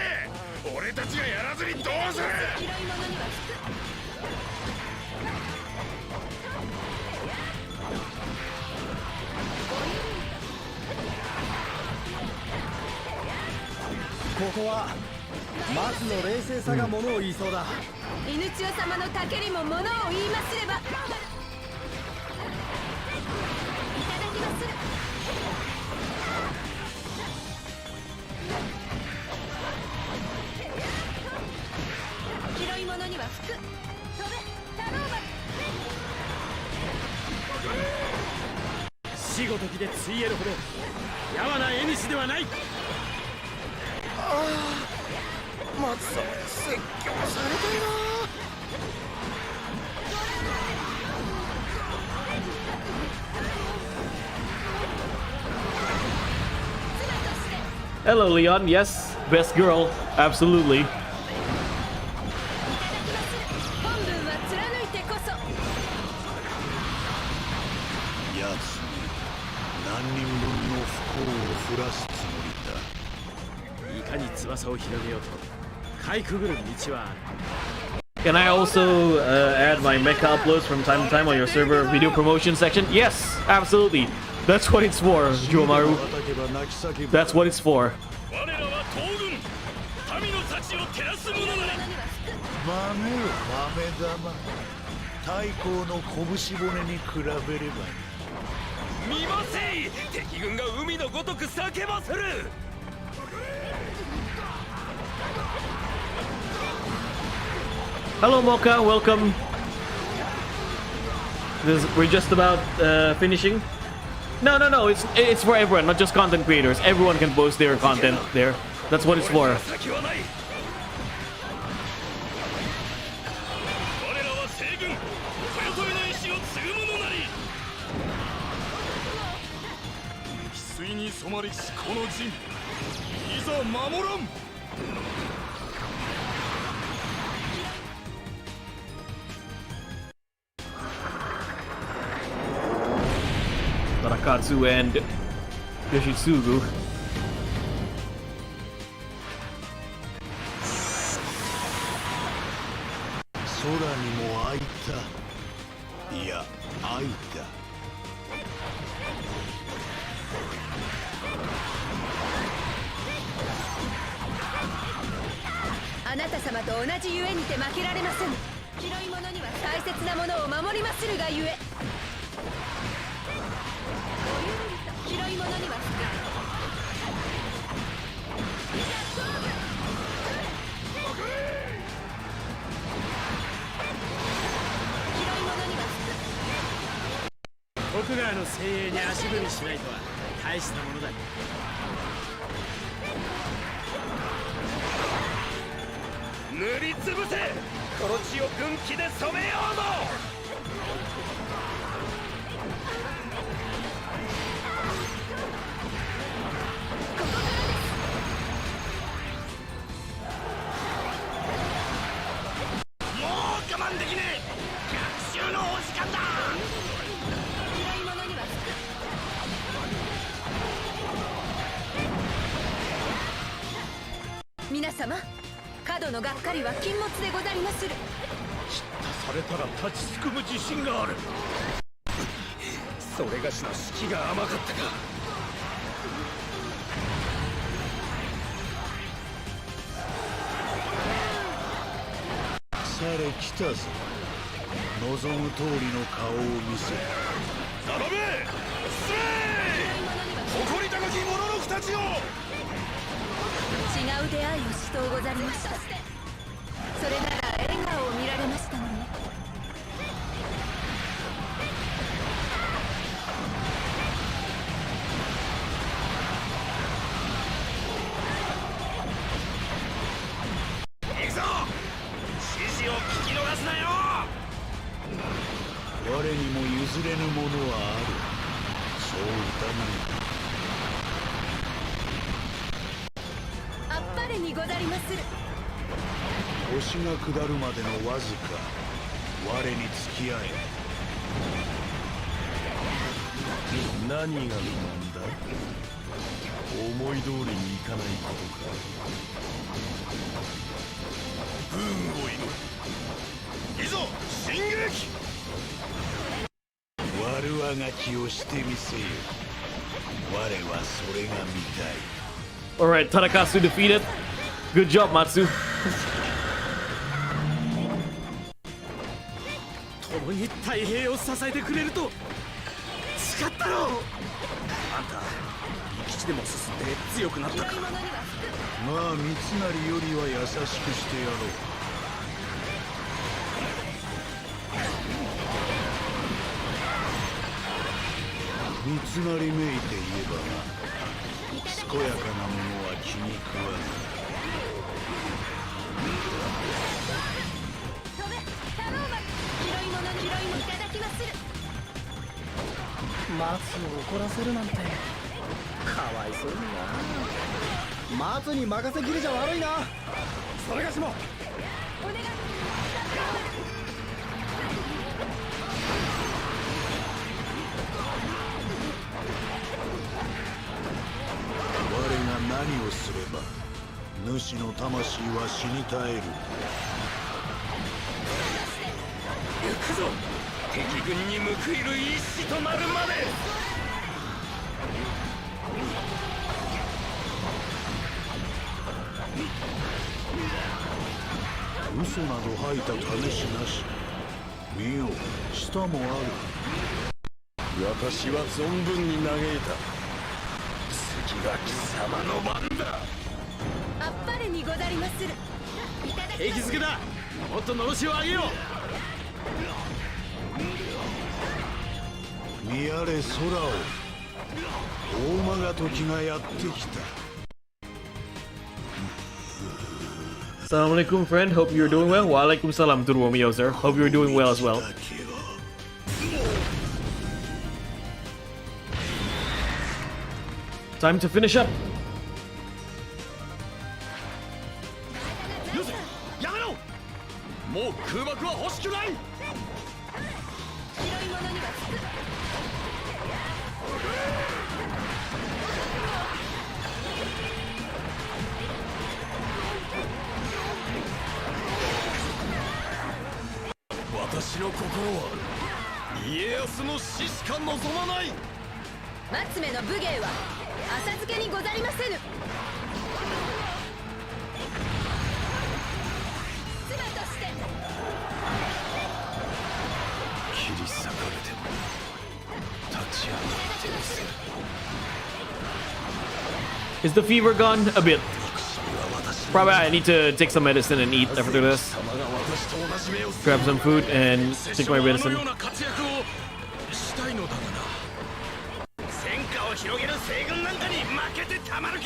俺たちがやらずにどうする。拾い物にはここは松の冷静さがものを言いそうだ。犬千代様のたけりもものを言いますれば。いただきまする。拾い物には服。飛べタローマル。死ごときでついえるほどやわな縁ではない。松さん説教されたいな。Hello, Leon. Yes, best girl. Absolutely. 本文は貫いてこそ。やつに何人分の不幸を降らすつもりだ。いかに翼を広げようとかいくぐる道はある。 Can I also add my mecha uploads from time to time on your server video promotion section? Yes, absolutely. That's what it's for, Juomaru. That's what it's for. 我らは東軍。民の幸を照らす者なり。豆よ豆玉。太閤の拳骨に比べれば。見ませい。敵軍が海のごとく叫ばせる。Hello, Mocha. Welcome. We're just about finishing. No. It's for everyone, not just content creators. Everyone can post their content there. That's what it's for. に染まりしこの陣、いざ守らん。Tarakatsu and Yoshitsugu. 空にも開いた。いや、開いた。あなた様と同じゆえにて負けられません。広い者には大切なものを守りまするがゆえ。広い者には徳川の精鋭に足踏みしないとは大したものだ。塗りつぶせ。この地を軍旗で染めようぞ。もう我慢できねえ。逆襲のお時間だ。広い者には皆様、過度のがっかりは禁物でござりまする。叱咤されたら立ちすくむ自信がある。それがしの士気が甘かったか。され来たぞ。望む通りの顔を見せ。頼め。せい。誇り高き者の二ちよ。違う出会いをしとうござりました。それなら笑顔を見られましたのに。行くぞ。指示を聞き逃すなよ。我にも譲れぬものはある。そう疑う。あっぱれにござりまする。星が下るまでのわずか、我に付き合え。何が不満だ。思い通りにいかないことか。不運を祈る。いざ進撃。悪あがきをしてみせよ。我はそれが見たい。Alright, Tarakatsu defeated. Good job, Matsu. 共に太平を支えてくれると誓ったろう。あんた生き地でもすすって強くなったか。まあ三成よりは優しくしてやろう。三成めいて言えばな。健やかなものは気に食わぬ。飛べ、タローマン。広い者に広いもいただきまする。松を怒らせるなんてかわいそうにな。松に任せきりじゃ悪いな。それがしもお願い。我が何をすれば主の魂は死に絶える。行くぞ。敵軍に報いる一死となるまで。嘘など吐いた試しなし。見よ、舌もある。私は存分に嘆いた。次は貴様の番だ。あっぱれにござりまする。いただきます。景気づけだ。もっとのろしを上げよ見やれ空を。大間が時がやってきた。 Assalamualaikum, friend. Hope you're doing well. Waalaikumsalam to Romeo, sir. Hope you're doing well as well. Time to finish up. よせ、やめろ。もう空爆は欲しくない。白いものにはつく。私の心は家康の死しか望まない。松目の武芸は浅漬けにござりませぬ。妻として切り裂かれても立ち上がってみせる。 Is the fever gone? A bit. Probably I need to take some medicine and eat after this. Grab some food and take my medicine. 戦果を広げる西軍なんかに負けてたまるか。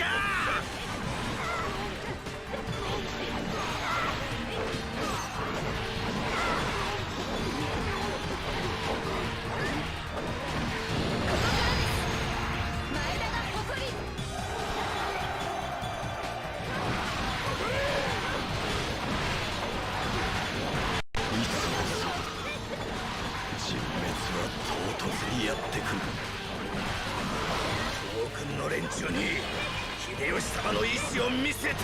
前田が誇り。人滅は唐突にやってくる。東軍の連中に秀吉様の意志を見せてやる。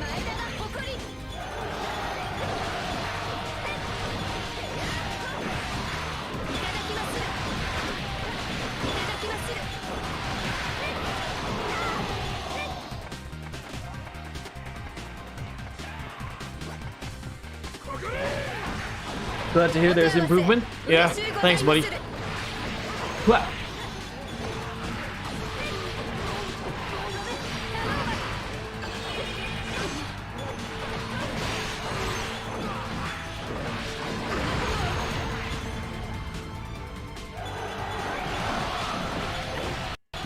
前田が誇り。いただきまする。いただきまする。 Glad to hear there's improvement. Yeah, thanks, buddy. Wha-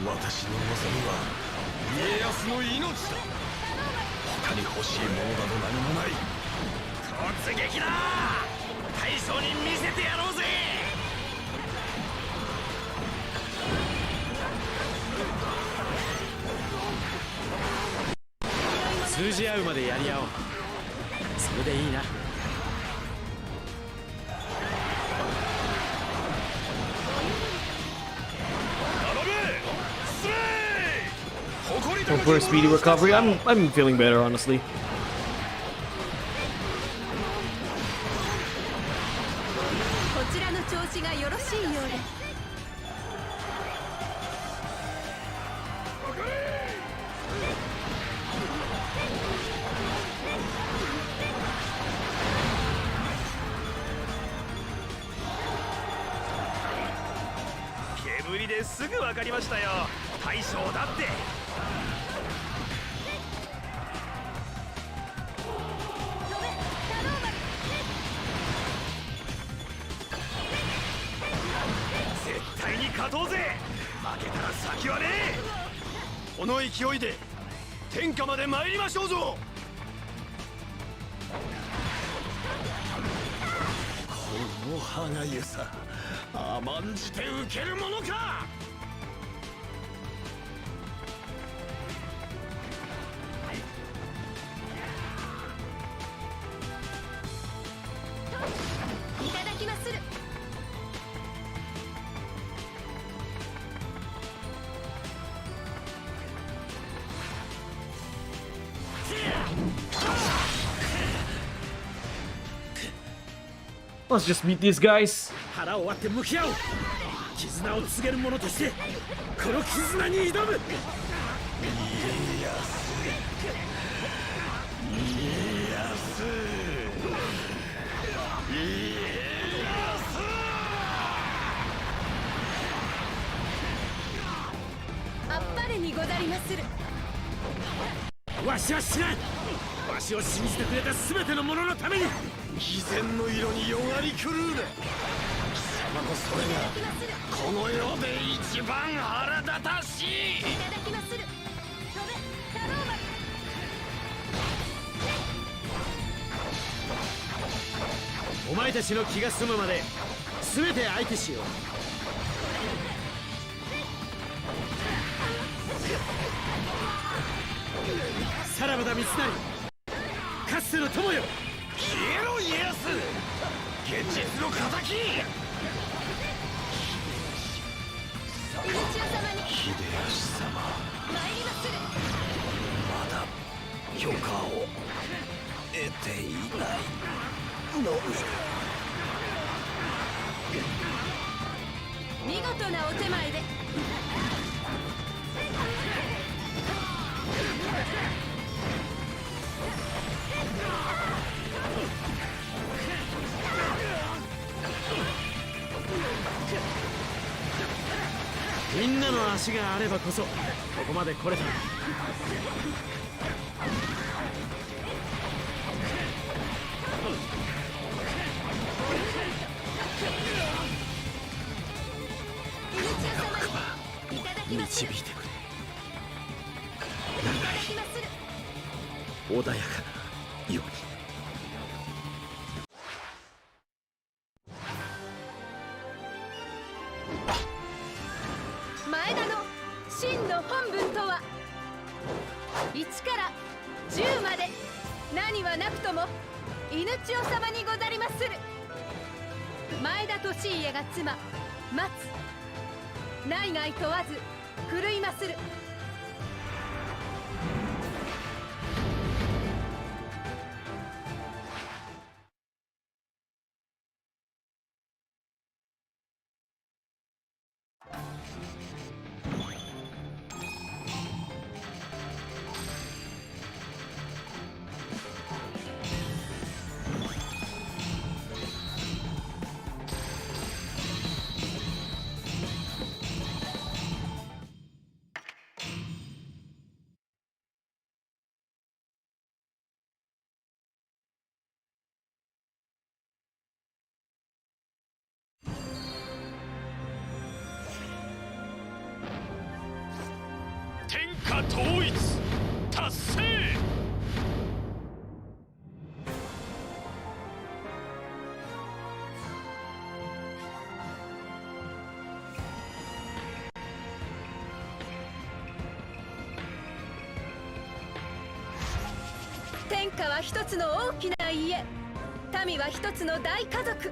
私の望みは家康の命だ。他に欲しいものなど何もない。突撃だ。大将に見せてやろうぜ。通じ合うまでやり合おう。それでいいな。 Hope for a speedy recovery. I'm feeling better, honestly. こちらの調子がよろしいようで。煙ですぐ分かりましたよ。大将だって。絶対に勝とうぜ。負けたら先はねえ。この勢いで天下まで参りましょうぞ。この歯がゆさ、甘んじて受けるものか。いただきまする。 Let's just meet these guys. 腹を割って向き合おう。絆を告げる者としてこの絆に挑む。家康りまする。わしは知らん。わしを信じてくれた全ての者のために偽善の色によがり狂うな。貴様のそれがこの世で一番腹立たしい。いただきまする。飛べタローマル。お前たちの気が済むまで全て相手しよう。さらばだ三成、かつての友よ。消えろ家康、現実の敵。ルチオ様に秀吉様、参りまする。まだ許可を得ていないのみ。見事なお手前で。みんなの足があればこそここまで来れた。ルチオ様にいただきまする。導いてくれ。いただきまする。穏やかなように。前田の真の本文とは。1から10まで何はなくとも犬千代様にござりまする。前田利家が妻松、内外問わず狂いまする。天下統一達成。天下は一つの大きな家、民は一つの大家族。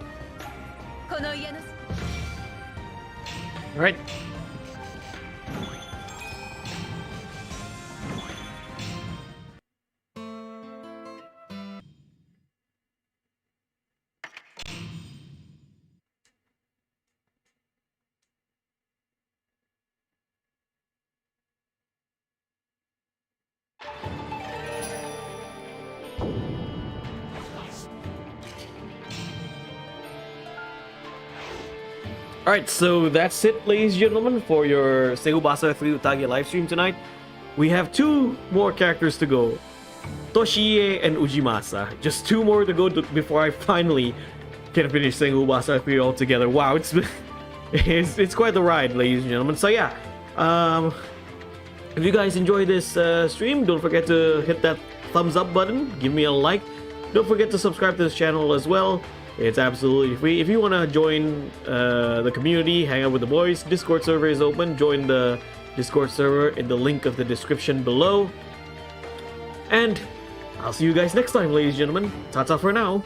この家の Alright. Alright, so that's it, ladies and gentlemen, for your Sengoku Basara 3 Utage livestream tonight. We have two more characters to go. Toshie and Ujimasa. Just two more to go before I finally can finish Sengoku Basara 3 altogether. Wow, it's quite the ride, ladies and gentlemen. So yeah, if you guys enjoyed this stream, don't forget to hit that thumbs up button, give me a like. Don't forget to subscribe to this channel as well. It's absolutely free. If you want to join the community, hang out with the boys, Discord server is open. Join the Discord server in the link of the description below. And I'll see you guys next time, ladies and gentlemen. Ta-ta for now.